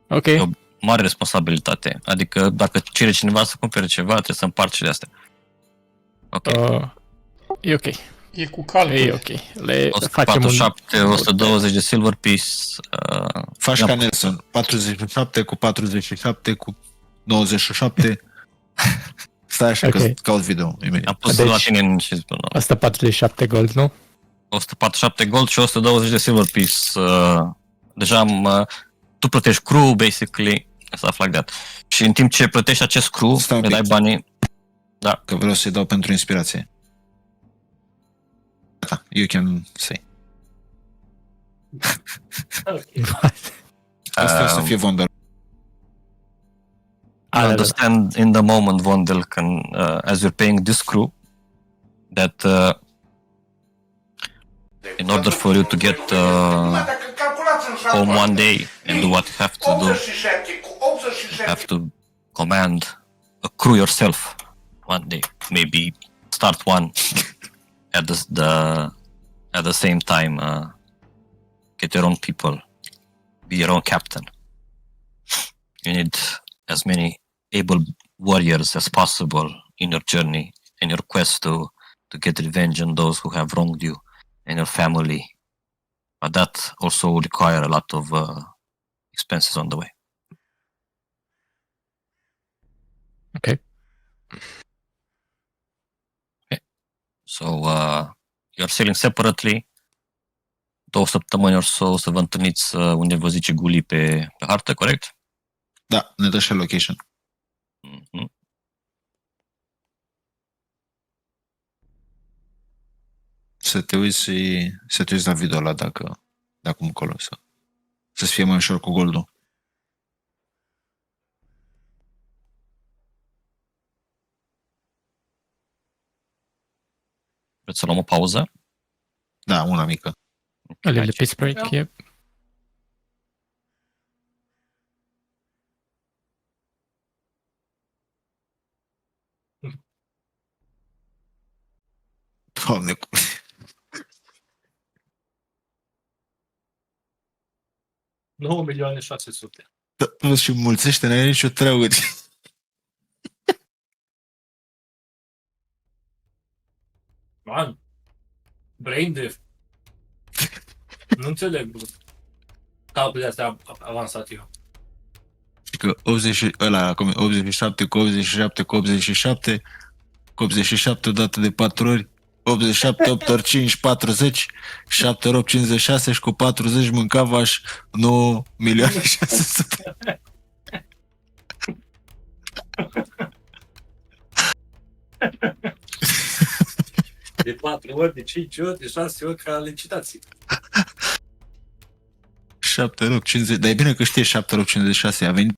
Ok. E o mare responsabilitate. Adică dacă cere cineva să cumpere ceva, trebuie să împarți și de astea. Ok. E ok. E cu calcul. E ok. Le facem 147, 120 de silver piece. Faci ca Nelson. 47 cu 47 cu 97. Stai așa că caut video imediat. Am pus Deci, la tine în ce spun. 147 gold, nu? 147 gold și 120 de silver piece. Deja tu plătești crew, basically, stuff like that. Și în timp ce plătești acest crew, Stai le dai banii. Da. Că vreau să-i dau pentru inspirație. Da, you can say. Okay. Asta o să fie Vondel. I understand in the moment, Vondel, as you're paying this crew, that in order for you to get home one day and do what you have to do, you have to command a crew yourself one day. Maybe start one at the same time. Get your own people, be your own captain. You need as many able warriors as possible in your journey, in your quest to get revenge on those who have wronged you and your family. But that also will require a lot of expenses on the way. Okay. So you're sailing separately. 2 săptămâni or so să vă întâlniți unde vă zice Guli pe hartă, corect? Da, ne dă și location. Mm-hmm. Să te uiți la video ăla dacă de acum încolo să-ți fie mai ușor cu goldul. Vreți să luăm o pauză? Da, una mică. A little piece break, yep. Doamne, cum... 9.600.000. Da, și mulțește, n-ai nicio treabă. Man, brain drift. Nu înțeleg, bă. Calculele astea avansat eu. Că 80, ăla, 87 cu 87 cu 87, cu 87 odată de 4 ori, 87, 8 ori 5, 40, 7 ori 8, 56 și cu 40 mâncava și 9 milioane 600. De 4 ori, de 5 ori, de 6 ori ca licitații. 7 ori 8, 50, dar e bine că știe 7 ori 8, 56, a venit.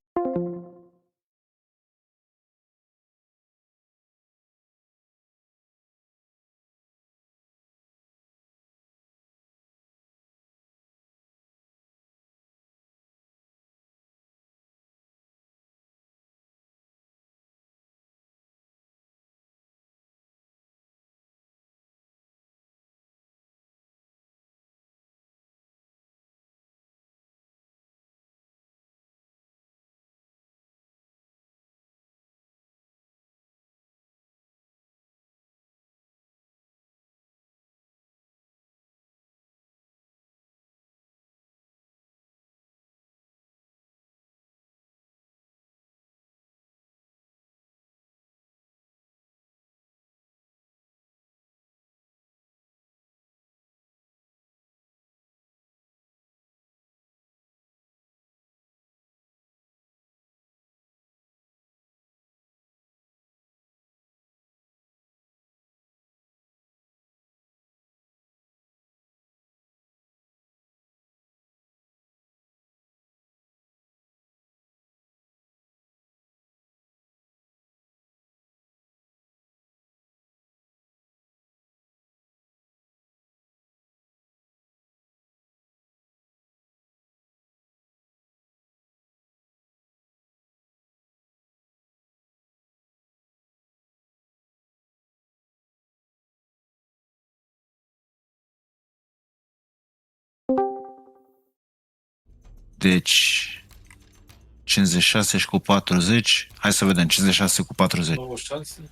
Deci 56 și cu 40. Hai să vedem, 56 cu 40. 96.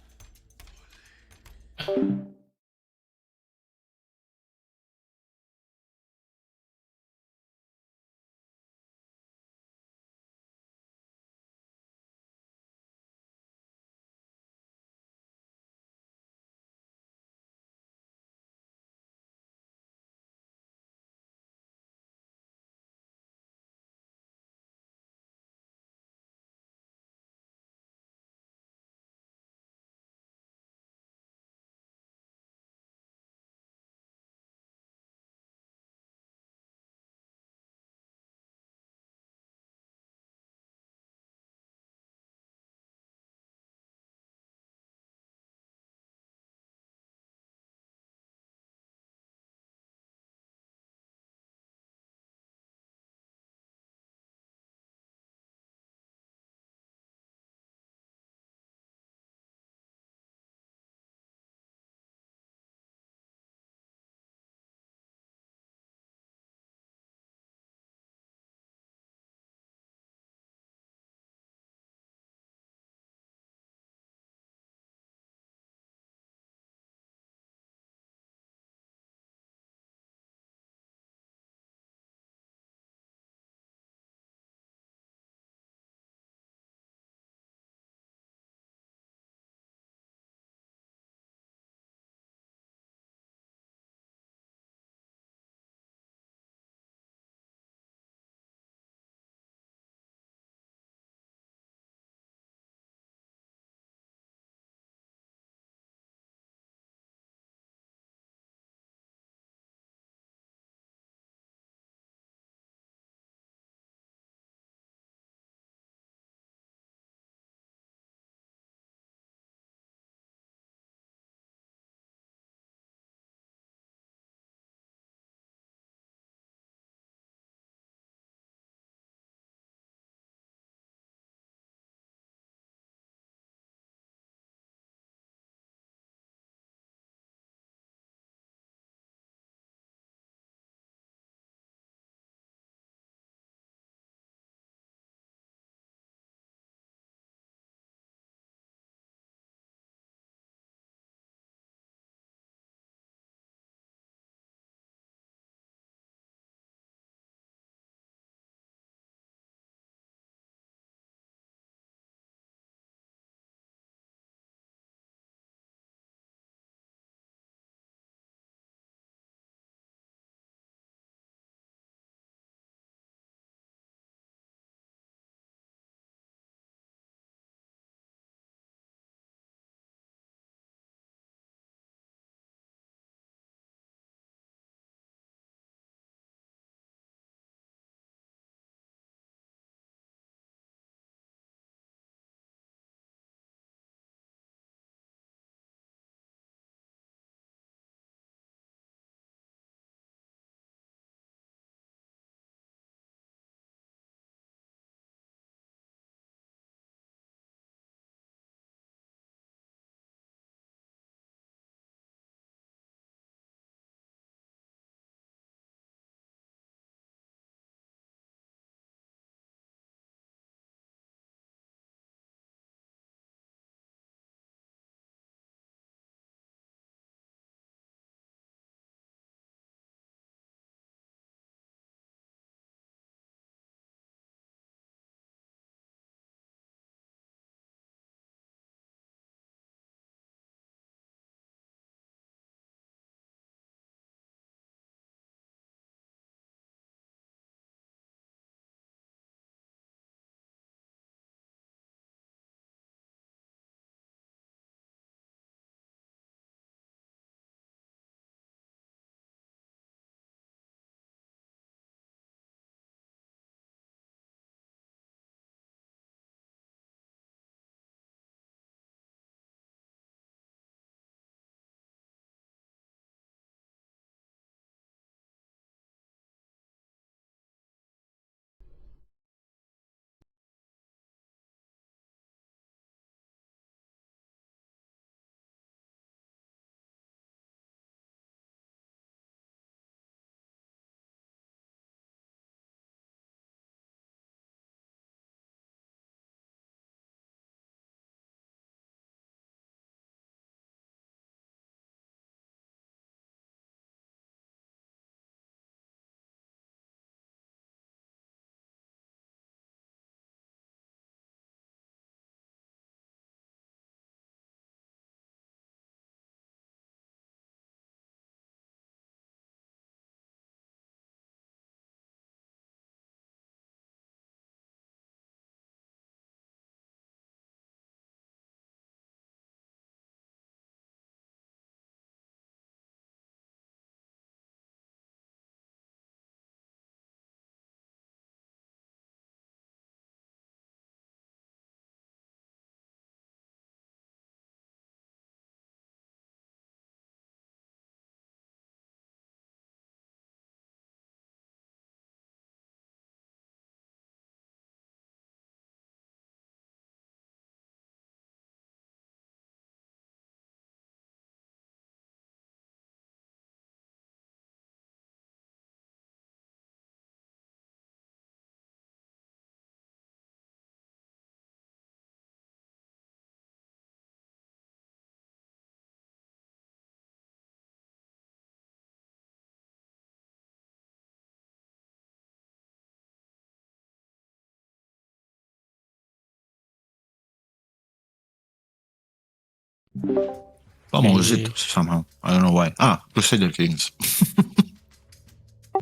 Am E- auzit somehow. I don't know why. Crusader Kings.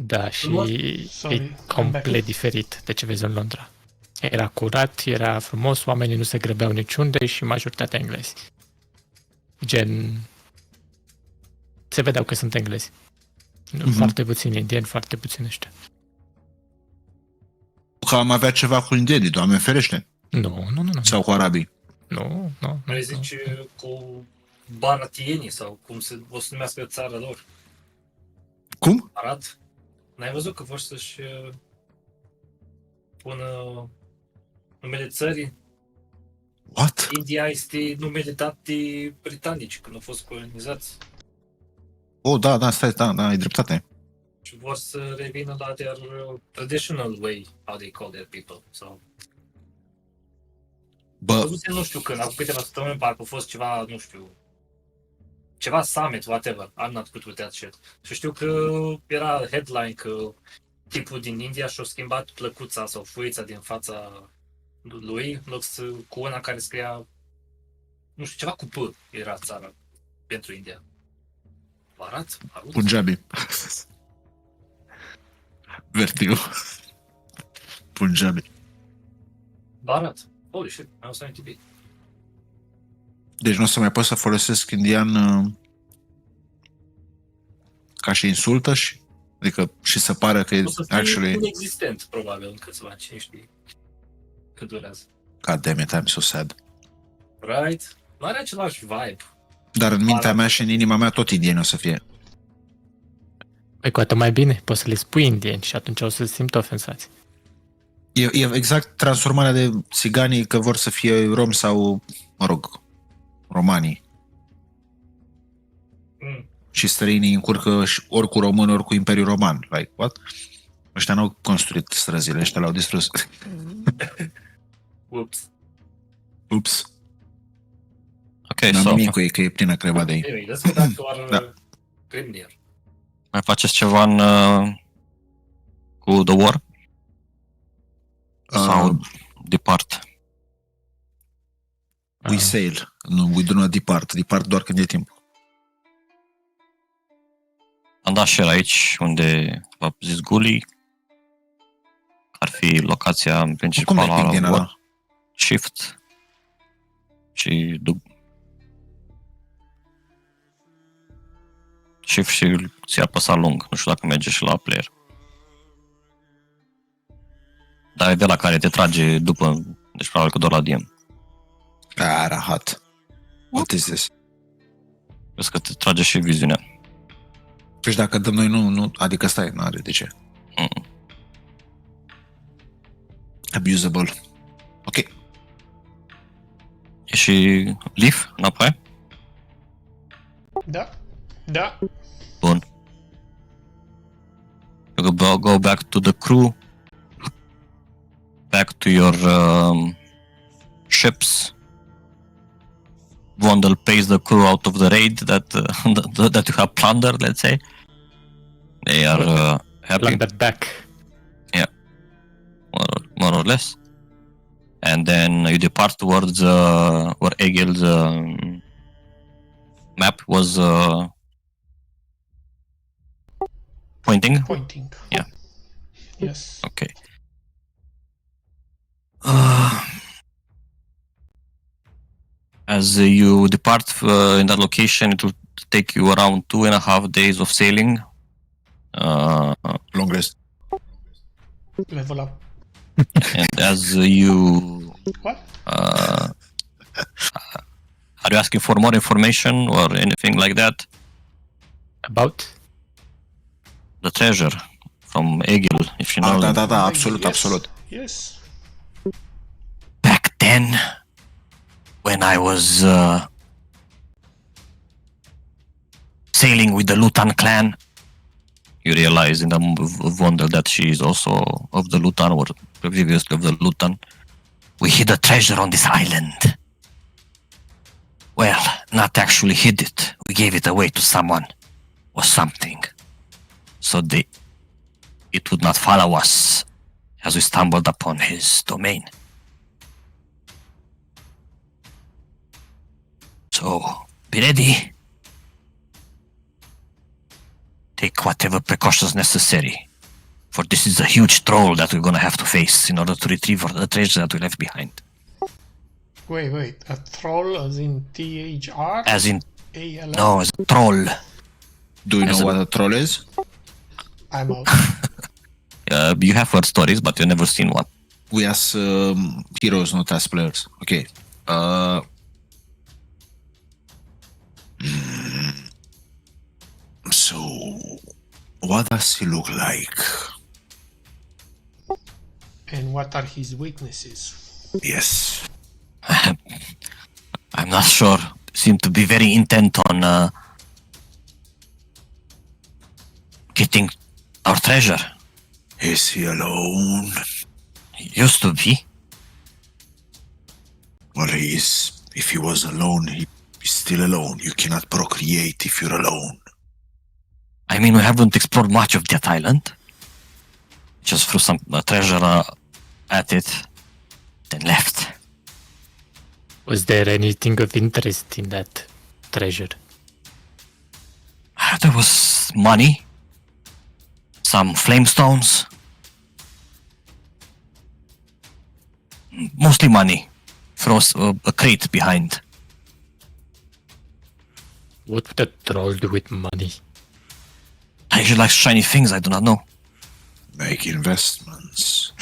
Da, și Sorry, e I'm complet back. diferit de ce vezi în Londra. Era curat, era frumos, oamenii nu se grăbeau niciunde și majoritatea englezi. Gen... Se vedeau că sunt englezi. Foarte puțini indieni, foarte puțini ăștia. Că am avea ceva cu indienii, Doamne ferește. Nu. Sau cu arabii. Nu. Mai zici cu baratienii sau cum o să numească țara lor. Cum? Arad? N-ai văzut că vor să-și pună numele țării? What? India este numele dat de britanici când au fost colonizați Da, stai, da, ai dreptate. și vor să revină la their traditional way, how they call their people. So, văzuse, nu știu când, acum câteva săptămâni, parcă a fost ceva, nu știu, ceva summit, whatever, I'm not good with that shit. Și știu că era headline că tipul din India și-a schimbat plăcuța sau foița din fața lui, în loc cu una care scria, nu știu, ceva cu P era țara pentru India. Barat? Arut? Punjabi. Vertigo. Punjabi. Barat. Holy shit, I was trying to be. Deci nu o să mai pot să folosesc indian ca și insultă și adică și să pară că e O să fie actually inexistent, probabil, în câțiva ani, cine știe cât durează. God damn it, I'm so sad. Right? Nu are același vibe. Dar în mintea mea și în inima mea tot indieni o să fie. Păi cu atât mai bine, poți să le spui indieni și atunci o să se simtă ofensați. E exact transformarea de țiganii că vor să fie romi sau, mă rog, romanii. Și străinii încurcă ori cu români, ori cu Imperiul Roman. Like, what? Ăștia n-au construit străzile, ăștia l-au distrus. Ups. Ups. Ok, N-am so, nimic cu ei, că e plină creva de ei. Anyway, let's go back to our Da. Grimnir. mai faceți ceva cu The War? Sau Depart? We sail. Nu, we do not depart. Depart doar când e timp. Am dat share aici, unde v-a zis Gully. Ar fi locația Cum principală e ping din a War. ăla? Shift. Și Shift și ți-a apăsat lung. Nu știu dacă merge și la player. Dar e de la care te trage după, deci probabil că doar la DM. Rahat. What is this? Vezi că te trage și viziunea. Deci dacă dăm noi nu, adică stai, n-are de ce. Abusable. Ok. E și Leaf înapoi? Da. Bun. You go back to the crew. Back to your ships. Vondel pays the crew out of the raid that that you have plundered, let's say. They are happy, Like that back. more or less. And then you depart towards where Egil's map was pointing. Pointing. Yeah. Yes. Okay. As you depart in that location, it will take you around 2.5 days of sailing. Long rest. Level up. And as you What? are you asking for more information or anything like that? About? The treasure from Egil, if you know. Da, absolut, Yes. absolut. Yes. Back then, when I was sailing with the Lutan clan, you realize in the Wonder that she is also of the Lutan, or previously of the Lutan. We hid a treasure on this island. Well, not actually hid it. We gave it away to someone or something. So it would not follow us as we stumbled upon his domain. So, be ready. Take whatever precautions necessary, for this is a huge troll that we're gonna have to face in order to retrieve the treasure that we left behind. Wait, a troll as in THR? As in, ALL? no, as a troll. Do you As know a- what a troll is? I'm out. You have heard stories, but you've never seen one. We as heroes, not as players. Okay. So, what does he look like? And what are his weaknesses? Yes. I'm not sure. Seem to be very intent on getting our treasure. Is he alone? He used to be. Well, he is. If he was alone, he's still alone. You cannot procreate if you're alone. I mean, we haven't explored much of that island. Just threw some treasure at it, then left. Was there anything of interest in that treasure? There was money, some flamestones, mostly money. Throws a crate behind. What would a troll do with money? I usually like shiny things. I do not know. Make investments.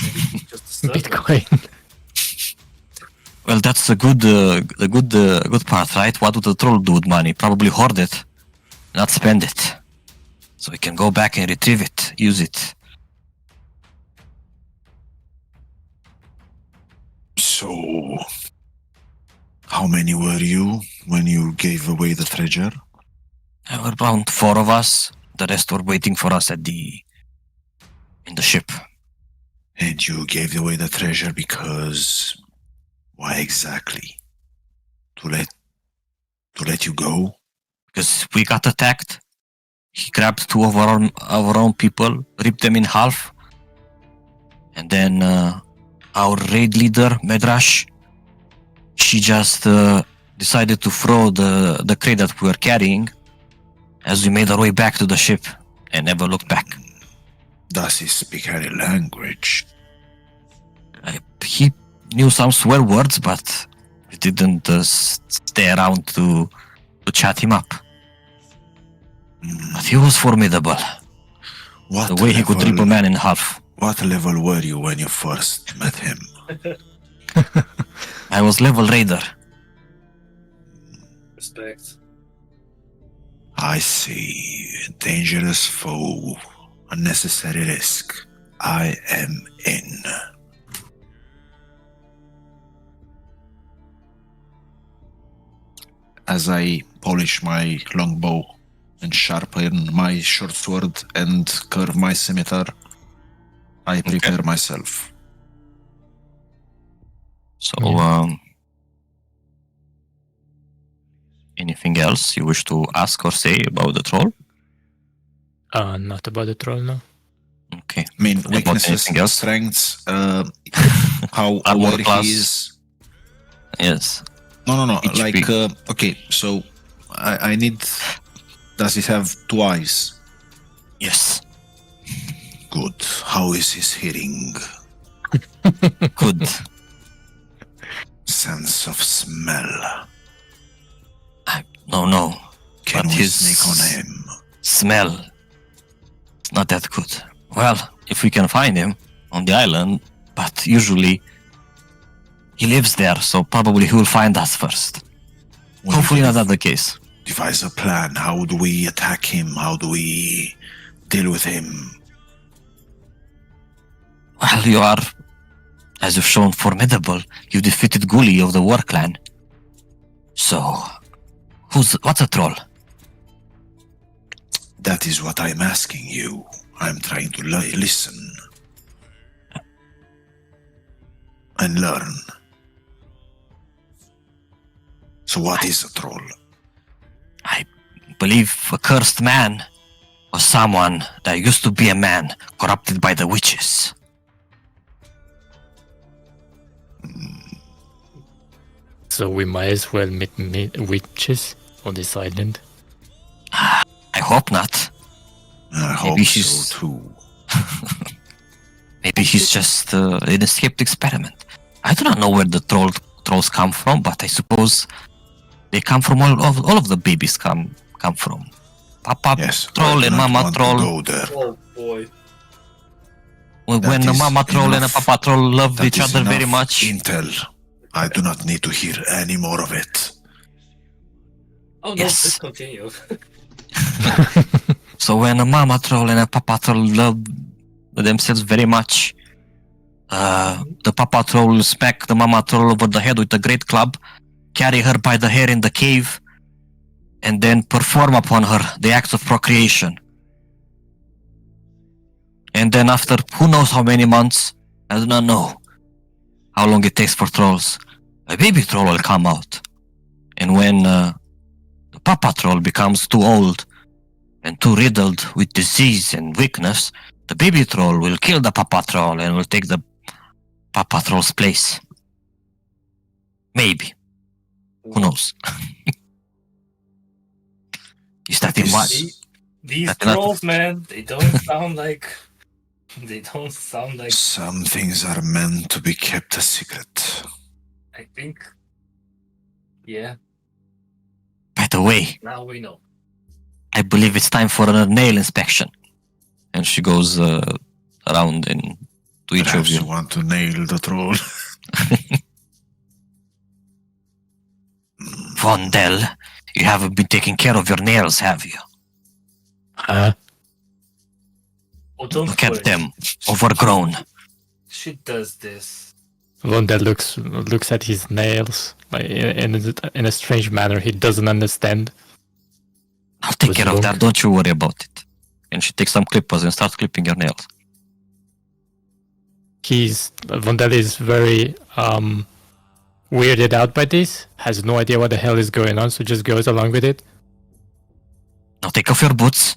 Just a servant. Bitcoin. Well, that's the good part, right? What would a troll do with money? Probably hoard it, not spend it, so we can go back and retrieve it, use it. So, how many were you when you gave away the treasure? There were around 4 of us. The rest were waiting for us in the ship. And you gave away the treasure because... Why exactly? To let you go? Because we got attacked. He grabbed 2 of our own people, ripped them in half, and then our raid leader, Medrash, she just decided to throw the crate that we were carrying as we made our way back to the ship and never looked back. Does he speak any language? He knew some swear words, but we didn't stay around to chat him up. But he was formidable. What The way he could rip a man in half. What level were you when you first met him? I was level raider. Respect. I see. Dangerous foe. Unnecessary risk. I am in. As I polish my longbow and sharpen my short sword and curve my scimitar, I prepare myself. So, anything else you wish to ask or say about the troll? Not about the troll, no. Okay. I mean, About weaknesses, anything else? strengths, how Armor aware class. he is. Yes. No. HP. Like, okay, so I need. Does he have 2 eyes? Yes. Good. How is his hearing? Good. Sense of smell. No. Can But we his sneak on him? smell, it's not that good. Well, if we can find him on the island, but usually he lives there, so probably he will find us first. We Hopefully need not to that the case. devise a plan. How do we attack him? How do we deal with him? Well, you are, as you've shown, formidable. You defeated Guli of the War Clan. So, what's a troll? That is what I'm asking you. I'm trying to listen and learn. So what is a troll? I believe a cursed man or someone that used to be a man corrupted by the witches. So we might as well meet witches on this island. I hope not. I hope so too. Maybe he's just an escaped experiment. I do not know where the trolls come from, but I suppose they come from all of the babies come from. Papa Yes, troll I do and not Mama want to troll. go there. Oh boy. When That a is Mama troll and a enough. Papa troll love That each is other very enough much. Intel. I do not need to hear any more of it. Oh no, Yes. let's continue. So when a Mama troll and a Papa troll love themselves very much, the Papa troll will smack the Mama troll over the head with a great club, carry her by the hair in the cave, and then perform upon her the acts of procreation. And then after who knows how many months, I do not know how long it takes for trolls, a baby troll will come out. And when the Papa troll becomes too old and too riddled with disease and weakness, the baby troll will kill the Papa troll and will take the Papa troll's place. Maybe. Who knows? Is that in what? These That's not- trolls, man, they don't sound like. They don't sound like. Some things are meant to be kept a secret. I think. Yeah, By the way, now we know. I believe it's time for a nail inspection. And she goes around and to each of Perhaps you. you want to nail the troll. Vondel, you haven't been taking care of your nails, have you? Oh, don't Look at worry. them, overgrown. She does this. Vonda looks at his nails like, in a strange manner. He doesn't understand. I'll take Was care of long. that, don't you worry about it. And she takes some clippers and starts clipping your nails. Vondel is very weirded out by this. Has no idea what the hell is going on, so just goes along with it. Now take off your boots.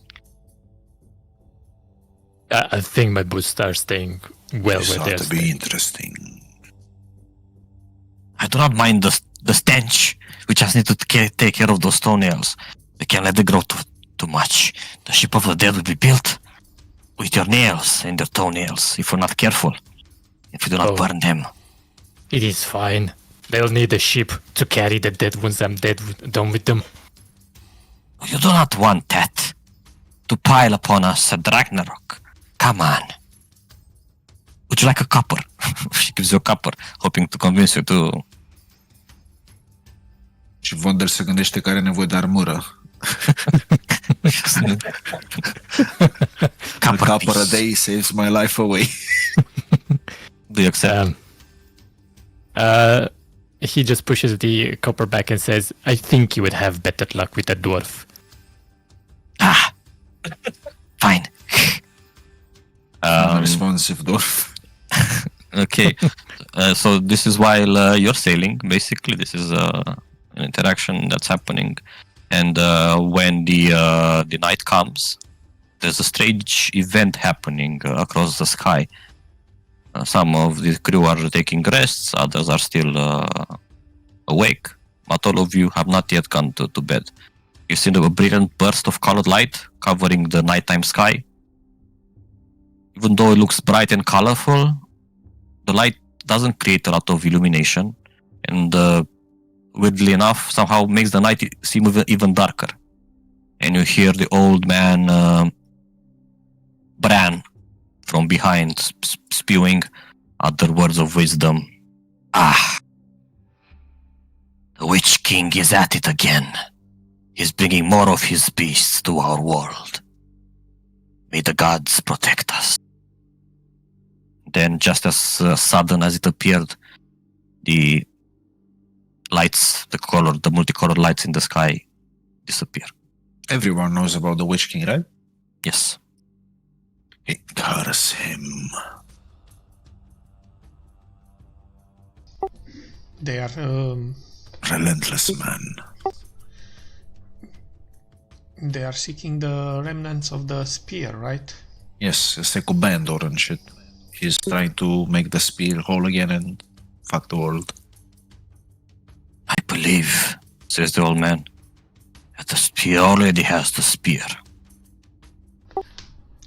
I think my boots are staying well This where ought they're to be staying. interesting. I do not mind the stench. We just need to take care of those toenails. We can't let them grow too much. The ship of the dead will be built with your nails and your toenails if we're not careful. If we do not Oh. burn them. It is fine. They'll need a ship to carry the dead once I'm done with them. You do not want that to pile upon us at Ragnarok. Come on. Would you like a copper? She gives you a copper, hoping to convince you to... Și Vonder se gândește că are nevoie de armură. A copper a piece. day saves my life away. Do you accept? He just pushes the copper back and says, I think you would have better luck with a dwarf. Ah, fine. Unresponsive dwarf. Okay, so this is while you're sailing. Basically, this is an interaction that's happening, and when the night comes, there's a strange event happening across the sky. Some of the crew are taking rests, others are still awake, but all of you have not yet gone to bed. You see a brilliant burst of colored light covering the nighttime sky. Even though it looks bright and colorful, the light doesn't create a lot of illumination, and weirdly enough, somehow makes the night seem even darker. And you hear the old man Bran from behind spewing other words of wisdom. Ah, the Witch King is at it again. He's bringing more of his beasts to our world. May the gods protect us. Then, just as sudden as it appeared, the lights, the multicolored lights in the sky disappear. Everyone knows about the Witch King, right? Yes. Curse him. They are Relentless man. they are seeking the remnants of the spear, right? Yes, it's like a bandor and shit. He's trying to make the spear whole again and fuck the world. I believe, says the old man, that he already has the spear.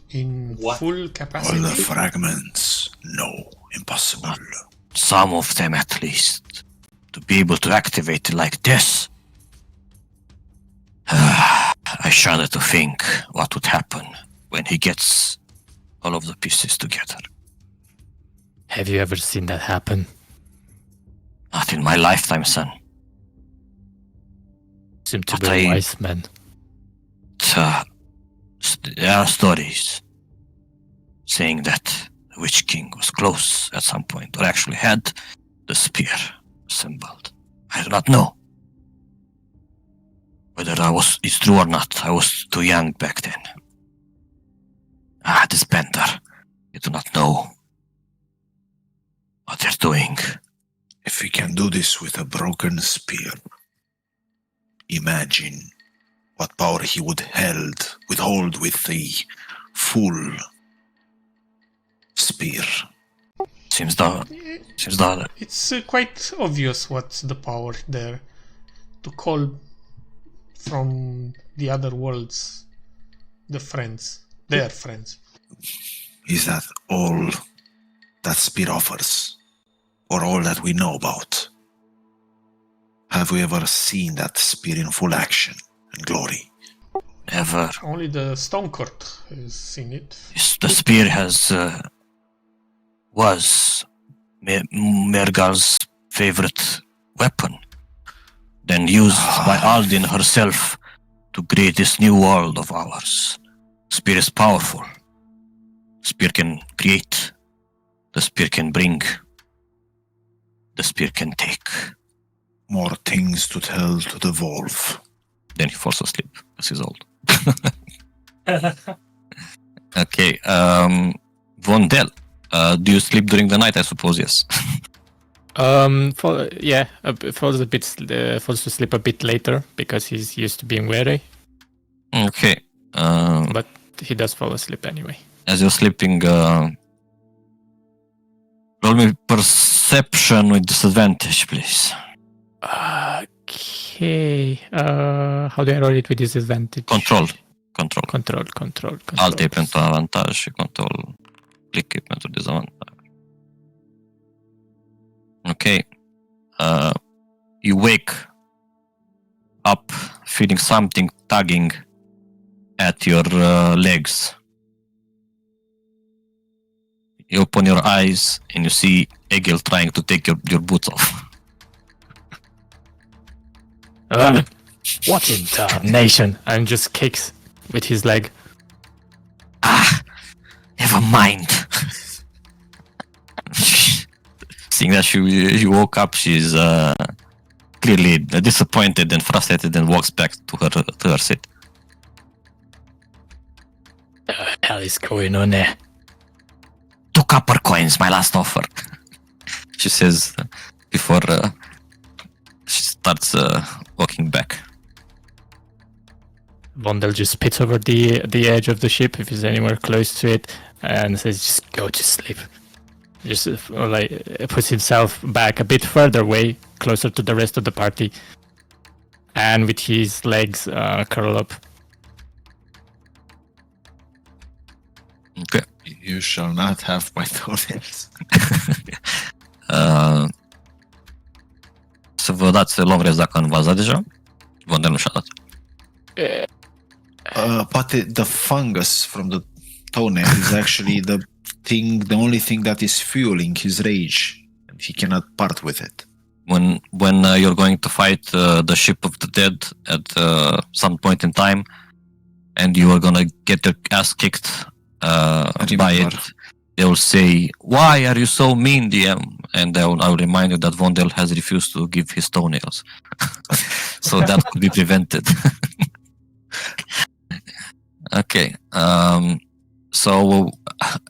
In What? full All capacity? the fragments. No, impossible. Some of them at least. To be able to activate it like this. I shudder to think what would happen when he gets all of the pieces together. Have you ever seen that happen? Not in my lifetime, son. Seem to But be a I- wise man. There are stories saying that the Witch King was close at some point, or actually had the spear assembled. I do not know whether it's true or not. I was too young back then. This bender, you do not know what they're doing. If we can do this with a broken spear, imagine what power he would withhold with the full spear. Seems that It's quite obvious what's the power there. To call from the other worlds their friends. Is that all that spear offers? Or all that we know about? Have we ever seen that spear in full action and glory? never. Only the Stone Court has seen it. The spear was Mergal's favorite weapon, then used by Aldin herself to create this new world of ours. Spear is powerful. Spear can create. The spear can bring. The spear can take. More things to tell to the wolf. Then he falls asleep because he's old. Okay, Vondel, do you sleep during the night? I suppose yes. Falls to sleep a bit later because he's used to being wary, Okay. but he does fall asleep anyway. As you're sleeping, roll me perception with disadvantage, please. Okay. How do I roll it with disadvantage? Control. Control. Alte e pentru avantaj și control click e pentru dezavantaj. Okay. You wake up feeling something tugging at your legs. You open your eyes and you see Egil trying to take your boots off. What in damnation? And just kicks with his leg. Never mind. Seeing that she woke up, she's clearly disappointed and frustrated and walks back to her seat. The hell is going on there? 2 copper coins, my last offer. She says before she starts walking back. Vondel just spits over the edge of the ship if he's anywhere close to it and says, just go to sleep. Just puts himself back a bit further away, closer to the rest of the party, and with his legs curl up. Okay. You shall not have my toenails. Să vă dați long rest dacă nu v-ați dat deja. Vondel nu și-a dat. But the fungus from the toenail is actually the only thing that is fueling his rage, and he cannot part with it. When you're going to fight the ship of the dead at some point in time, and you are gonna get your ass kicked by it, they will say, "Why are you so mean, DM?" And I will remind you that Vondel has refused to give his toenails, so that could be prevented. Okay. So,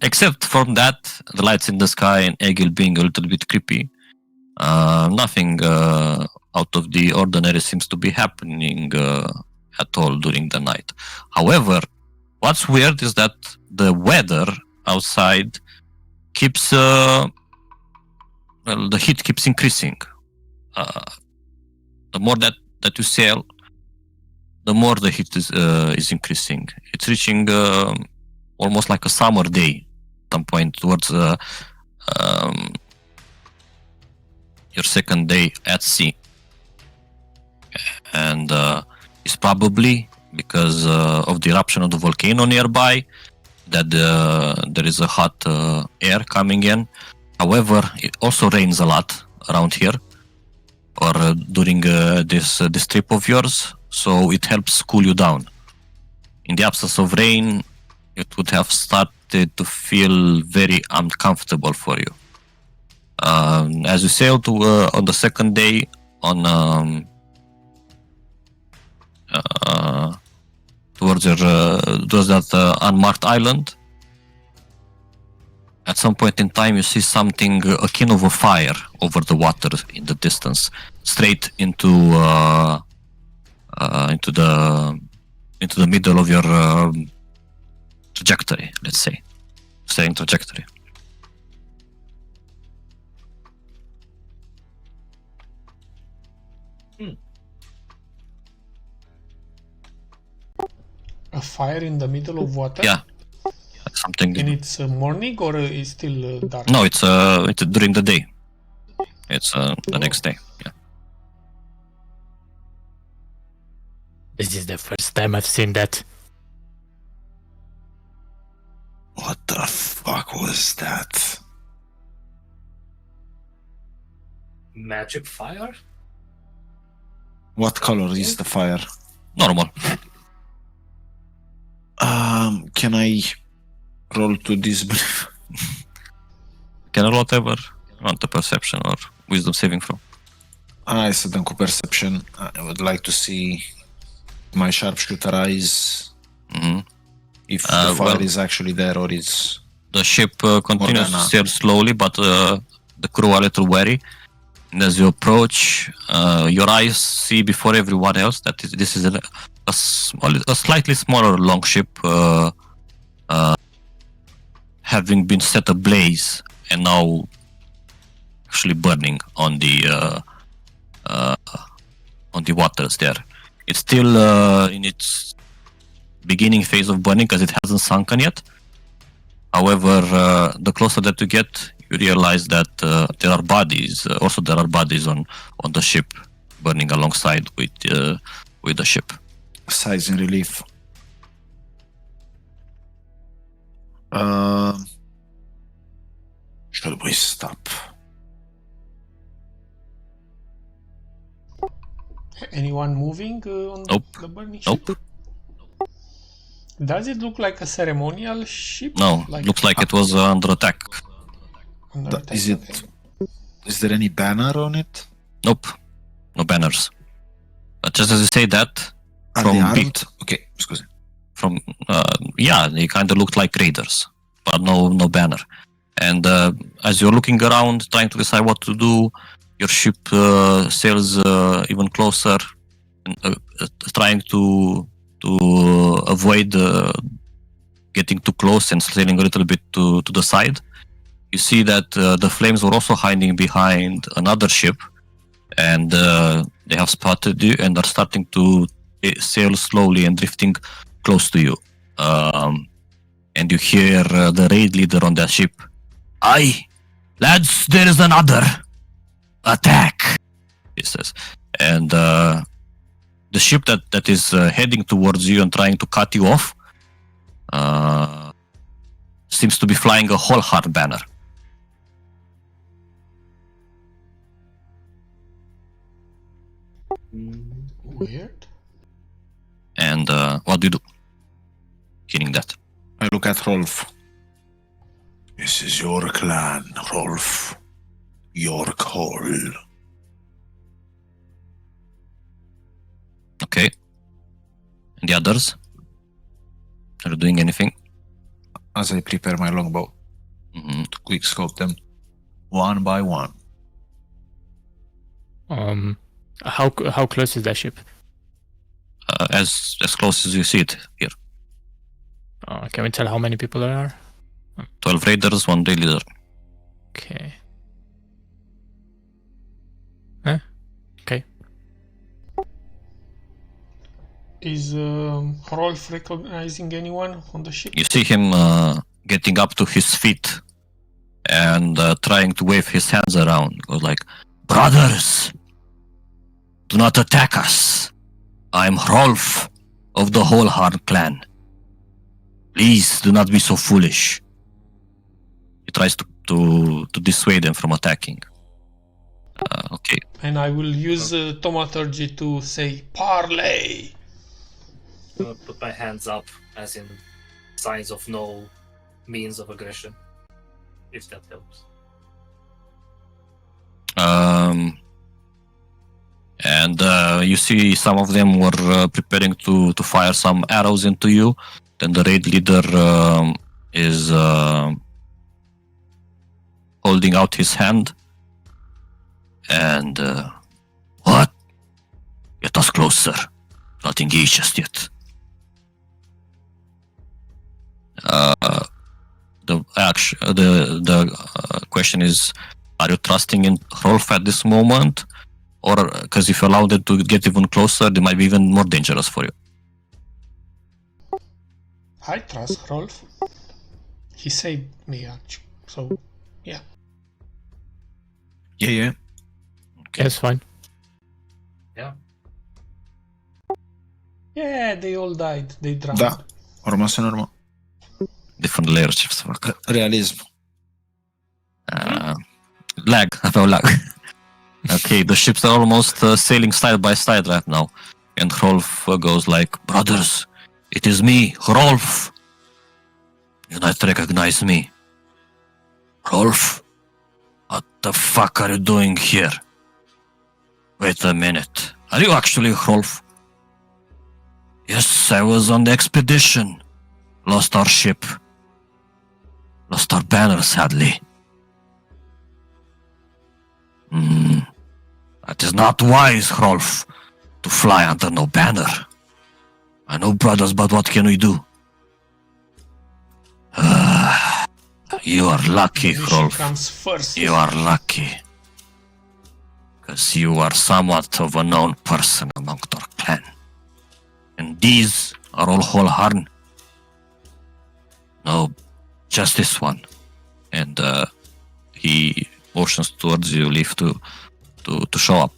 except from that, the lights in the sky and Egil being a little bit creepy, nothing out of the ordinary seems to be happening at all during the night. However, what's weird is that the weather outside keeps, the heat keeps increasing. the more that you sail, the more the heat is increasing. It's reaching almost like a summer day at some point towards your second day at sea. And it's probably because of the eruption of the volcano nearby that there is a hot air coming in. However, it also rains a lot around here or during this trip of yours, so it helps cool you down. In the absence of rain, it would have started to feel very uncomfortable for you. As you sail to on the second day on towards that unmarked island, at some point in time you see something akin of a fire over the water in the distance, straight into the middle of your trajectory, let's say, sailing trajectory. A fire in the middle of water? Yeah, something. And it's morning or it's still dark? No, it's during the day. It's the next day. Yeah. This is the first time I've seen that. What the fuck was that? Magic fire? What color is the fire? Normal. Can I roll to disbelief? Can I roll whatever? On the perception or wisdom saving throw. Hai să dăm cu perception. I would like to see my sharpshooter eyes if the fire is actually there or it's... The ship continues to sail slowly, but the crew are a little wary. And as you approach, your eyes see before everyone else that this is a slightly smaller longship having been set ablaze and now actually burning on the waters there. It's still in its beginning phase of burning because it hasn't sunken yet. However, the closer that you get, you realize that there are bodies. Also, there are bodies on the ship burning alongside with the ship. Sighs in relief. Should we stop? Anyone moving on Nope. the burning Nope. ship? Does it look like a ceremonial ship? No, looks like it was under attack. Under attack, Is it? okay. Is there any banner on it? Nope, no banners. But just as you say that, Are From they armed? beat. Okay, scuze. from yeah, they kind of looked like raiders, but no banner. And as you're looking around, trying to decide what to do, your ship sails even closer, and, trying to avoid getting too close and sailing a little bit to the side. You see that the flames were also hiding behind another ship, and they have spotted you and are starting to sail slowly and drifting close to you. And you hear the raid leader on that ship. "Aye, lads, there is another attack," he says. And the ship that is heading towards you and trying to cut you off seems to be flying a whole heart banner. Weird. And what do you do? Hearing that. I look at Rolf. This is your clan, Rolf. Your call. Okay. And the others? Are you doing anything? As I prepare my longbow to quick scope them one by one. How close is that ship? As close as you see it here. Can we tell how many people there are? 12 raiders, 1 raid leader. Okay. Okay. Is Rolf recognizing anyone on the ship? You see him getting up to his feet and trying to wave his hands around. Goes like, "Brothers, do not attack us. I'm Rolf of the whole Harn clan. Please do not be so foolish." He tries to dissuade them from attacking. Okay. And I will use thaumaturgy to say parley. I'm gonna put my hands up as in signs of no means of aggression, if that helps. And you see some of them were preparing to fire some arrows into you. Then the raid leader is holding out his hand. And what? Get us closer. Not engaged just yet. The question is, are you trusting in Rolf at this moment? Or because if you allow them to get even closer, they might be even more dangerous for you. I trust Rolf. He saved me, actually. So, yeah. Yeah. Yeah, it's fine. Yeah, they all died. They drowned. Da, urma să în urmă. Different layers, ce să facă. Realism. Lag, aveau lag. Okay, the ships are almost sailing side by side right now. And Rolf goes like, "Brothers, it is me, Rolf. You not recognize me. Rolf, what the fuck are you doing here? Wait a minute. Are you actually Rolf?" "Yes, I was on the expedition. Lost our ship. Lost our banner, sadly." "That is not wise, Rolf, to fly under no banner. I know, brothers, but what can we do?" You are lucky, Mission Rolf. comes first. You are lucky. Because you are somewhat of a known person among our clan. And these are all whole Harn. No, just this one. And he motions towards you, Leaf, to show up.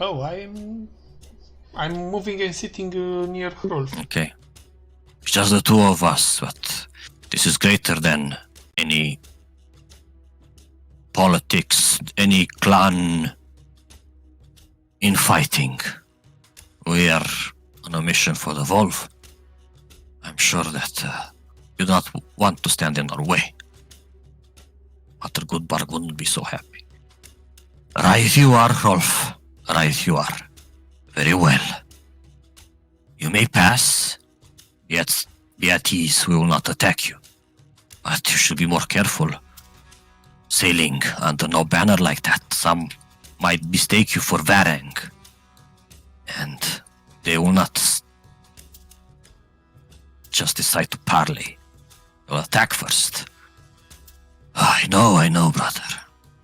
Oh, I'm moving and sitting near Rolf. Okay. It's just the two of us, but this is greater than any politics, any clan infighting. We are on a mission for the Wolf. I'm sure that you do not want to stand in our way. But Goodbarg wouldn't be so happy. Right you are, Rolf. Right you are. Very well. You may pass, yet be at ease, we will not attack you. But you should be more careful. Sailing under no banner like that, some might mistake you for Varang. And they will not just decide to parley. They will attack first. I know, brother.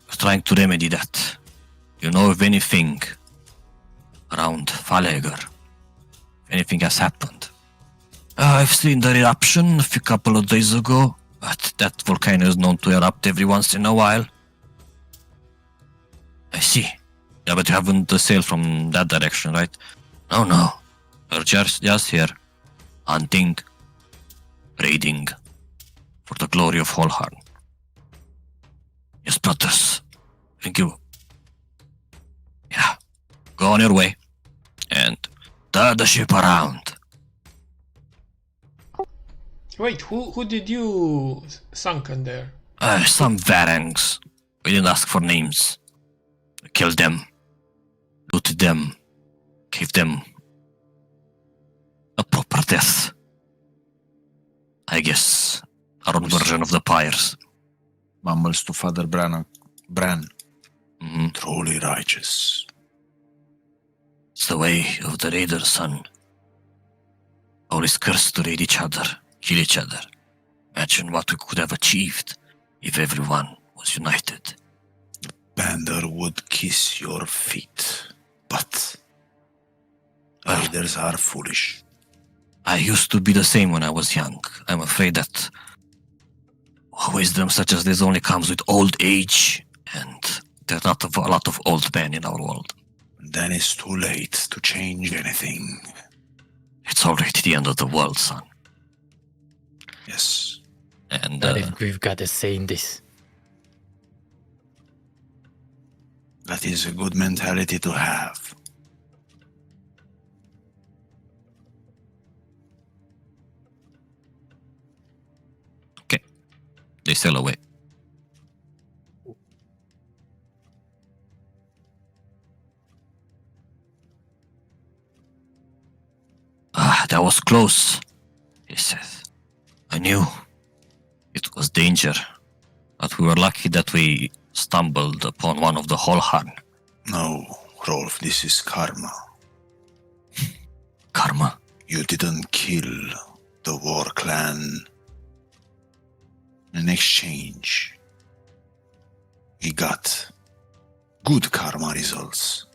We're trying to remedy that. You know of anything around Falegar? If anything has happened? I've seen the eruption a couple of days ago, but that volcano is known to erupt every once in a while. I see. Yeah, but you haven't sailed from that direction, right? No. We're just here, hunting, raiding, for the glory of Holharn. Yes, brothers. Thank you. Yeah. Go on your way. And turn the ship around. Wait, who did you sunken there? Some Varangs. We didn't ask for names. We killed them. Looted them. Gave them a proper death. I guess our own version of the pyres. Mumbles to Father Bran. Mhm. Truly righteous. It's the way of the raiders, son. Always cursed to raid each other, kill each other. Imagine what we could have achieved if everyone was united. Bander would kiss your feet, but Raiders are foolish. I used to be the same when I was young. I'm afraid that wisdom such as this only comes with old age, and there's not a lot of old men in our world. Then it's too late to change anything. It's already the end of the world, son. Yes. And But if we've got a say in this. That is a good mentality to have. they sail away. That was close, he says. I knew it was danger, but we were lucky that we stumbled upon one of the Holharn. No, Rolf, this is karma. Karma? You didn't kill the war clan. In exchange, we got good karma results.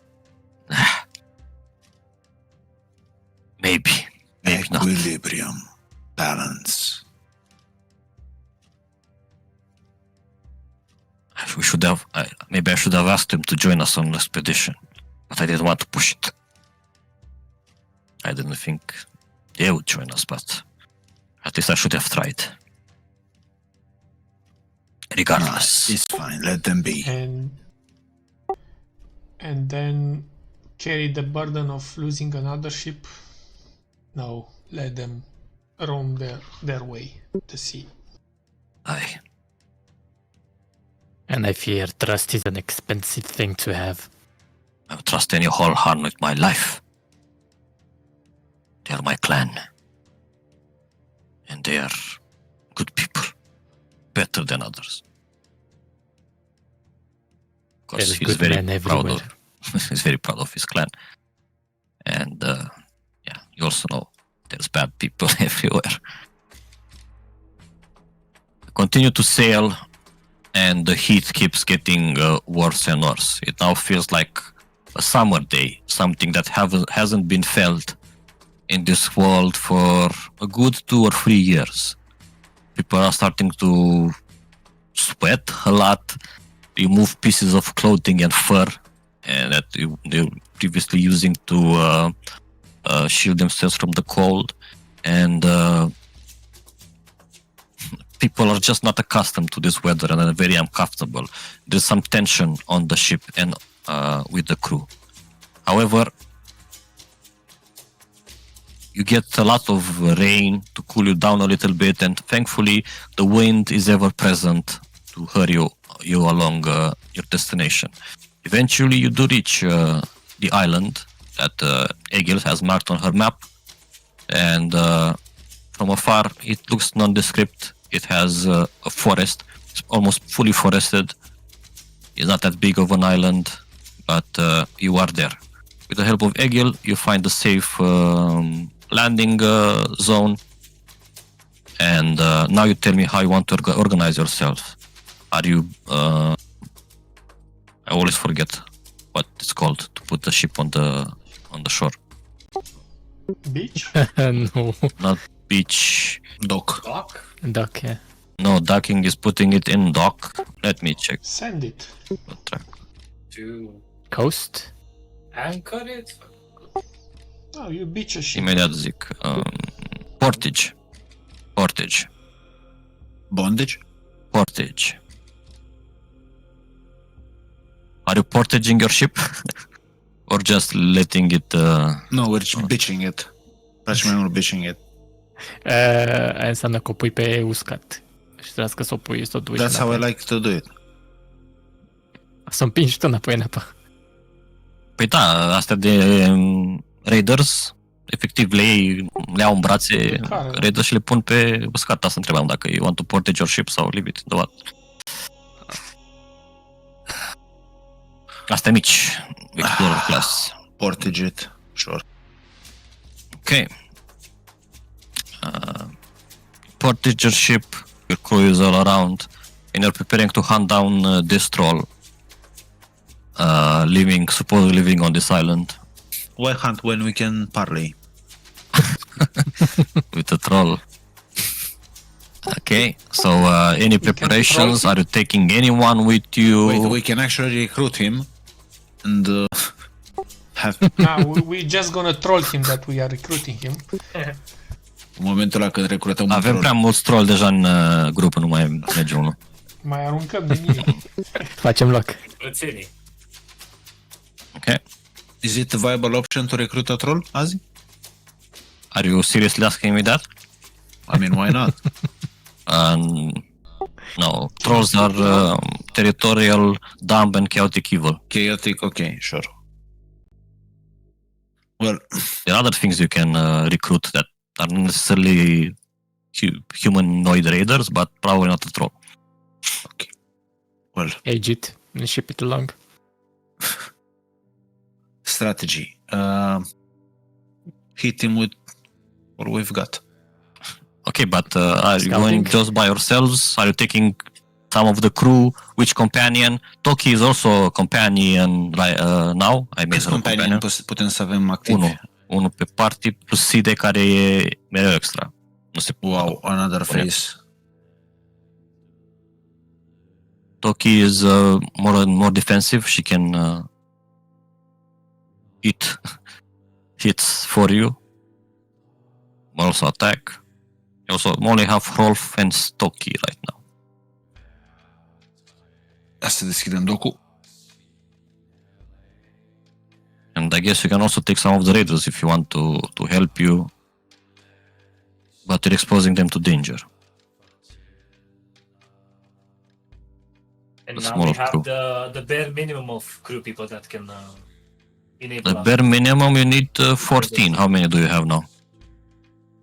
Maybe not. Equilibrium, balance. We should have. Maybe I should have asked him to join us on an expedition, but I didn't want to push it. I didn't think they would join us, but at least I should have tried. Regardless, It's fine. Let them be. And then carry the burden of losing another ship. No, let them roam their way, the sea. Aye. And I fear trust is an expensive thing to have. I would trust any Holharn with my life. They are my clan. And they are good people. Better than others. Of course, There's he's good very men proud everywhere. of he's very proud of his clan. And yeah, you also know there's bad people everywhere. Continue to sail, and the heat keeps getting worse and worse. It now feels like a summer day, something that hasn't been felt in this world for a good 2 or 3 years. People are starting to sweat a lot, remove pieces of clothing and fur that they were previously using to shield themselves from the cold. And people are just not accustomed to this weather and are very uncomfortable. There's some tension on the ship and with the crew. However, you get a lot of rain to cool you down a little bit, and thankfully the wind is ever present to hurry you along your destination. Eventually you do reach the island that Egil has marked on her map, and from afar it looks nondescript. It has a forest. It's almost fully forested. It's not that big of an island, but you are there. With the help of Egil, you find a safe landing zone. And now you tell me how you want to organize yourself. Are you... I always forget what it's called to put the ship on the shore. Beach? No. Not beach. Doc. Dock? Duck, yeah. No, docking is putting it in dock. Let me check. Send it. To Coast? anchor it? Oh, you beach a ship. Imediat zic. Portage. Bondage? Portage. Are you portaging your ship? Or just letting it... No, we're just bitching it. Faci mai mult bitching it. Aia înseamnă că o pui pe uscat. Și trebuie să o pui, să o duci That's how I înapoi. like to do it. Să împingi tu înapoi în apă. Păi da, astea de raiders, efectiv le iau în brațe Care? raiders și le pun pe uscat. Asta întrebam, dacă you want to portage your ship sau leave it in the water. Astea mici, Explorer class. Portage it. Sure. Okay. Portage your ship, your crew is all around, and you're preparing to hunt down this troll, supposedly living on this island. Why hunt when we can parley? With the troll. Okay, so any can preparations? troll Are you taking anyone with you? Wait, we can actually recruit him and have We just gonna troll him that we are recruiting him. în momentul ăla când recrutăm un Avem troll. prea mulți troll deja în grup, nu mai merge unul. Mai aruncăm din ei. Facem loc. Rețelii. Okay. Is it a viable option to recruit a troll azi? Are you seriously asking me that? I mean, why not? No. Trolls are territorial, dumb, and chaotic evil. Chaotic, okay, sure. Well, There are other things you can recruit that are not necessarily humanoid raiders, but probably not a troll. well, Age it and ship it along. strategy. Hit him with what we've got. Okay, but are you Scouting? going just by yourselves? Are you taking some of the crew? Which companion? Toki is also a companion now. I made Câți her a companion putem să avem active? Unul pe party plus Side care e mereu extra. Nu se Wow, another Bune. face. Toki is more defensive. She can hit hits for you. Also attack. Also only have Rolf and Toki right now. Hai să deschidem docul. And I guess you can also take some of the raiders if you want to help you. But you're exposing them to danger. And A now smaller we have crew. the bare minimum of crew people that can enable The us. bare minimum you need 14. How many do you have now?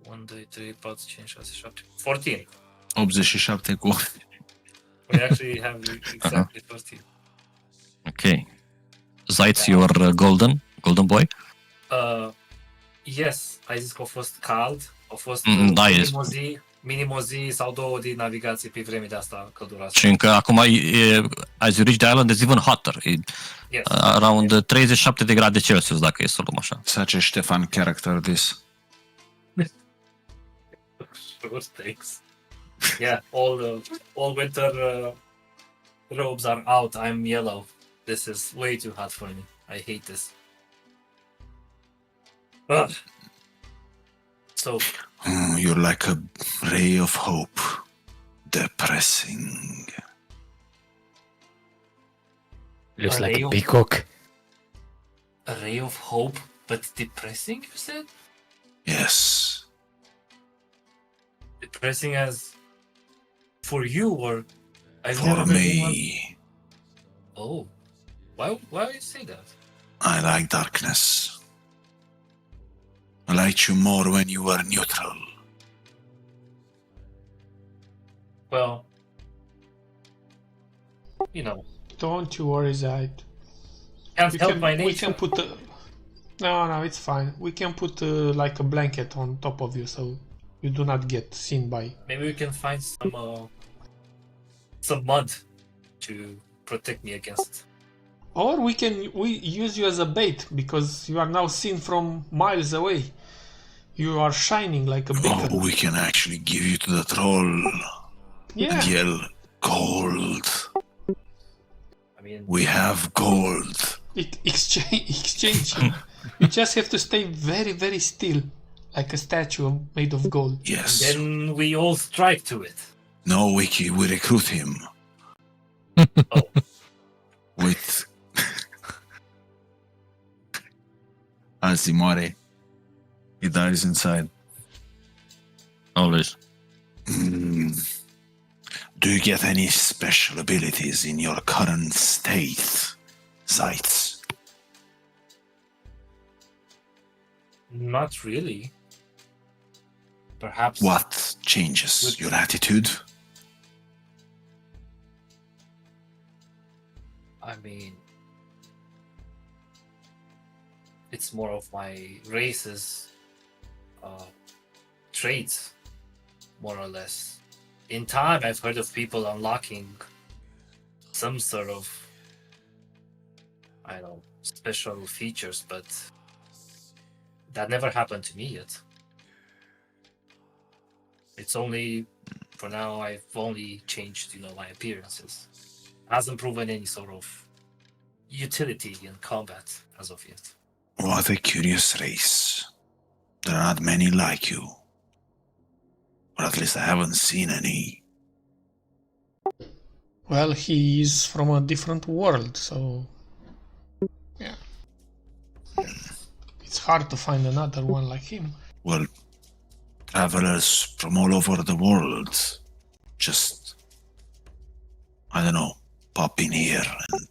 1, 2, 3, 4, 5, 6, 7, 14. 87 cu... We actually have exactly 14. Okay. Zaitz, you are golden boy. Yes, ai zis că a fost cald, a fost Da, minimo zi sau 2 de navigație pe vreme de asta călduroasă. Și încă acum, as you reach the island, it's even hotter. Yes. Around 37 de grade Celsius, dacă e să luăm așa. Such a Stefan character this. Sure, thanks. Yeah, all winter robes are out. I'm yellow. This is way too hot for me. I hate this. Ugh. So, You're like a ray of hope. Depressing. Looks A like ray a of- peacock. a ray of hope, but depressing, you said? Yes. Depressing as for you, or I've For never heard anyone- me. Oh, why do you say that? I like darkness. I liked you more when you were neutral. Well, you know, Don't you worry, Zaid. can't We help can, my we nature. can put no, it's fine. We can put like a blanket on top of you so you do not get seen by. Maybe we can find some mud to protect me against. Or we use you as a bait because you are now seen from miles away. You are shining like a beacon. Oh, we can actually give you to the troll Yeah. and yell, gold. I mean, We have gold. Exchange. You just have to stay very, very still, like a statue made of gold. Yes. then we all strike to it. No, we recruit him. Oh, With... As he moare, he dies inside. Always. Do you get any special abilities in your current state, Zaitz? not really. Perhaps. What changes your attitude? I mean, it's more of my race's traits, more or less. In time, I've heard of people unlocking some sort of, I don't know, special features, but That never happened to me yet. It's only, for now, I've only changed, my appearances. Hasn't proven any sort of utility in combat as of yet. What a curious race. There are not many like you. Or at least I haven't seen any. Well, he is from a different world, so yeah. It's hard to find another one like him. Well, travelers from all over the world just, I don't know, pop in here and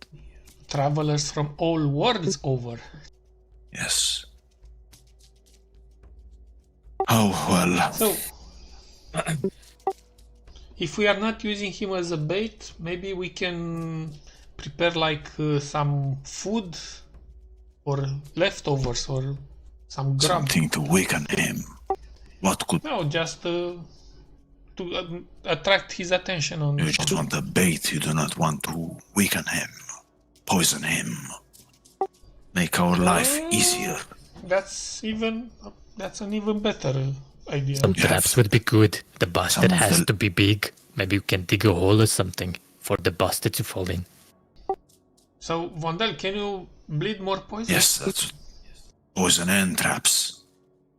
Travelers from all worlds over. yes. Oh, well. So, if we are not using him as a bait, maybe we can prepare like some food or leftovers or some grub. Something to waken him. What could... No, just to attract his attention on You just want the bait, you do not want to weaken him, poison him, make our life easier. That's an even better idea. Some traps would be good. The bastard Some of has the- to be big. Maybe we can dig a hole or something for the bastard to fall in. So, Vondel, can you bleed more poison? Yes, that's poison and traps.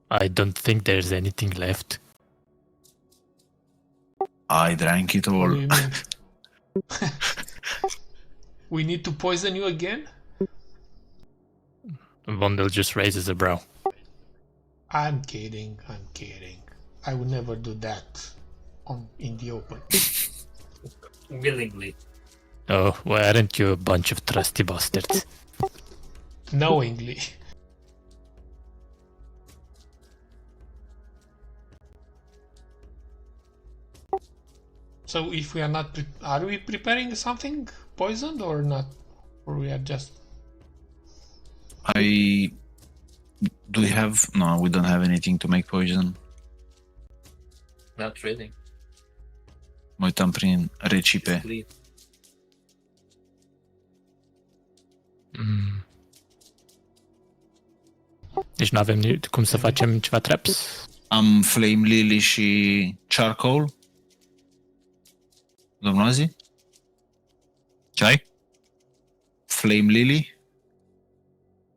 I don't think there's anything left. I drank it What all. do you mean? We need to poison you again? Vondel just raises a brow. I'm kidding. I would never do that in the open. Willingly. Oh, why aren't you a bunch of trusty bastards? Knowingly. So if we are not, are we preparing something poisoned or not? Or we are just... Do we have... No, we don't have anything to make poison. Not really. Mă uitam prin recipe. Bleed. Deci nu avem cum să facem ceva traps? Am Flame Lily și Charcoal. Domnul Azi? Ce ai? Flame Lily?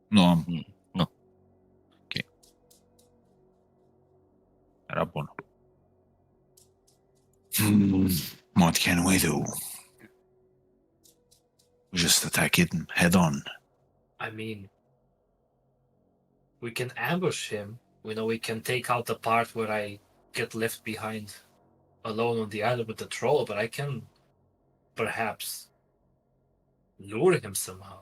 Nu am. Nu. Ok. Era bun. What can we do? We just attack it head on. I mean, we can ambush him. We can take out the part where I get left behind alone on the island with the troll, but I can perhaps lure him somehow.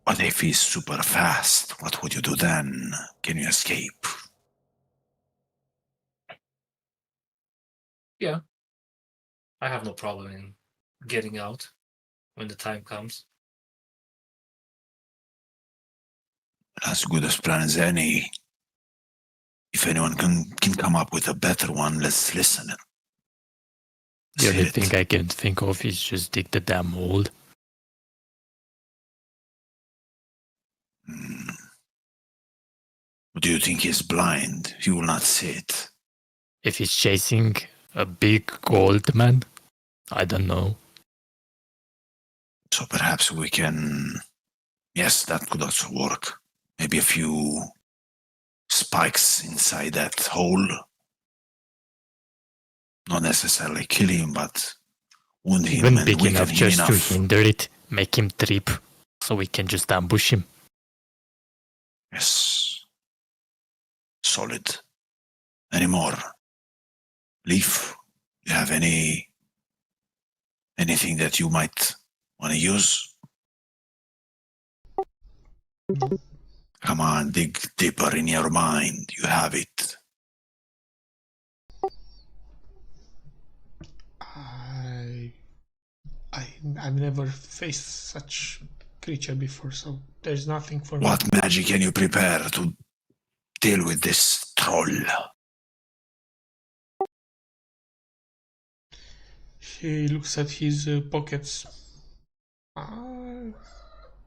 But if he's super fast, what would you do then? Can you escape? Yeah. I have no problem in getting out when the time comes. As good a plan as any. If anyone can come up with a better one, let's listen. The only Let's hear it. thing I can think of is just dig the damn hole. Do you think he's blind? He will not see it. If he's chasing a big gold man, I don't know. So perhaps we can... Yes, that could also work. Maybe a few spikes inside that hole. Not necessarily kill him, but wound him Even and big weaken enough him just enough. to hinder it, make him trip, so we can just ambush him. Yes. Solid. Any more? Leaf, you have anything that you might want to use? Come on, dig deeper in your mind. You have it. I've never faced such creature before, so there's nothing for me. What magic can you prepare to deal with this troll? He looks at his pockets.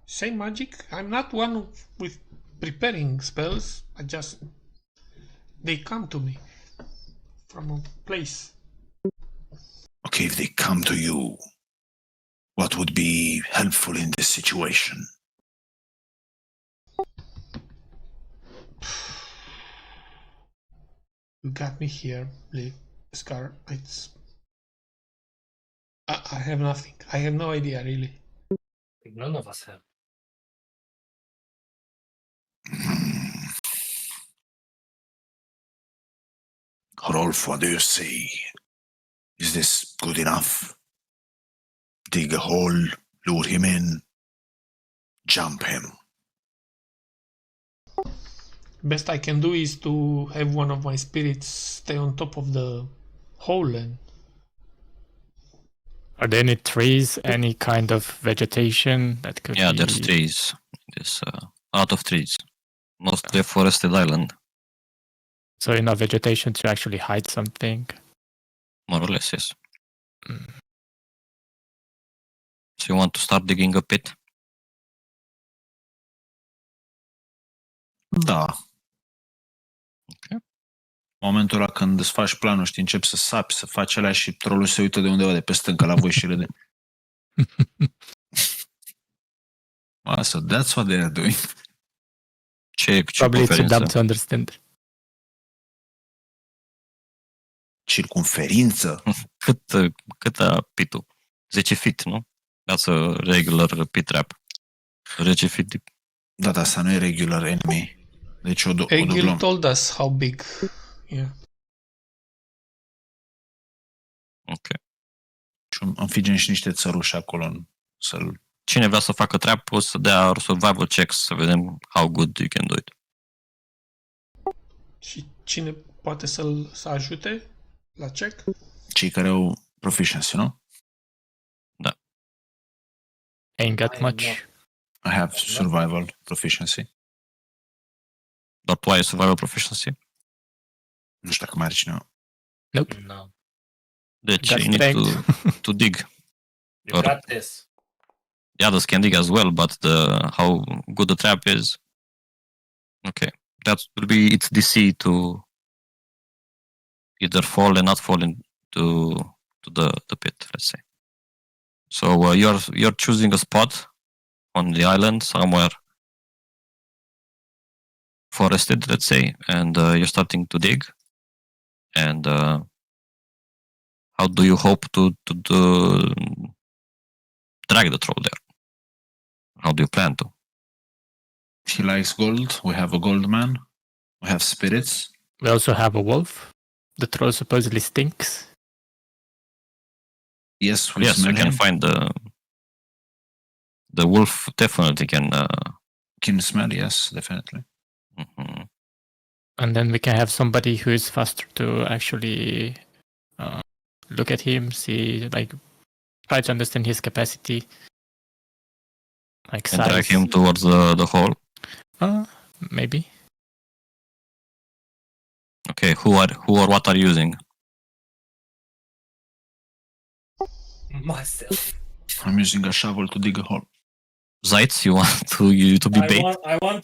Same magic. I'm not one with preparing spells. They come to me from a place. Okay, if they come to you, what would be helpful in this situation? You got me here, Scar. I have nothing. I have no idea, really. None of us have. Rolf, what do you say? Is this good enough? Dig a hole, lure him in, jump him. Best I can do is to have one of my spirits stay on top of the hole and Are there any trees, any kind of vegetation that could Yeah, be... there's trees. There's a lot of trees. Mostly a forested island, So enough vegetation to actually hide something. more or less, yes. Mm. So you want to start digging a pit? Da. Ok. Momentul ăla când îți faci planul, știi, începi să sapi, să faci alea și trolul se uită de undeva de pe stâncă la voi și râde. So that's what they're doing. Ce Probably it's too conferință? dumb to understand. Circumferință? Cât pitul? 10 feet, nu? That's a regular pit trap. 10 feet deep. Da, dar asta nu e regular enemy. Deci o Egil dublăm. told us how big. Yeah. Ok. Și înfigem și niște țăruși acolo să-l... Cine vrea să facă trap o să dea survival checks să vedem how good you can do it. Și cine poate să ajute la check? Cei care au proficiency, nu? Ain't got I much. I have survival proficiency. Doar tu ai survival proficiency. Nu știu dacă mai are cineva. Nope. No. Deci Got you need strength. to dig. You Or- got this. The others can dig as well, but how good the trap is. Okay. That will be its DC to either fall and not fall into the pit, let's say. So you're choosing a spot on the island somewhere forested, let's say, and you're starting to dig. And how do you hope to drag the troll there? How do you plan to? He likes gold. We have a gold man. We have spirits. We also have a wolf. The troll supposedly stinks. Yes, we Yes, smell we can him. find the wolf. Definitely can. Can smell, yes, definitely. Mhm. And then we can have somebody who is faster to actually look at him, see, like, try to understand his capacity. Like And drag size. him towards the hole. Maybe. Okay, who or what are you using? Myself. I'm using a shovel to dig a hole. Zaitz, you want to be bait? I want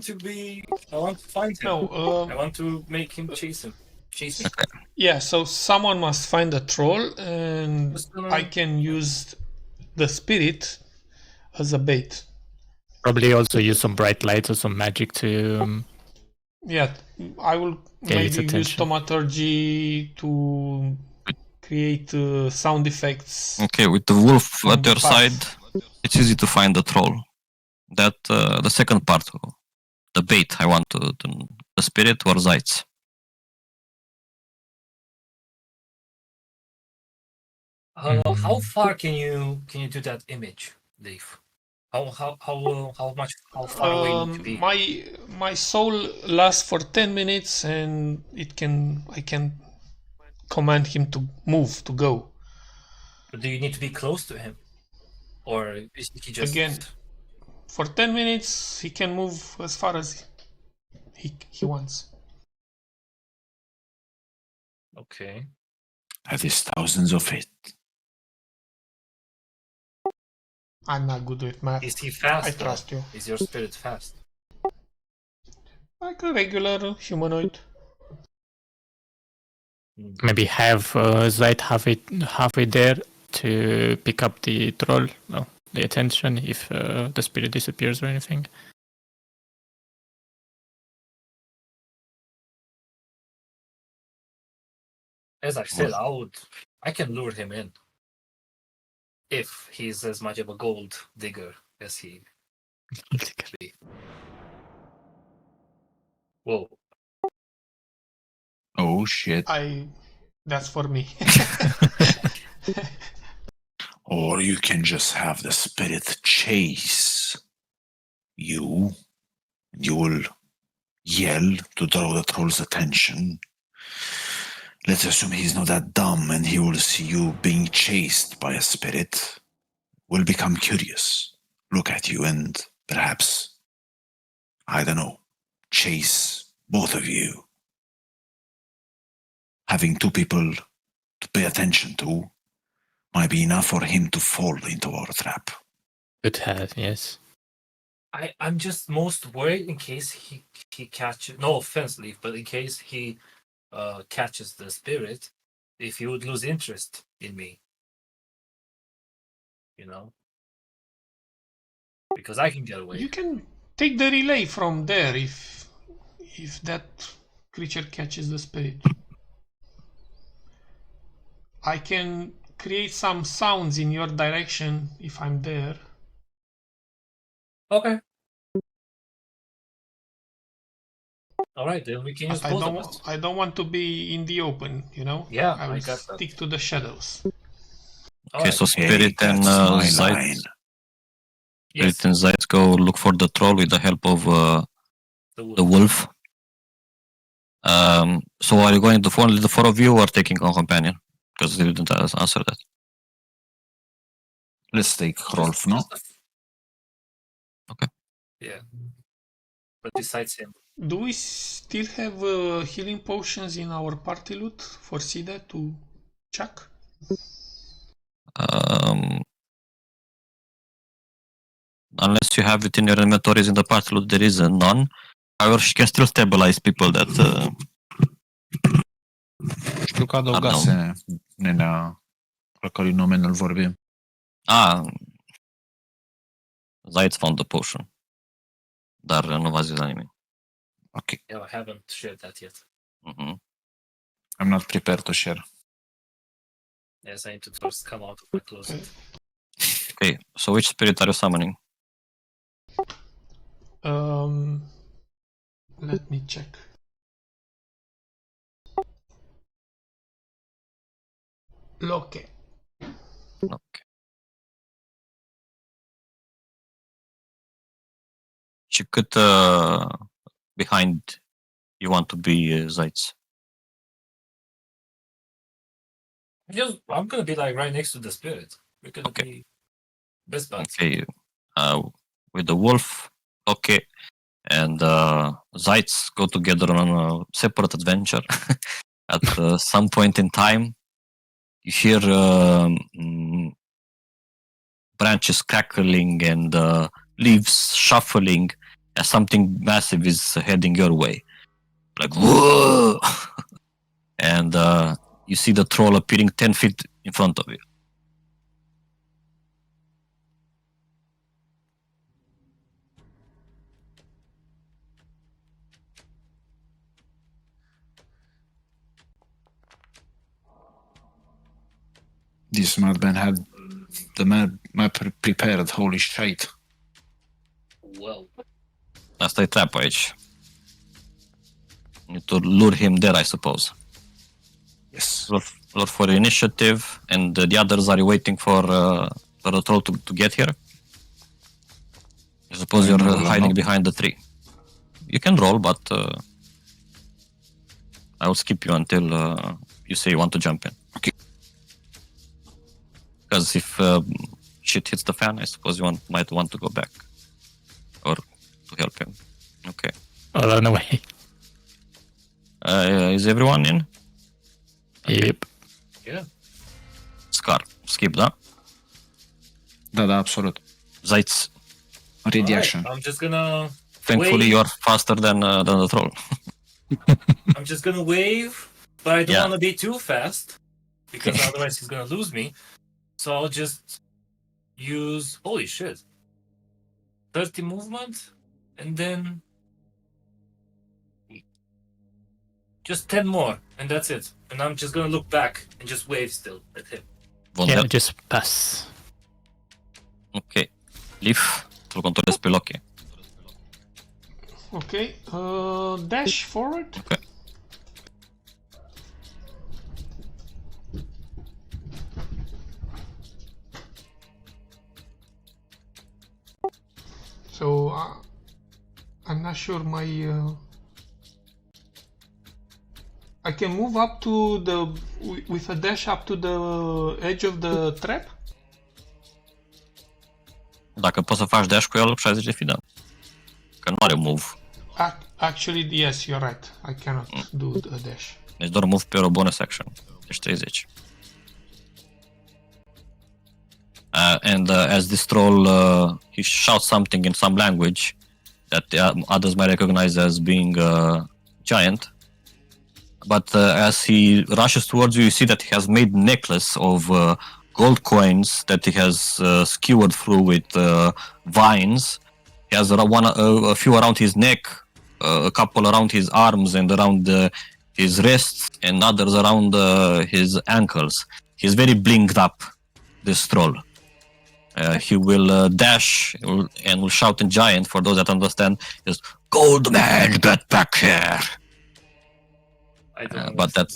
to find him. No. I want to make him chase him. Chase him. Yeah. So someone must find the troll, and Just gonna- I can use the spirit as a bait. Probably also use some bright lights or some magic to. Yeah, I will Get its maybe use attention. thaumaturgy to create sound effects. Okay, with the wolf From at the your path. side, it's easy to find the troll. That the second part, the bait. I want to the spirit or Zaitz. How far can you do that image, Dave? How far away you need to be? My soul lasts for 10 minutes, and I can command him to move, to go. But do you need to be close to him, or is he just Again. For 10 minutes, he can move as far as he wants. Okay. That is thousands of it. I'm not good with math. Is he fast? I though? trust you. Is your spirit fast? Like a regular humanoid. Maybe have Zayt have it there to pick up the troll, well, the attention if the spirit disappears or anything. As I said, I can lure him in if he's as much of a gold digger as he. Whoa! Oh shit. That's for me. Or you can just have the spirit chase you. You will yell to draw the troll's attention. Let's assume he's not that dumb and he will see you being chased by a spirit. Will become curious, look at you and perhaps, I don't know, chase both of you. Having two people to pay attention to might be enough for him to fall into our trap. Could have, yes. I'm just most worried in case he catches. No offense, Leaf, but in case he catches the spirit, if he would lose interest in me, you know, because I can get away. You can take the relay from there if that creature catches the spirit. I can create some sounds in your direction if I'm there. Okay. All right, then we can use But both of us. I don't want to be in the open, you know? Yeah, I will I got that. stick to the shadows. All Okay, right. so Spirit and that's my Zayt. line. Yes, Spirit and Zayt go look for the troll with the help of the wolf. So are you going to only the four of you or taking a companion? Because they didn't answer that. Let's take Rolf, no? Okay. Yeah. But besides him, Do we still have healing potions in our party loot for Sida to check? Unless you have it in your inventories in the part loot, there is none. However, she can still stabilize people that Știu că adăugase nenea la cărui nume nu-l vorbim. Zayt found the potion. Dar nu v-a zis la nimeni. Okay. yeah, I haven't shared that yet. I'm not prepared to share. Yes, I need to first come out of my closet. Okay, so which spirit are you summoning? Let me check. Loke. Okay. Și cât behind you want to be Zayt's? I'm gonna be like right next to the spirit. We're gonna be best buds. Okay, with the wolf, okay, and Zayt's go together on a separate adventure. At some point in time, you hear branches crackling and leaves shuffling as something massive is heading your way. Like, whoa! And you see the troll appearing 10 feet in front of you. This madman had the map prepared, holy shit. Well, Asta e trap aici. Need to lure him there, I suppose. Yes. Roll for initiative, and the others are waiting for the troll to get here. I suppose you're hiding behind the tree. You can roll, but I will skip you until you say you want to jump in. Okay. Because if shit hits the fan, I suppose you might want to go back or to help him. Okay. All on the way. Is everyone in? Yep. yeah. Scar, skip, da? Da, absolut. Zayt's. Ready Alright, action. I'm just gonna Thankfully, wave. you're faster than the troll. I'm just gonna wave, but I don't Yeah. want to be too fast because otherwise he's gonna lose me. So I'll just use holy shit, 30 movement, and then just 10 more, and that's it. And I'm just gonna look back and just wave still at him. Vondel. Yeah, just pass. Ok. Leaf, tu-l controlezi pe Loki. Okay. Dash forward. Ok. So I'm not sure my. I can move up to the with a dash up to the edge of the trap. Dacă poți să faci dash cu el, 60 de fi, da. Că nu are move. Actually, yes, you're right. I cannot do a dash. Deci doar move pe o bonus action. Deci 30. And as this troll, he shouts something in some language that others might recognize as being giant. But as he rushes towards you, you see that he has made necklace of gold coins that he has skewered through with vines. He has a few around his neck, a couple around his arms and around his wrists, and others around his ankles. He's very blinged up, this troll. He will dash and will shout in giant, for those that understand, is "Gold man, get back here!" I don't know. But that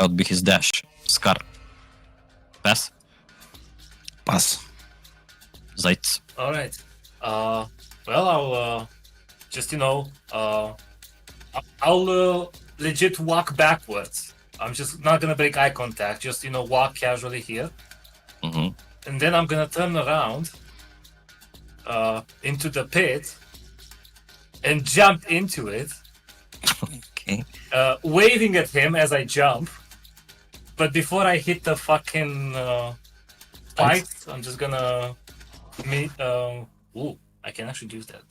would be his dash. Scar. Pass. Pass. Zaitz. All right. Well, I'll just I'll legit walk backwards. I'm just not gonna break eye contact. Just walk casually here, Mm-hmm. and then I'm gonna turn around into the pit and jump into it, Okay. waving at him as I jump. But before I hit the fucking spikes, I'm just gonna ooh, I can actually use that.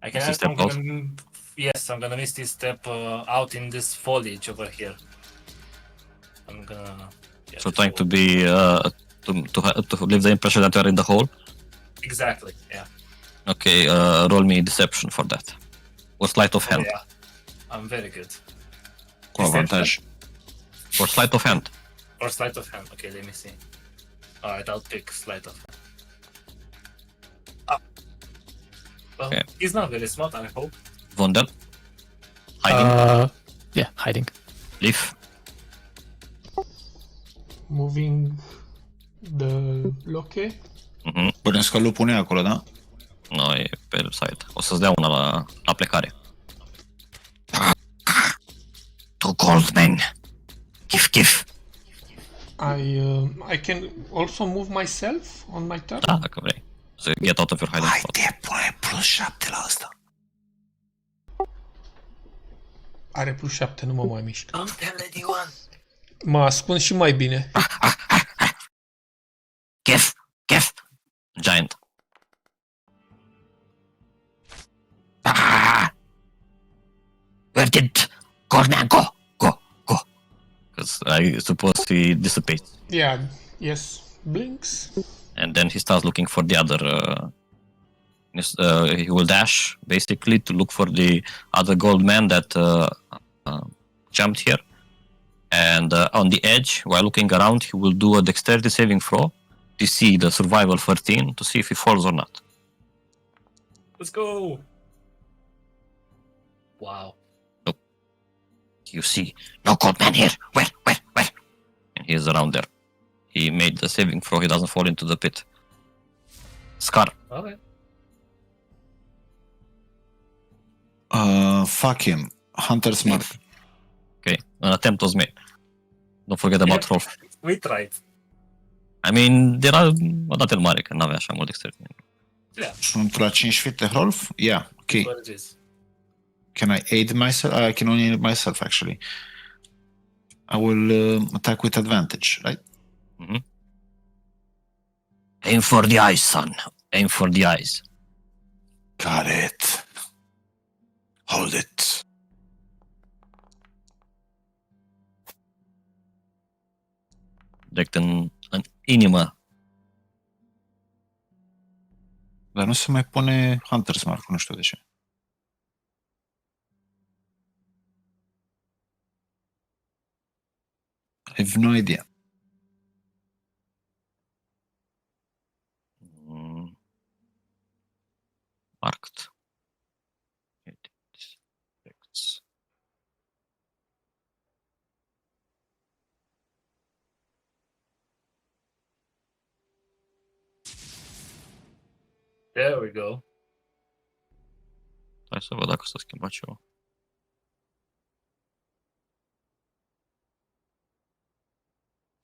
I can. Misty step I'm gonna, yes, I'm gonna Misty step out in this foliage over here. I'm gonna. Yeah, So this trying to hole. be to leave the impression that you are in the hole. Exactly. Yeah. Okay. Roll me deception for that. Or sleight of Oh, hand. yeah. I'm very good. Cu avantaj. Or sleight of hand. Or sleight of hand. Okay, let me see. All right, I'll pick sleight of hand. Well, Okay. he's not very smart, I hope. Vondel. Hiding. Yeah, hiding. Leaf. Moving the loche. Mhm. Bănesc că lupul nu e acolo, da? No, e pe site. O să-ți dea una la plecare. To Goldman. Gif. I can also move myself on my turn. Da, dacă vrei. So get out of your hiding spot. Haide, pune plus 7 la asta. Are plus 7, nu mă mai mișc. Don't tell anyone. Mă ascund și mai bine. Gif. Giant. Where did Goldman go? Go. Because I suppose he dissipates. Yeah, yes. Blinks. And then he starts looking for the other. He will dash basically to look for the other gold man that jumped here. And on the edge, while looking around, he will do a dexterity saving throw to see the survival 13 to see if he falls or not. Let's go. Wow. You see, no gold man here. Where? And he is around there. He made the saving throw. He doesn't fall into the pit. Scar. Okay. Fuck him. Hunter's Mark. Okay, an attempt was made. Don't forget about Rolf. We tried. I mean, there are o dată mare, că n-avea așa mult dexterity. Sunt la 5 feet de Rolf? Yeah, okay. What it is. Can I aid myself? I can only aid myself, actually. I will attack with advantage, right? Aim for the eyes, son. Aim for the eyes. Got it. Hold it. Direct în inimă. Dar nu se mai pune Hunter's Mark, nu știu de ce. I have no idea. Marked. Edit. Effects. There we go. Hai să văd dacă s-a schimbat ceva.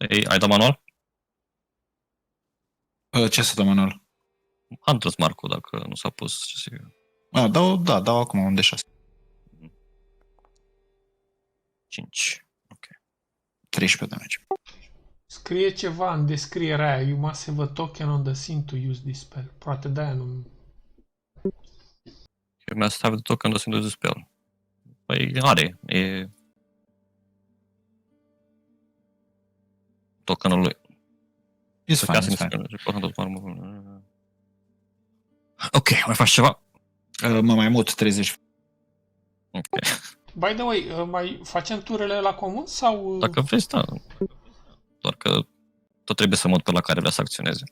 Ei, ai dat manual? Ce să dau manual? Hunter's Mark-ul, dacă nu s-a pus. Ce să fie. Dau acum un D6. 5. Ok. 13 damage. Scrie ceva în descrierea aia. You must have a token on the scene to use this spell. Poate de-aia nu... You must have the token to send the spell. Păi are. E tokenul lui. It's fine, it's fine. Ok, mai faci ceva? Mă mai mut 30. Ok. By the way, mai facem turele la comun sau... Dacă vrei, da. Doar că tot trebuie să mut pe la care vrea să acționeze.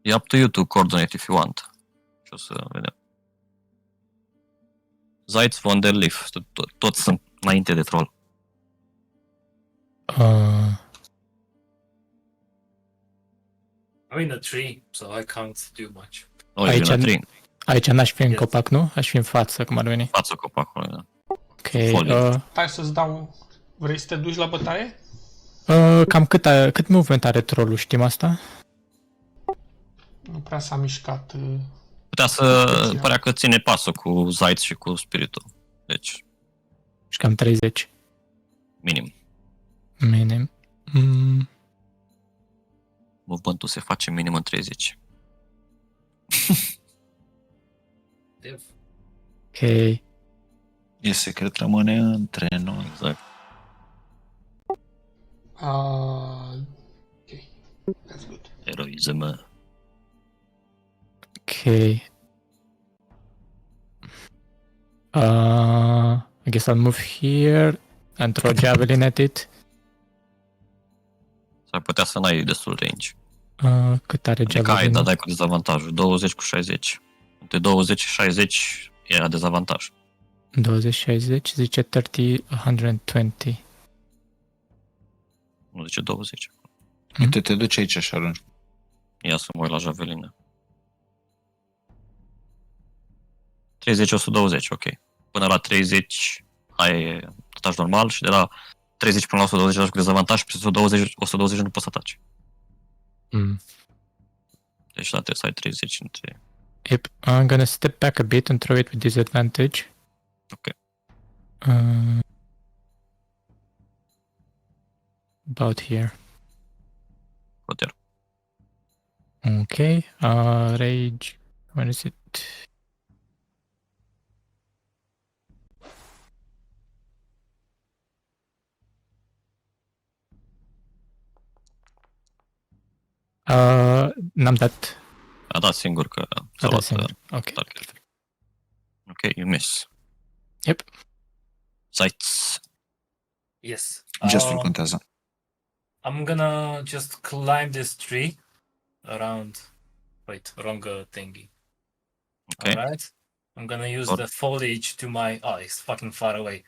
E up to you to coordinate if you want. Și o să vedem. Zeitz, von der Leaf. Toți sunt înainte de troll. I'm in a tree, so I can't do much. Aici n-aș fi în Yes. copac, nu? Aș fi în față, cum ar veni. Față copacului, da. Ok. Folie. Hai să-ți dau... Vrei să te duci la bătaie? Cam cât movement are trollul, știm asta? Nu prea s-a mișcat. Putea să părea că ține pasul cu Zeitz și cu spiritul. Deci, Și cam 30. minim. Minim. Movementul se face minim în 30. Dev. Ok. E secret, rămâne între noi. Exact. Ok. That's good. Eroism. Ok. I guess I'll move here and throw javelin at it. S-ar putea să n-ai destul range. Cât are Adică ai, javelin? dar dai cu dezavantajul. 20 cu 60. Între 20 și 60 era dezavantaj. 20-60, zice 30-120. Nu zice 20. Uite, te duci aici și arunci. Ia să mă uit la javelină. 30-120, ok. Până la 30 ai ataci normal și de la 30 până la 120 ataci cu dezavantaj și peste 120 nu poți ataci. Deci da, trebuie să ai 30 între... Yep, I'm gonna step back a bit and throw it with disadvantage. Ok. About here. Puter. Okay, rage. Where is it? N-am dat. A dat singur că A s-a dat luat singur. Ok. Dark Elf. Ok, you miss. Yep. Zeitz. Yes. Gestul contează. I'm gonna just climb this tree around. Wait, wrong thingy. Ok. Alright. I'm gonna use Or- the foliage to my. Oh, it's fucking far away.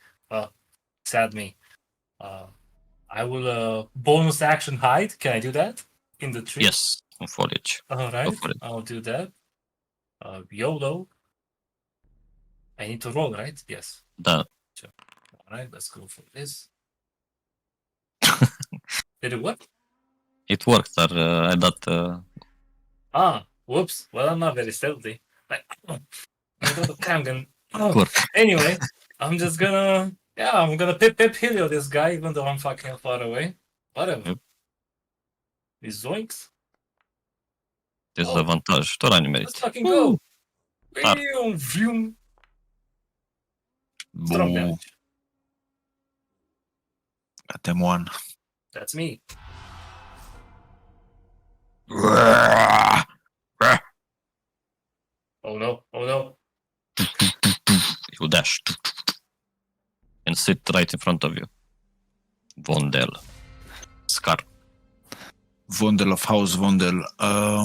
Sad me. I will bonus action hide. Can I do that in the tree? Yes, în foliage. Alright. for it. I'll do that. YOLO. I need to roll, right? Yes. Da. Alright, let's go for this. Did it work? It worked, dar ai dat... Whoops. Well, I'm not very stealthy. Like, okay, I'm gonna. Work. Anyway, I'm just gonna. Yeah, I'm gonna pip Helio this guy, even though I'm fucking far away. Whatever. Yep. These zoinks. Dezavantaj. Tot la nimerit. Let's fucking go! Ar. Vroom. Strong Boo. damage. Got them one. That's me. Oh no, oh no. You dash. And sit right in front of you. Vondel. Scar. Vondel of House Vondel.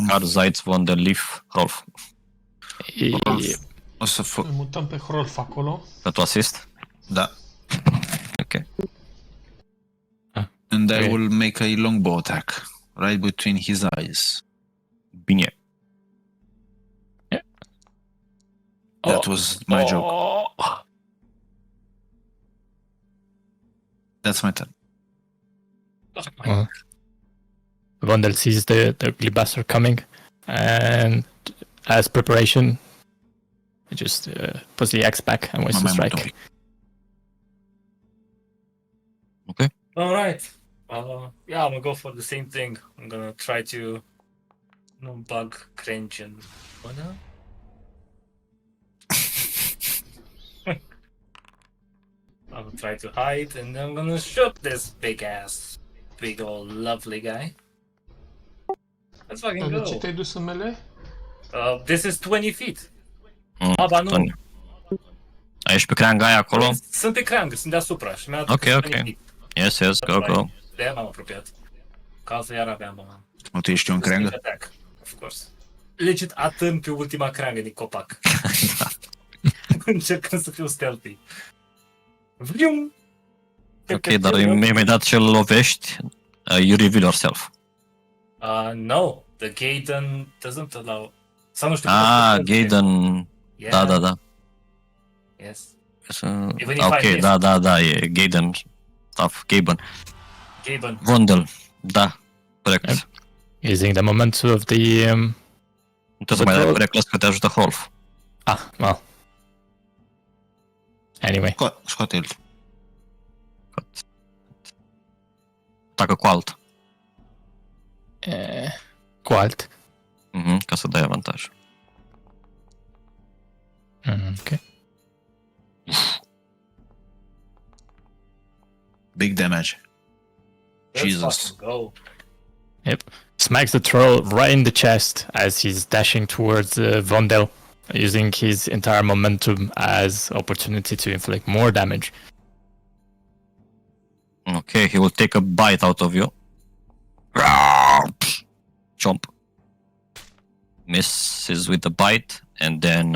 Scar, Zaitz, Vondel, Leaf, Rolf. O să fac... Îl mutăm pe Hrolf acolo. Pentru asist? Da. Ok. And I Okay. will make a longbow attack. Right between his eyes. Bine. That was my joke. That's my turn. Vondel sees the ugly bastard coming, and as preparation, he just puts the axe back and waits to Mai mult strike. un pic. Alright. Yeah, I'm gonna go for the same thing. I'm gonna try to bug Cringe and whatnot. I'm gonna try to hide and I'm gonna shoot this big old lovely guy. Let's fucking Dar de ce go. te-ai dus în melee? This is 20 feet. Ba nu. Tony. Ești pe creanga aia acolo? Sunt pe creangă, sunt deasupra și mi-a Ok, 20 ok. feet. Yes, go, go. De-aia m-am apropiat. Ca altfel iar aveam, mă. Nu, tu ești eu în Sneak creangă? attack, of course. Legit atând pe ultima creangă din copac. Încercând să fiu stealthy. Vrium! Ok, dar imediat ce îl lovești, you reveal yourself. No, the Gaiden doesn't allow... Sau nu știu. Gaiden. Yeah, Da. Yes. Ok, if I miss. da, e Gaiden stuff, Gaben. Gaben. Vondel, da, corect. Yep. Using the moment of the Nu trebuie să mai dai reckless că te ajută Rolf. well. Anyway, Scoate el. Atacă cu alt. cu alt. Ca să dai avantaj. Okay. Big damage. Let's Jesus. fucking go. Smacks the troll right in the chest as he's dashing towards Vondel, using his entire momentum as opportunity to inflict more damage. Okay, he will take a bite out of you. Chomp. Misses with the bite, and then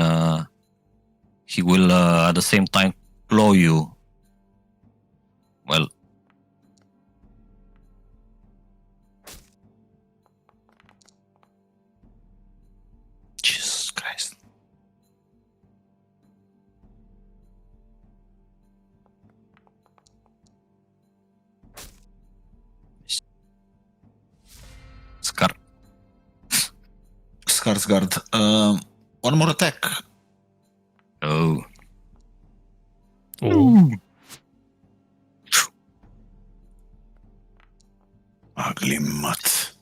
he will at the same time claw you. Well, Jesus Christ. Scar. Skarsgård. One more attack. Oh. Ooh. Ugly mutt.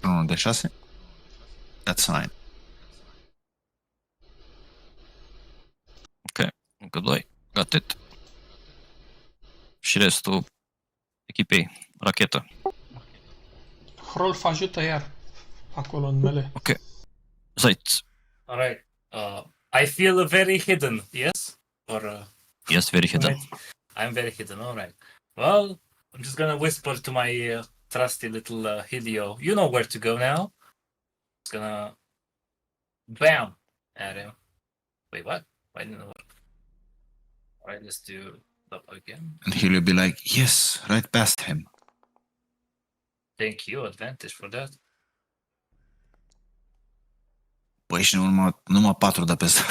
1 de 6. That's fine. Încă 2. Got it. Și restul echipei. Rachetă. Hrolf ajută iar acolo în melee. Ok. Zaitz. Alright. I feel very hidden, yes? Or Yes, very hidden. right? I'm very hidden, alright. Well, I'm just gonna whisper to my trusty little Helio. You know where to go now. Just gonna bam at him. Wait, what? Why didn't it work? Alright, let's do that again. And he'll be like, yes, right past him. Thank you, advantage for that. Păi și numai 4 de peste.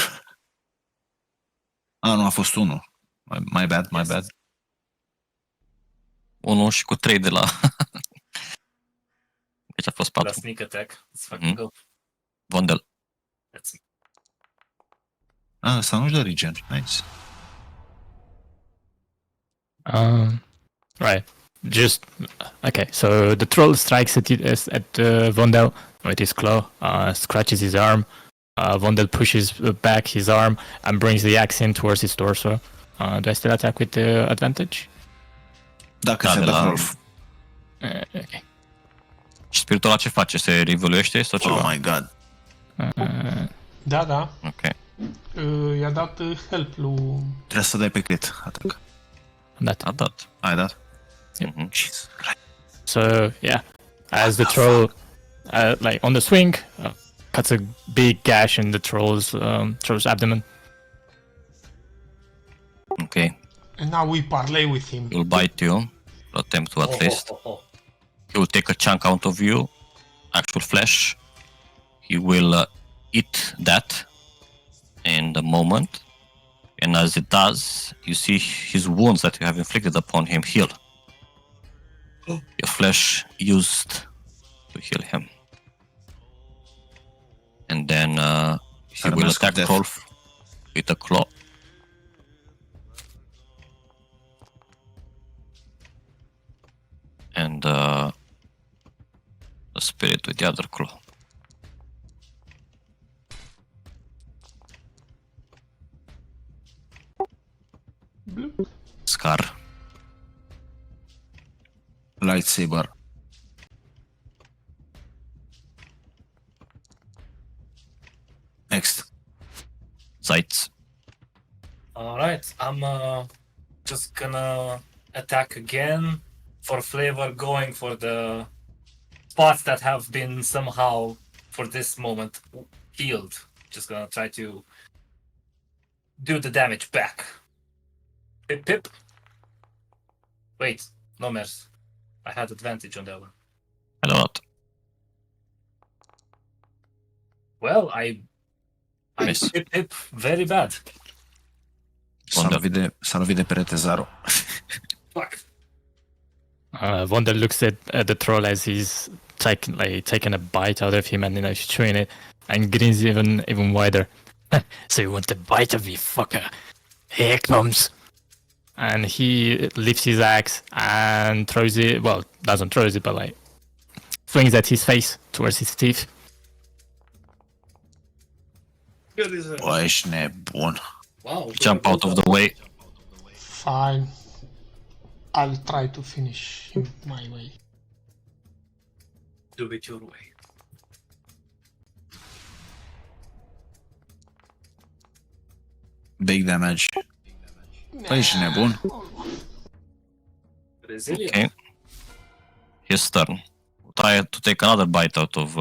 Nu, a fost 1. My bad. 1 și cu 3 de la... Deci a fost 4. La sneak attack. Let's fucking go. Vondel. That's Ăsta nu-și dă regen. Nice. Right. just okay. So the troll strikes at Vondel with his claw, scratches his arm. Vondel pushes back his arm and brings the axe in towards his torso. Do I still attack with the advantage? Dacă Da, se de dă la- Rolf. Okay. Și spiritul ăla ce face? Se revoluește sau ceva? Oh my god. Da, da. Ok. I-a dat help lui... Trebuie să dai pe crit. Atac. That. A dat. Ai dat? Mhm. Jesus. So yeah, as the troll, like on the swing, cuts a big gash in the troll's abdomen. Ok. And now we parlay with him. He'll bite you. Attempt to at least. Oh. He will take a chunk out of you, actual flesh. He will eat that in the moment. And as it does, you see his wounds that you have inflicted upon him heal. Your flesh used to heal him. And then he will Mask of attack death. Rolf with a claw. And the spirit with the other claw. Scar. Lightsaber. Next. Zeitz. Alright, I'm just gonna attack again for flavor, going for the spots that have been somehow, for this moment, healed. Just gonna try to do the damage back. Pip pip. Wait, no mers. I had advantage on that one. I don't know. Well, I Miss. pip pip very bad. Să nu vede perete Zaro. Fuck. Vondel looks at the troll as he's taking a bite out of him and he's chewing it and grins even wider. So you want a bite of me, fucker? Here it comes. And he lifts his axe and throws it. Well, doesn't throw it, but like swings at his face towards his teeth. Bă, ești nebun. Wow. Jump out of the way. Fine. I'll try to finish him my way. Do it your way. Big damage. Bă, ești nebun. Resilient. Okay. His turn. Try to take another bite out of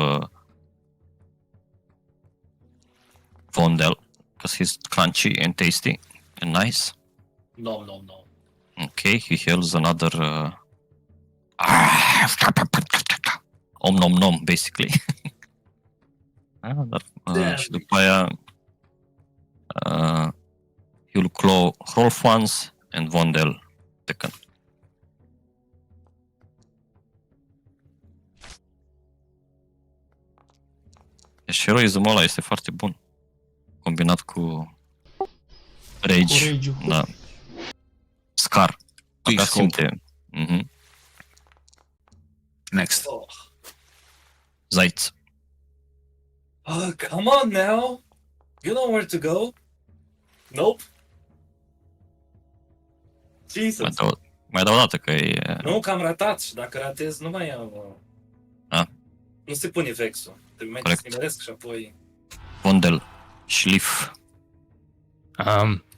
Vondel because he's crunchy and tasty and nice. No. Okay, he heals another. Om nom nom, basically. Și după aia he'll claw Rolf once and Vondel second. Deci heroismul ăla este foarte bun. Combinat cu Rage. Cu rage-ul. Da. Scar. Quick Abia scope. simte. Mhm. Next. Oh. Zeitz. Oh, come on now. You know where to go. Nope. Jesus. Mai dau o dată că e... Nu, că am ratat și dacă ratez nu mai am... Nu se pune vexul. Trebuie mai Corect. să nimeresc și apoi... Vondel. Schliff.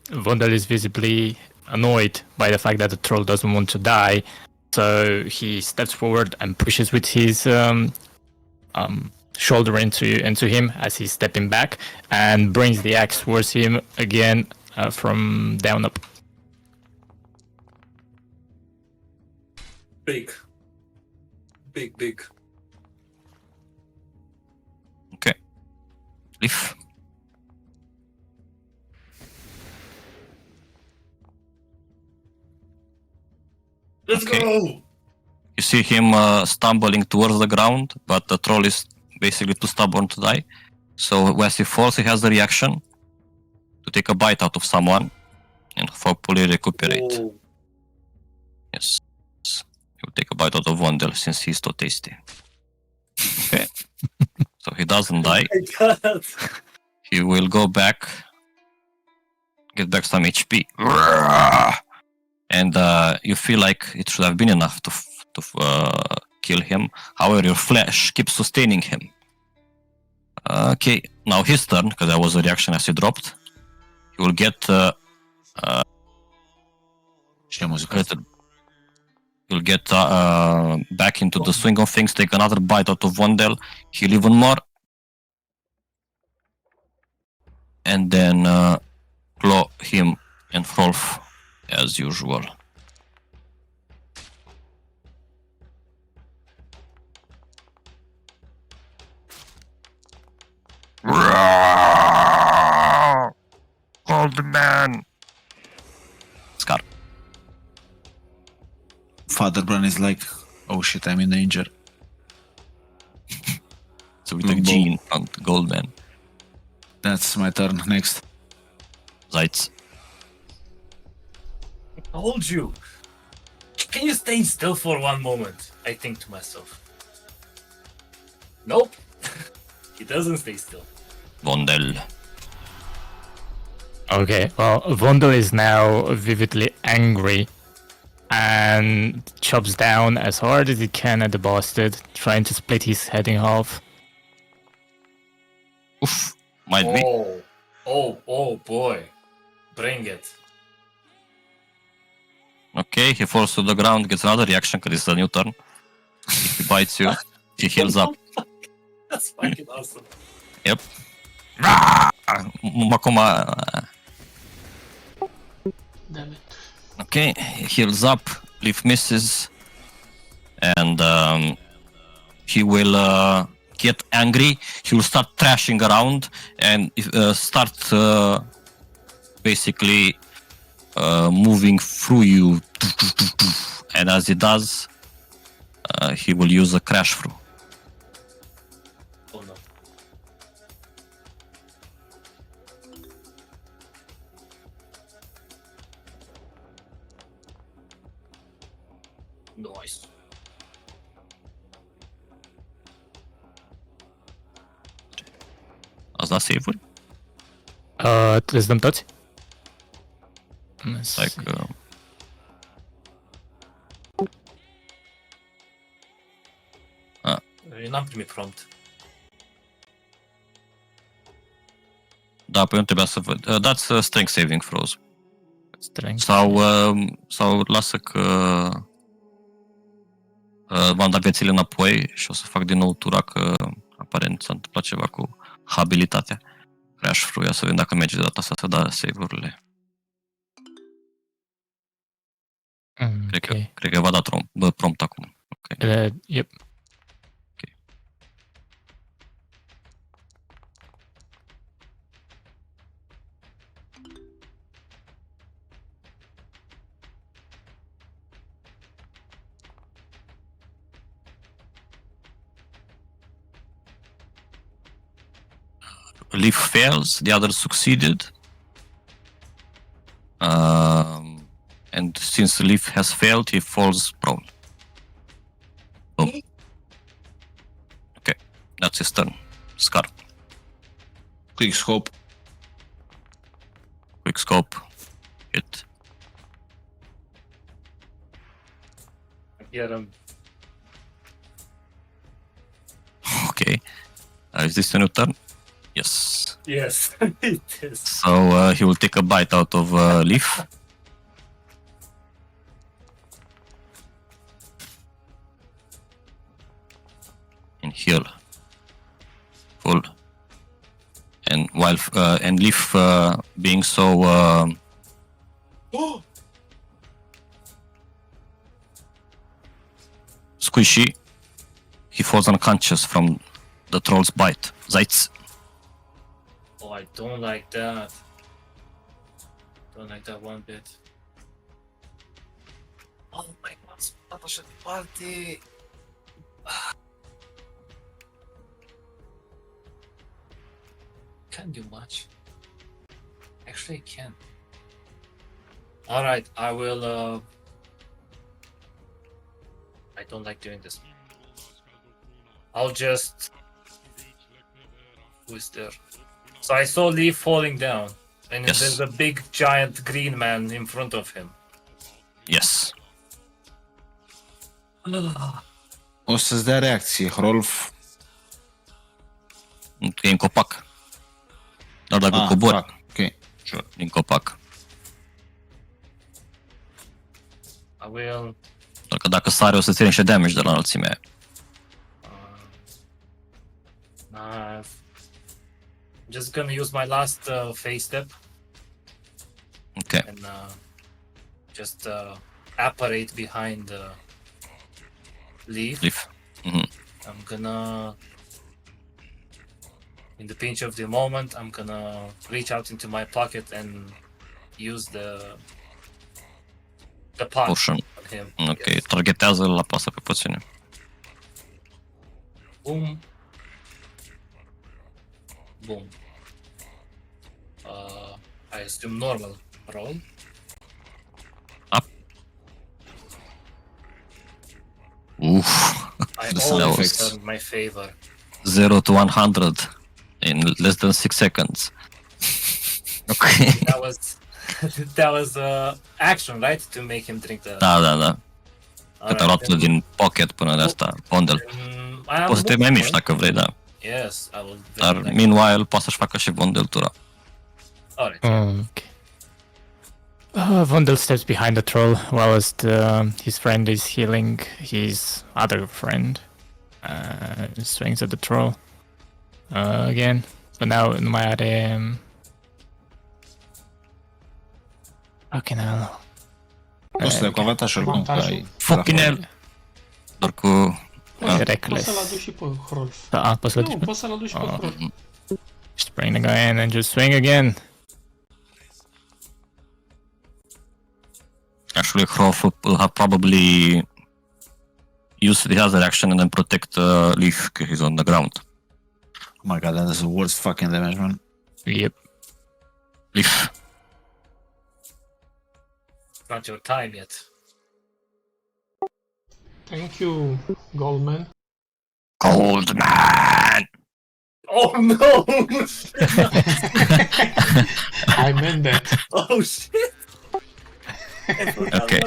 Vondel is visibly annoyed by the fact that the troll doesn't want to die, so he steps forward and pushes with his shoulder into him as he's stepping back and brings the axe towards him again from down up. Big. Okay. Schliff. Let's Okay. go! You see him stumbling towards the ground, but the troll is basically too stubborn to die. So as he falls, he has the reaction to take a bite out of someone and hopefully recuperate. Oh, Yes. take a bite out of Wondel since he's so tasty. Okay. So he doesn't die. my god. He will go back, get back some HP, and you feel like it should have been enough to kill him. However, your flesh keeps sustaining him. Okay, now his turn, because that was a reaction as he dropped. He will get Ce muzică? he'll get back into the swing of things, take another bite out of Wondel, heal even more, and then claw him and Hrolf as usual. Old man. Scar. Fatherbrand is like, oh shit, I'm in danger. So we took Gene and Goldman. That's my turn. Next. Zaitz. I told you. Can you stay still for one moment? I think to myself. Nope. He doesn't stay still. Wondel. Okay, well, Vondel is now vividly angry and chops down as hard as he can at the bastard, trying to split his head in half. Oof. Might be. Oh boy. Bring it. Okay, he falls to the ground, gets another reaction because it's a new turn. If he bites you, he heals up. That's fucking awesome. Yep. Makoma. Damn it. Okay, he heals up, Leaf misses, and he will get angry. He will start thrashing around and start basically moving through you. And as he does, he will use a crash through. Oh no. Nice. Ați dat save-uri? Les dăm toți? Like, Eu n-am primit prompt. da, păi nu trebuia să văd. Dați strength saving throws. Strength. Sau lasă că v-am dat viețile înapoi și o să fac din nou tura că aparent s-a întâmplat ceva cu abilitatea. Crash through, ia să vedem dacă merge de data asta să da save-urile. Okay. Cred că v-a dat prompt acum. Okay. Yep. Leaf fails, the other succeeded. And since Leaf has failed, he falls prone. Boom. Okay, that's his turn. Scar. Quick scope. Quick scope. Hit. I hear him. Okay. Is this a new turn? Yes. Yes, it is. So he will take a bite out of Leaf. And heal. Full. And while and Leaf being so squishy, he falls unconscious from the troll's bite. Zaitz. Oh, I don't like that. Don't like that one bit. Oh my god, spadă așa departe. Can't do much. Actually, I can. Alright, I will I don't like doing this. I'll just... Who is there? So I saw Leaf falling down. And Yes. there's a big, giant green man in front of him. Yes. O să-ți dea reacție, Hrolf. E în copac. Doar dacă cobori Fuck. Ok. Sure. din copac. I will... Doar că dacă sare o să ține niște damage de la înălțimea aia. I'm just gonna use my last phase step Ok. and just apparate behind Leaf. Leaf. Mhm. I'm gonna, in the pinch of the moment, I'm gonna reach out into my pocket and use the pot Potion. on him. Ok. Yes. Targetează, îl apasă pe poțiune. Boom. Boom. I assume normal roll. Up. Uf. I The sound always effects. turn my favor. 0 to 100 in less than 6 seconds. Ok. That was action, right? To make him drink the. Da, da, da. Cât a Alright, luat din pocket până de asta, bundle. I am Poți să te mai miști dacă vrei, da. Yes, I will. Dar meanwhile poate să-și facă și bundle tura. Alright. Okay. Vondel steps behind the troll while his friend is healing his other friend. Swings at the troll again. But now nu mai are... Fucking hell. O să le cu avantaj oricum, că ai... Fucking hell! Doar cu... Poți Reckless. să-l aduci și pe Hrolf. Da, poți să Nu, poți să-l aduci pe Hrolf. just bring the guy in and just swing again. Actually, Hrolf will have probably use the other action and then protect Leaf because he's on the ground. Oh my god, that is the worst fucking damage, man. Yep. Leaf. It's not your time yet. Thank you, Goldman. Cold man! Oh no! I meant that. Oh shit! Okay.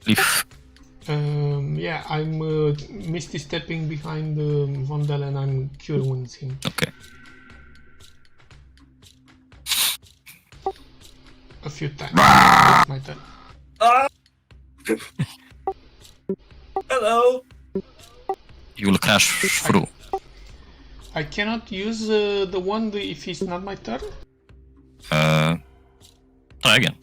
Leaf. Yeah, I'm misty stepping behind Vondel and I'm cure wounds him. Okay. A few times. That's my turn. Ah! Hello! You will crash through. I cannot use the wand if it's not my turn? Try again.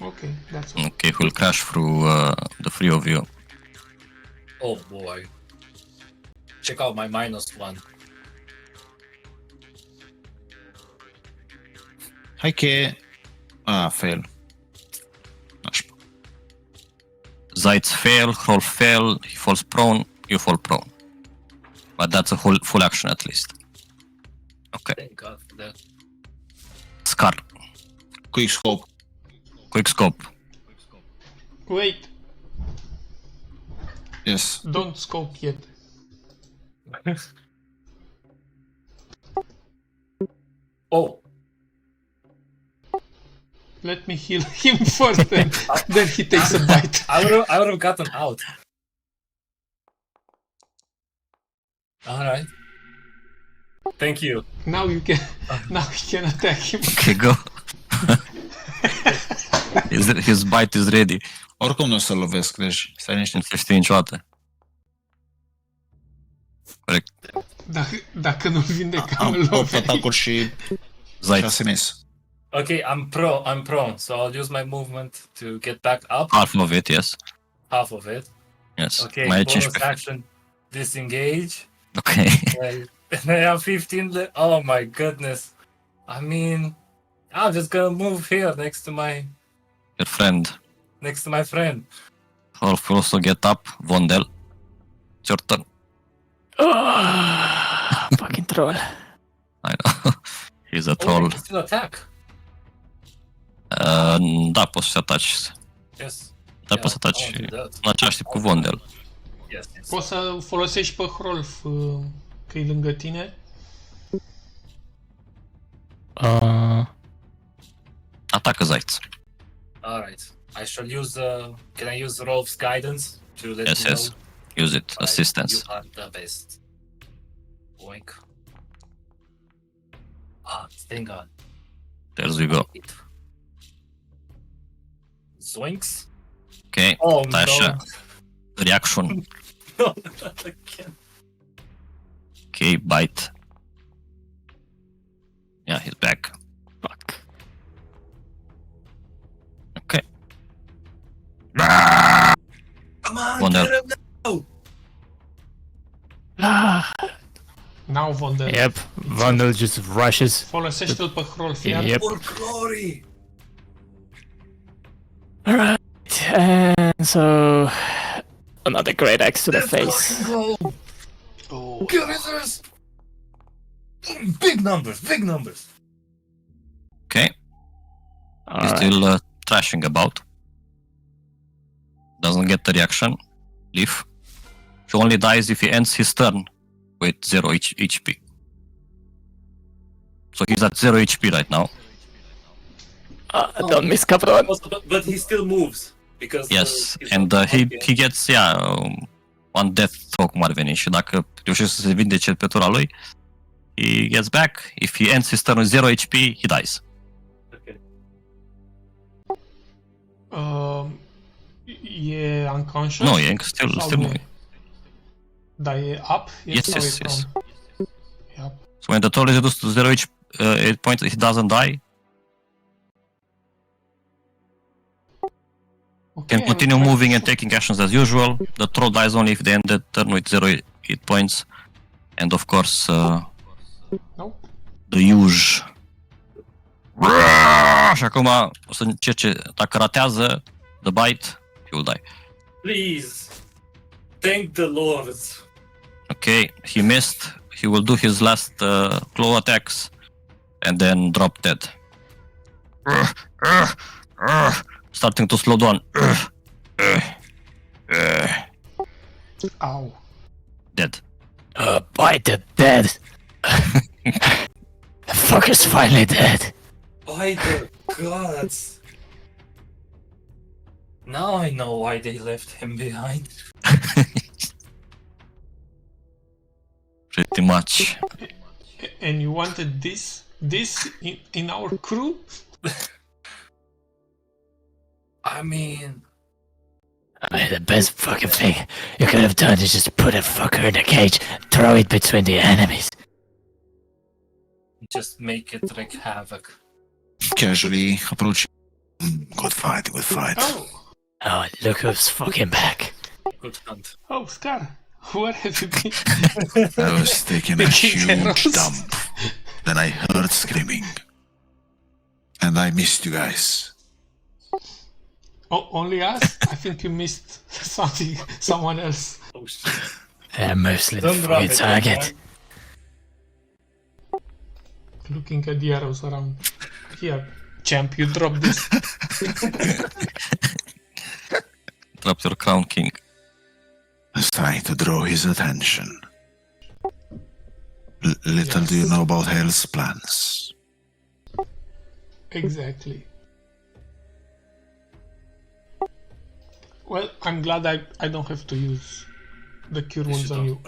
Okay, that's all. Okay, we'll crash through the three of you. Oh boy. Check out my -1. Hai că... fail. Nașpa. Zaitz fail, Hrolf fail, he falls prone, you fall prone. But that's a full action at least. Okay. Thank God for that. Scar. Quick scope. Quick scope. Wait, Yes. don't scope yet. Oh, Let me heal him first and then he takes a bite. I would have gotten out. Alright. Thank you. Now you can attack him. Okay, go. His bite is ready. Oricum nu o să lovesc, deci stai Nu niște. se știe niciodată. Corect. Dacă nu-l vindecăm, Am îl 8 lovești. atacuri și Zaitz. 6 miss. Okay, I'm prone, so I'll use my movement to get back up. Half of it, yes. Half of it. Yes. Okay, Mai e bonus 15. action, disengage. Ok. And I have 15 oh my goodness. I mean, I'm just gonna move here next to Your friend. my friend. Hrolf will also get up. Vondel. It's your turn. Fucking troll. I know. He's a Oh, troll. I can still attack. Da, poți să ataci. Yes. Dar poți să ataci I wanna do that. în același timp cu Vondel. Yes, yes. Poți să folosești pe Hrolf, că e lângă tine. Atacă Zaiț. Alright. I shall use can I use Rolf's guidance to let Yes, me yes. know? Use it. Alright, Assistance. You are the best. Oink. Thank God. There we go. Zoinks. Ok. Oh Stai no. așa. Reaction. No, not again. Ok, bite. Yeah, he's back. Fuck. Ok. Come on, Wonder. get him now. Now Vondel. Yep, Vandal just rushes. Folosește-l pe Hrolf iar. Yep. For glory. Alright, and so another great axe to the Let's face. fucking go. Oh. Killers. Big numbers, big numbers. Ok. He's Alright. still trashing about. Doesn't get the reaction. Leaf. He only dies if he ends his turn with 0 HP. So he's at 0 HP right now. Don't miss Capron. But he still moves because Yes, he's and not- he okay. gets, one death throw cum ar veni și dacă reușește să se vindece pe tura lui, he gets back. If he ends his turn with 0 HP, he dies. Okay. E unconscious? Nu, e încă still Sau still nu moving. e? Dar e up? Yes, sau yes, e yes. prone? E up. So when the troll is reduced to 0 8 points, he doesn't die. Okay, Can continue I'm moving and sure. taking actions as usual. The troll dies only if they end the turn with 0 hit points. And of course, Nope. the usual. Și acum o să încerce, dacă ratează the bite, he will die. Please. Thank the lords. Okay, he missed. He will do his last claw attacks and then drop dead. Starting to slow down. Au. Dead. Bite the dead. The fucker's finally dead. By the gods. Now I know why they left him behind. Pretty much. And you wanted this in our crew? I mean, The best fucking thing you could have done is just put a fucker in a cage, throw it between the enemies. just make it wreak havoc. Casually approach. Good fight, good fight. Oh, Oh, look who's fucking back. Good hunt. oh, Scar, where have you been? I was taking a Making huge arrows. dump. Then I heard screaming. And I missed you guys. Oh, only us? I think you missed someone else. Oh shit. They're mostly the Don't drop fucking it, target. Looking at the arrows around. Here, champ, you drop this. Drop your crown, king. I was trying to draw his attention. Little do you know about Hell's plans. Exactly. Well, I'm glad I don't have to use the cure wounds on you.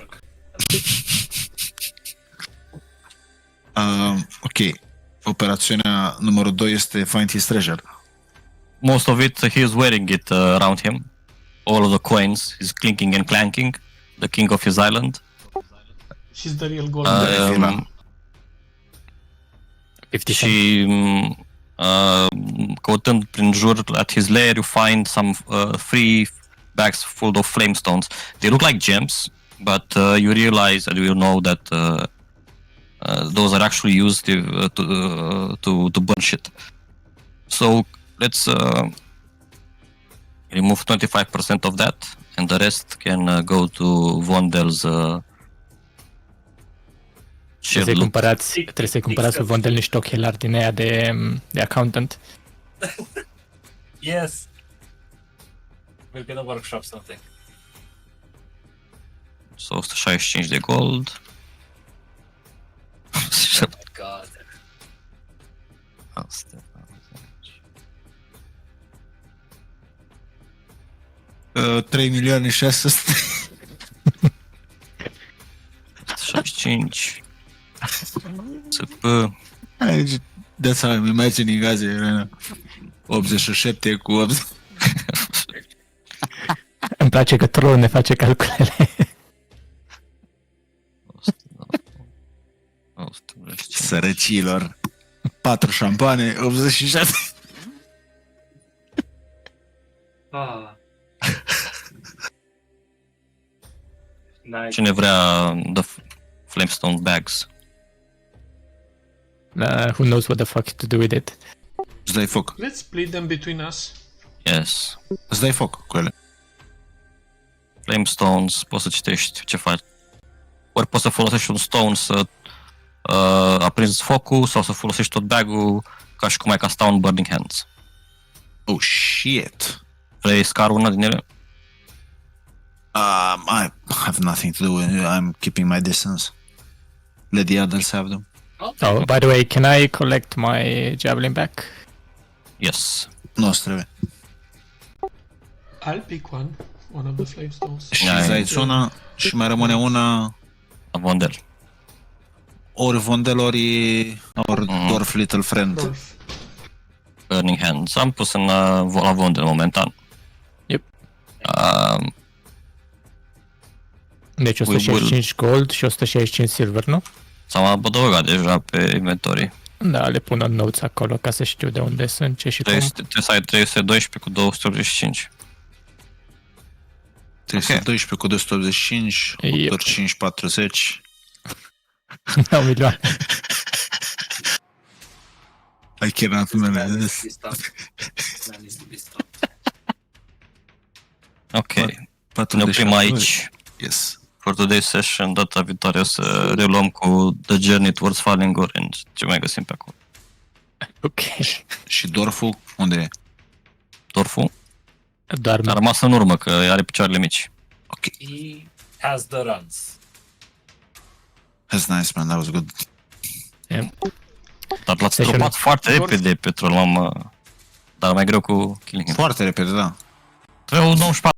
Ok. Operațiunea numărul 2 este Find His Treasure. Most of it, he is wearing it around him. All of the coins is clinking and clanking. The king of his island. She's the real gold. Și căutând prin jur at his lair, you find some free bags full of flame stones. They look like gems, but you realize and you know that those are actually used to burn shit. So let's remove 25% of that, and the rest can go to Vondel's Trebuie să-i cumpărați lui Vondel niște ochelari din aia de accountant. Yes. We're gonna workshop something. So 165 de gold. Oh my god. Asta. 3.600.000. 65. SP. That's how I'm imagining azi right now. 87 cu 80. Îmi place că Troll ne face calculele. 185. Sărăcilor. 4 șampane, 86. Ah. Nice. Cine vrea the Flamestone bags? Who knows what the fuck to do with it? Îți dai foc. Let's split them between us. Yes. Îți dai foc cu ele. Flamestones, poți să citești ce faci. Ori poți să folosești un stone să aprinzi focul sau să folosești tot bag-ul ca și cum ai casta un Burning Hands. Oh, shit. Vrei scar una din ele? I have nothing to do with it. I'm keeping my distance. Let the others have them. Okay. Oh, by the way, can I collect my javelin back? Yes. Nu o să trebuie. I'll pick one of the flamestones. Și Da, îți e- dai una și mai rămâne una Avondel. ori Vondel, ori Dorf Little Friend. Rolf. Burning Hands. Am pus în Avondel momentan. Yep. Um, Deci 165 gold și 165 silver, nu? s-am adăugat deja pe inventory. Da, le pun în notes acolo ca să știu de unde sunt, ce și cum. Trebuie să ai 312 cu 285. 312 cu 285, 8 Yep. ori 5, 40. Da, milioane. I cannot manage Man this. needs to be stopped. Man needs to be stopped. Ok. Ne oprim aici. Yes. For today's session, data viitoare o să reluăm cu The Journey Towards Falling Orange. Ce mai găsim pe acolo? Ok. Și Dorful, unde e? Dorful Doar a rămas în urmă, că are picioarele mici. Ok. He has the runs. That's nice, man. That was good. Dar l-ați Session. dropat foarte repede, Petrol, mamă. Dar mai greu cu killing him. Foarte repede, da. Trebuie 94